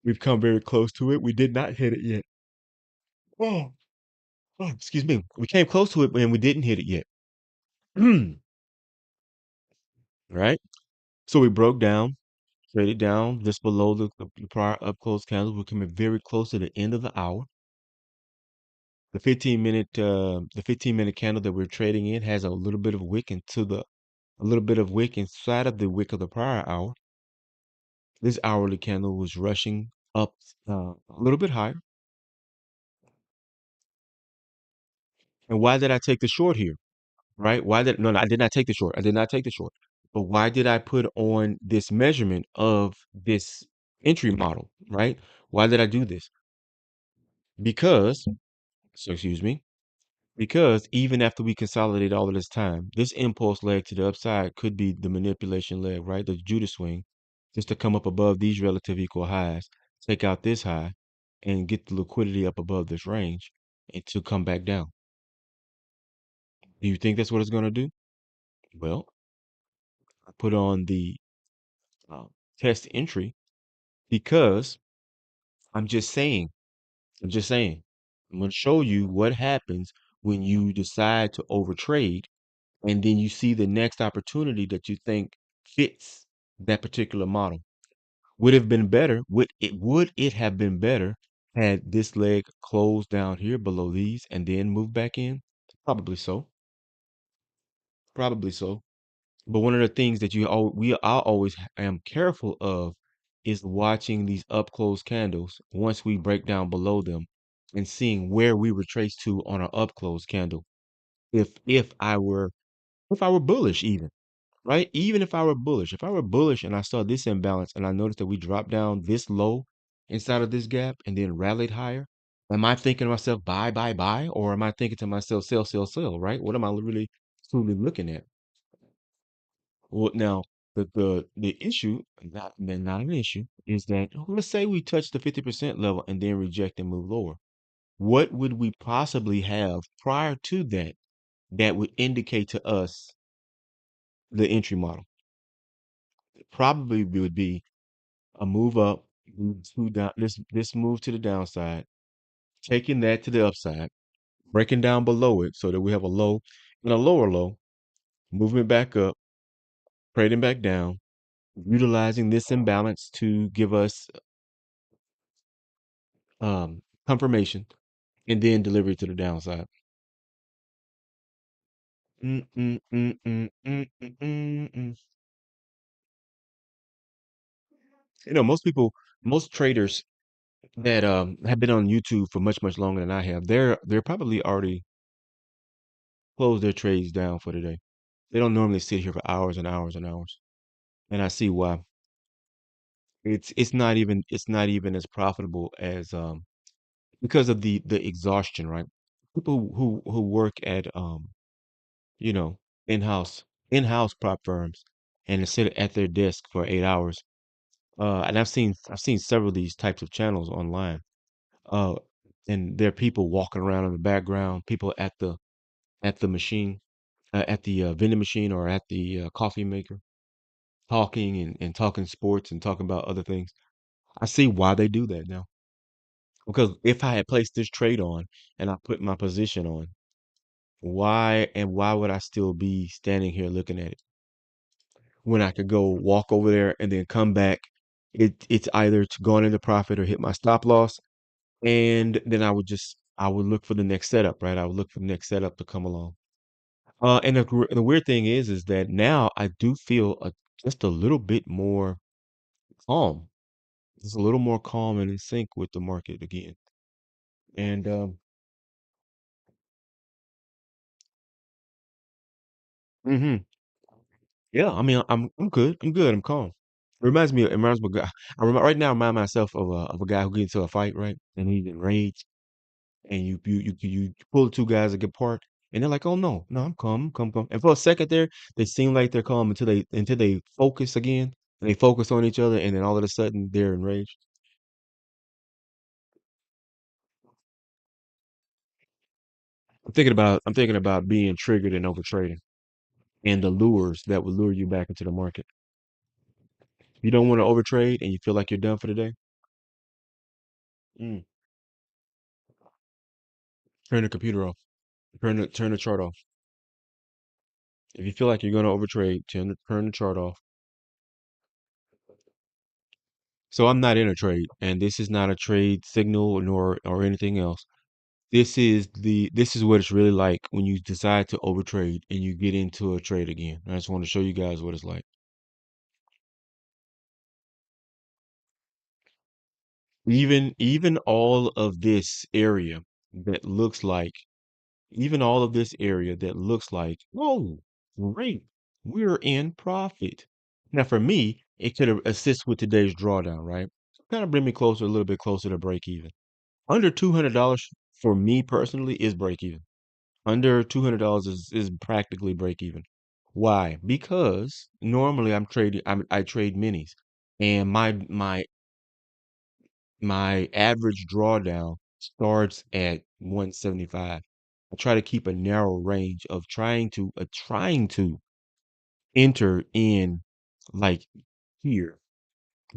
We've come very close to it. We did not hit it yet. Oh, oh, excuse me. We came close to it and we didn't hit it yet. Right? So we broke down, traded down just below the prior up close candles. We're coming very close to the end of the hour. The 15-minute candle that we're trading in has a little bit of wick into a little bit of wick inside of the wick of the prior hour. This hourly candle was rushing up a little bit higher. And why did I take the short here? Right? Why did no, no, I did not take the short. I did not take the short. But why did I put on this measurement of this entry model? Right? Why did I do this? Because, so excuse me, because even after we consolidate all of this time, this impulse leg to the upside could be the manipulation leg, right? The Judas swing, just to come up above these relative equal highs, take out this high, and get the liquidity up above this range, and to come back down. Do you think that's what it's going to do? Well, I put on the uh, test entry because I'm just saying, I'm just saying, I'm going to show you what happens when you decide to overtrade and then you see the next opportunity that you think fits that particular model. Would it have been better had this leg closed down here below these and then moved back in? Probably so. Probably so. But one of the things that I always am careful of is watching these up close candles once we break down below them and seeing where we retrace to on our up close candle. If I were bullish even, right? Even if I were bullish and I saw this imbalance and I noticed that we dropped down this low inside of this gap and then rallied higher, am I thinking to myself, buy, buy, buy? Or am I thinking to myself, sell, sell, sell, right? What am I really truly looking at? Well, now the issue, not an issue, is that let's say we touch the 50% level and then reject and move lower. What would we possibly have prior to that that would indicate to us the entry model? It probably would be a move up, move two down, this move to the downside, taking that to the upside, breaking down below it so that we have a low and a lower low, movement back up, trading back down, utilizing this imbalance to give us confirmation, and then delivery to the downside. Mm, mm, mm, mm, mm, mm, mm, mm. Most traders that have been on YouTube for much, much longer than I have, they're probably already closed their trades down for the day. They don't normally sit here for hours and hours and hours. And I see why. It's not even as profitable as because of the exhaustion, right? People who work at you know, in-house in-house prop firms and sit at their desk for 8 hours. And I've seen several of these types of channels online. Uh, and there are people walking around in the background, people at the machine, at the vending machine or at the coffee maker, talking and talking sports and talking about other things. I see why they do that now. Because if I had placed this trade on and I put my position on, why would I still be standing here looking at it when I could go walk over there and then come back? It's either to go into profit or hit my stop loss, and then I would look for the next setup, right? I would look for the next setup to come along. And the weird thing is that now I do feel just a little bit more calm, just a little more calm and in sync with the market again. And mhm. Yeah, I mean, I'm good. I'm good. I'm calm. It reminds me of a guy. Right now, I remind myself of a guy who gets into a fight, right? And he's enraged, and you pull the two guys apart, and they're like, "Oh no, no, I'm calm, I'm calm, calm." And for a second there, they seem like they're calm until they focus again, and they focus on each other, and then all of a sudden they're enraged. I'm thinking about being triggered and overtrading, and the lures that would lure you back into the market. You don't want to overtrade, and you feel like you're done for the day. Mm. Turn the computer off. Turn the chart off. If you feel like you're gonna overtrade, turn the chart off. So I'm not in a trade, and this is not a trade signal nor or anything else. This is what it's really like when you decide to overtrade and you get into a trade again. I just want to show you guys what it's like. Even all of this area that looks like even all of this area that looks like, oh, great, we're in profit. Now, for me, it could assist with today's drawdown, right? Kind of bring me closer, a little bit closer to break even. Under $200 for me personally is break even. Under $200 is practically break even. Why? Because normally I trade minis, and my average drawdown starts at 175. I try to keep a narrow range of trying to enter in like here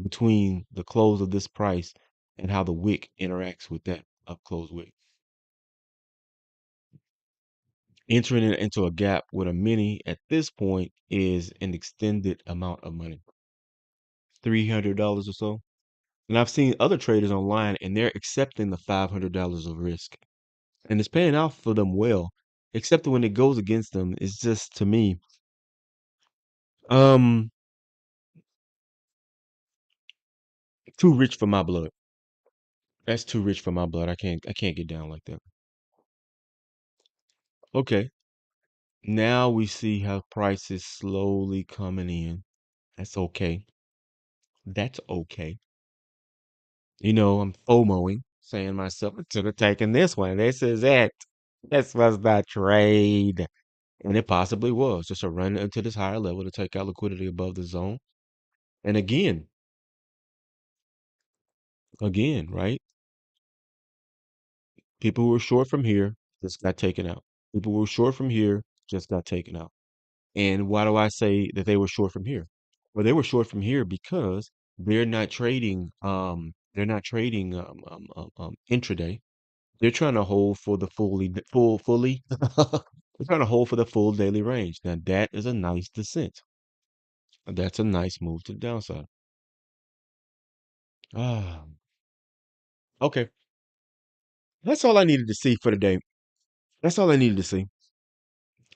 between the close of this price and how the wick interacts with that up close wick. Entering it into a gap with a mini at this point is an extended amount of money, $300 or so. And I've seen other traders online and they're accepting the $500 of risk. And it's paying out for them well, except when it goes against them, it's just to me, um, too rich for my blood. That's too rich for my blood. I can't get down like that. Okay. Now we see how prices slowly coming in. That's okay. That's okay. I'm FOMOing, saying to myself, I should have taken this one. This is it. This was the trade. And it possibly was just a run into this higher level to take out liquidity above the zone. And again, right? People who were short from here just got taken out. People who were short from here just got taken out. And why do I say that they were short from here? Well, they were short from here because they're not trading intraday. They're trying to hold for the fully. They're trying to hold for the full daily range. Now that is a nice descent. That's a nice move to the downside. Ah, okay. That's all I needed to see for the day. That's all I needed to see.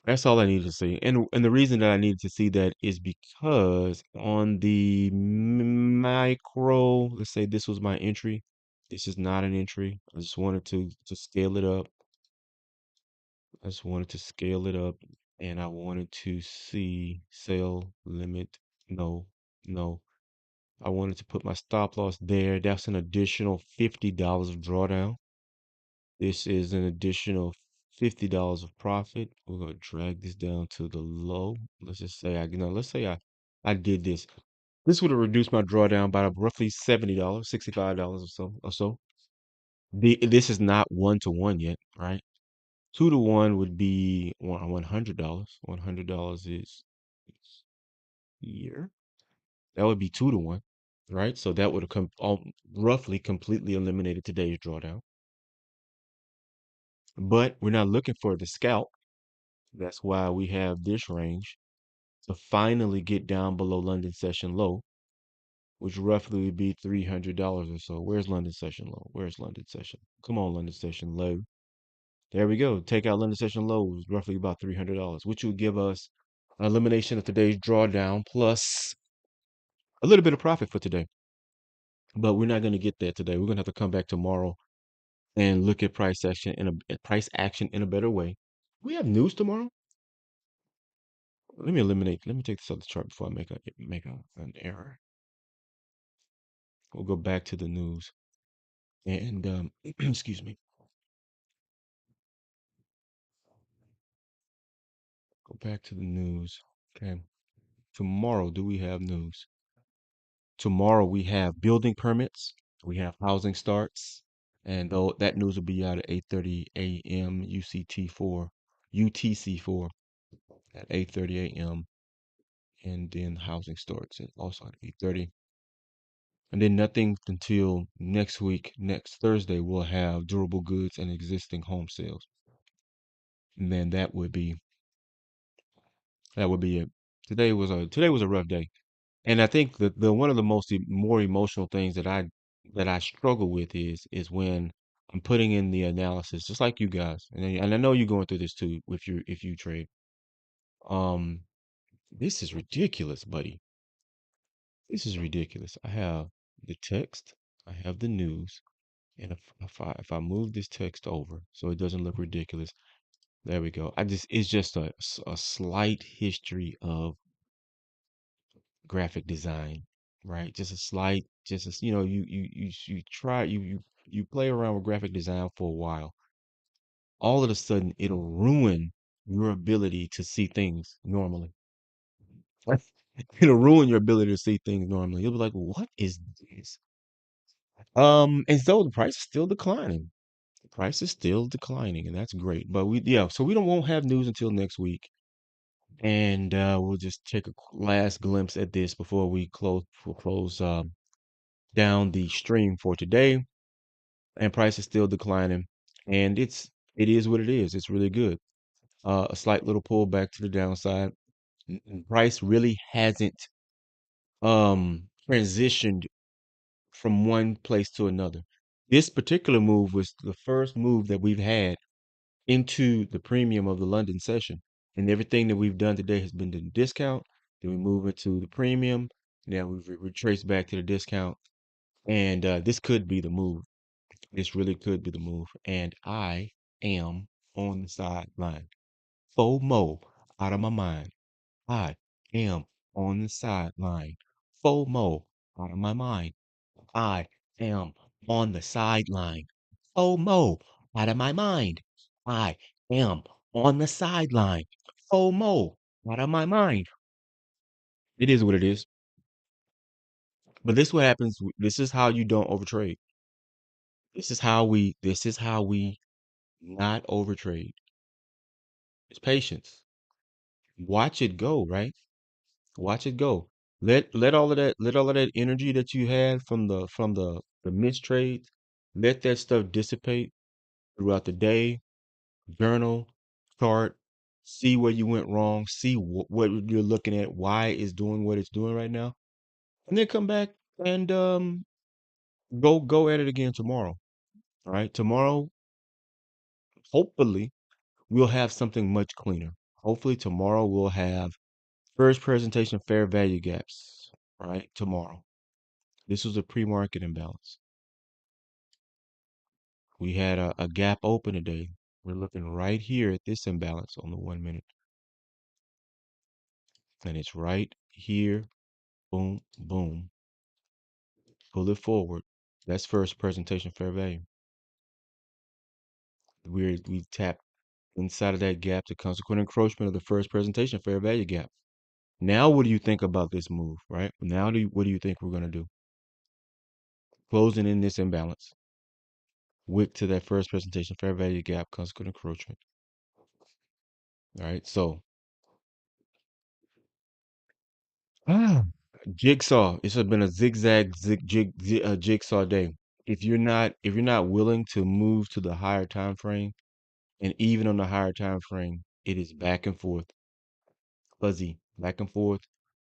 That's all I needed to see. And the reason that I needed to see that is because on the micro, let's say this was my entry. This is not an entry. I just wanted to scale it up. I just wanted to scale it up and I wanted to see sell limit. No, no. I wanted to put my stop loss there. That's an additional $50 of drawdown. This is an additional $50 of profit. We're gonna drag this down to the low. Let's just say let's say I did this. This would have reduced my drawdown by roughly $70, $65 or so. This is not 1 to 1 yet, right? 2 to 1 would be $100. $100 is here. That would be 2 to 1, right? So that would have roughly completely eliminated today's drawdown. But we're not looking for the scalp. That's why we have this range to finally get down below London session low, which roughly would be $300 or so. Where's London session low? Where's London session? Come on, London session low. There we go. Take out London session low is roughly about $300, which will give us an elimination of today's drawdown plus a little bit of profit for today. But we're not going to get there today. We're going to have to come back tomorrow and look at price action in a better way. We have news tomorrow. Let me take this other chart before I an error. We'll go back to the news and excuse me. Go back to the news. Okay. Tomorrow, do we have news? Tomorrow we have building permits. We have housing starts, and though that news will be out at 8:30 a.m. UTC4 at 8:30 a.m. and then housing starts also at 8:30. And then nothing until next week, next Thursday, we'll have durable goods and existing home sales. And then that would be it. Today was a rough day. And I think the one of the more emotional things that I struggle with is when I'm putting in the analysis, just like you guys, and I know you're going through this too if you trade. Um, this is ridiculous, buddy. This is ridiculous. I have the text, I have the news, and if I move this text over so it doesn't look ridiculous, there we go. It's just a slight history of graphic design, right? Just a slight, just a, you try you play around with graphic design for a while. All of a sudden, it'll ruin your ability to see things normally. It'll ruin your ability to see things normally. You'll be like, "What is this?" And so the price is still declining. The price is still declining, and that's great. But so we don't won't have news until next week, and we'll just take a last glimpse at this before we close down the stream for today, and price is still declining, and it is what it is. It's really good. A slight little pullback to the downside. Price really hasn't transitioned from one place to another. This particular move was the first move that we've had into the premium of the London session, and everything that we've done today has been the discount. Then we move into the premium. Now we retrace back to the discount, and this could be the move. This really could be the move. And I am on the sideline. FOMO out of my mind. I am on the sideline. FOMO out of my mind. I am on the sideline. FOMO out of my mind. I am on the sideline. FOMO out of my mind. It is what it is. But this is what happens. This is how you don't overtrade. This is how we not overtrade. It's patience. Watch it go, right? Watch it go. Let all of that energy that you had from the missed trades, let that stuff dissipate throughout the day. Journal, chart, see where you went wrong, see what you're looking at, why it's doing what it's doing right now, and then come back and go at it again tomorrow. All right, tomorrow, hopefully, we'll have something much cleaner. Hopefully, tomorrow we'll have first presentation fair value gaps. Right, tomorrow. This was a pre-market imbalance. We had a gap open today. We're looking right here at this imbalance on the 1 minute. And it's right here. Boom, boom. Pull it forward. That's first presentation fair value. We tapped inside of that gap the consequent encroachment of the first presentation fair value gap. Now what do you think about this move, right? Now what do you think we're gonna do? Closing in this imbalance. Wick to that first presentation fair value gap, consequent encroachment. All right, so ah, jigsaw. It's been a zigzag jigsaw day. If you're not willing to move to the higher time frame, and even on the higher time frame, it is back and forth, fuzzy, back and forth,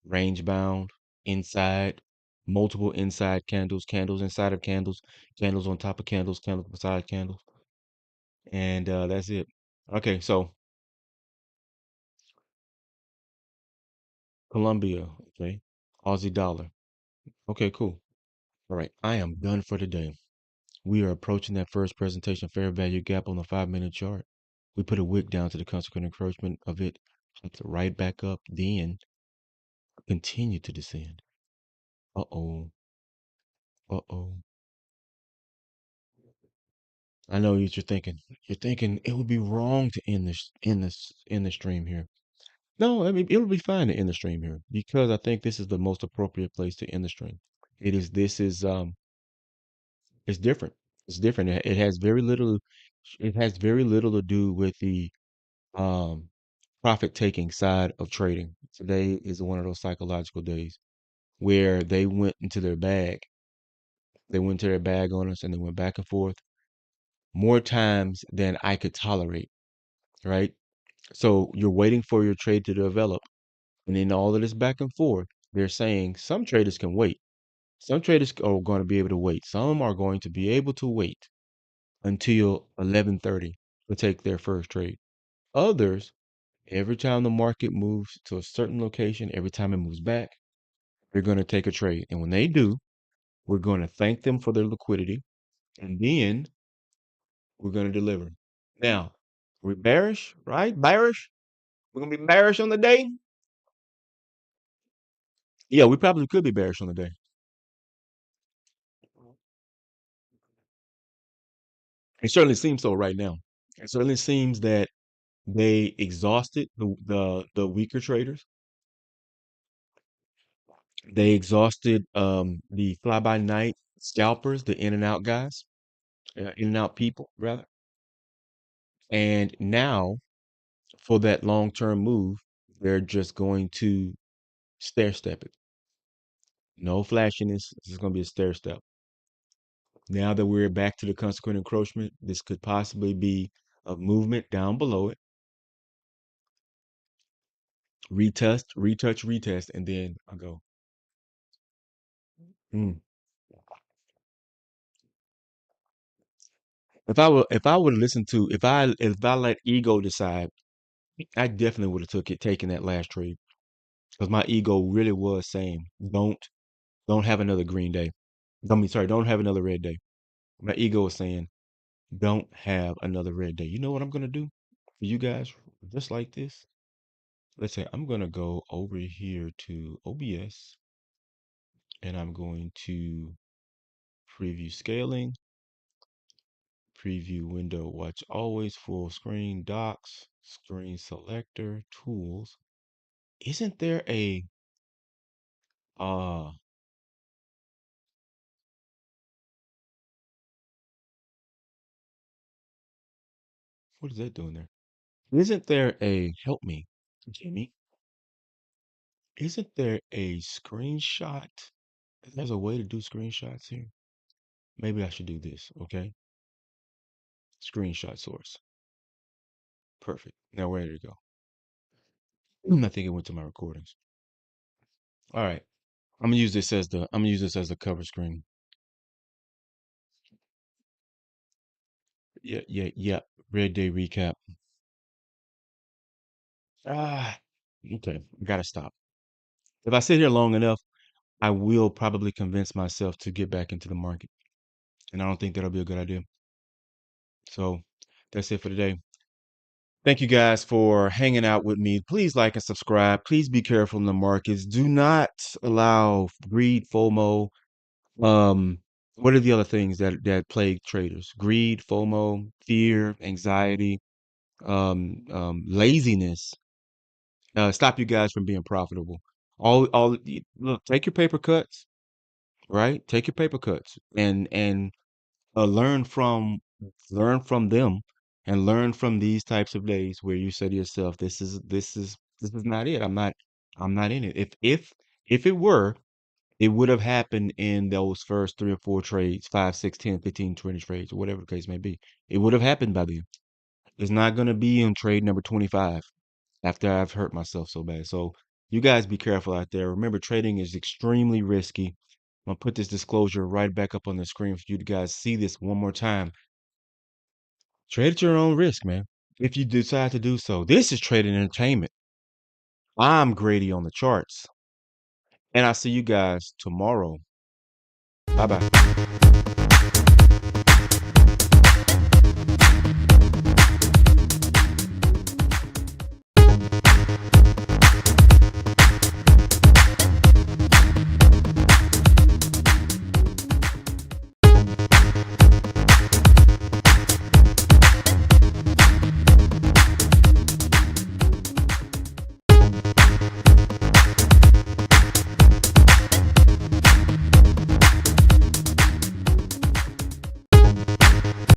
range bound, inside, multiple inside candles, candles inside of candles, candles on top of candles, candles beside candles, and that's it. Okay, so Colombia, okay, Aussie dollar. Okay, cool. All right, I am done for today. We are approaching that first presentation fair value gap on the 5 minute chart. We put a wick down to the consequent encroachment of it, popped it right back up, then continue to descend. Uh-oh. Uh-oh. I know what you're thinking. You're thinking it would be wrong to end the stream here. No, I mean it'll be fine to end the stream here because I think this is the most appropriate place to end the stream. It's different. It's different. It has very little to do with the um profit taking side of trading. Today is one of those psychological days where they went into their bag. They went to their bag on us and they went back and forth more times than I could tolerate, right? So you're waiting for your trade to develop. And in all of this back and forth, they're saying some traders can wait. Some traders are going to be able to wait. Some are going to be able to wait until 11:30 to take their first trade. Others, every time the market moves to a certain location, every time it moves back, they're going to take a trade. And when they do, we're going to thank them for their liquidity. And then we're going to deliver. Now, we're bearish, right? Bearish. We're going to be bearish on the day. Yeah, we probably could be bearish on the day. It certainly seems so right now. It certainly seems that they exhausted the weaker traders. They exhausted the fly by night scalpers, the in and out guys, in and out people rather. And now for that long term move, they're just going to stair step it. No flashiness. This is going to be a stair step. Now that we're back to the consequent encroachment, this could possibly be a movement down below it. Retouch, and then I go. Mm. If I would listen to if I let ego decide, I definitely would have taken that last trade because my ego really was saying don't have another green day. Don't have another red day. My ego was saying don't have another red day. You know what I'm gonna do for you guys just like this? Let's say I'm gonna go over here to OBS and I'm going to preview scaling, preview window, watch always full screen, docs, screen selector, tools. Isn't there a uh what is that doing there? Isn't there a help me, Jimmy? Isn't there a screenshot? There's a way to do screenshots here. Maybe I should do this, okay? Screenshot source. Perfect. Now where did it go? I think it went to my recordings. All right. I'm gonna use this as the cover screen. Yeah. Red Day recap. Ah, okay. Gotta stop. If I sit here long enough, I will probably convince myself to get back into the market. And I don't think that'll be a good idea. So that's it for today. Thank you guys for hanging out with me. Please like and subscribe. Please be careful in the markets. Do not allow greed, FOMO. What are the other things that plague traders? Greed, FOMO, fear, anxiety, laziness. Stop you guys from being profitable. Look, take your paper cuts, right? Take your paper cuts and uh, learn from learn from them and learn from these types of days where you say to yourself, this is not it. I'm not in it. If it were, it would have happened in those first 3 or 4 trades, 5, 6, 10, 15, 20 trades, or whatever the case may be. It would have happened by then. It's not gonna be on trade number 25 after I've hurt myself so bad. So you guys be careful out there. Remember, trading is extremely risky. I'm gonna put this disclosure right back up on the screen for you to guys see this one more time. Trade at your own risk, man. If you decide to do so. This is trading entertainment. I'm Grady on the charts. And I'll see you guys tomorrow. Bye bye.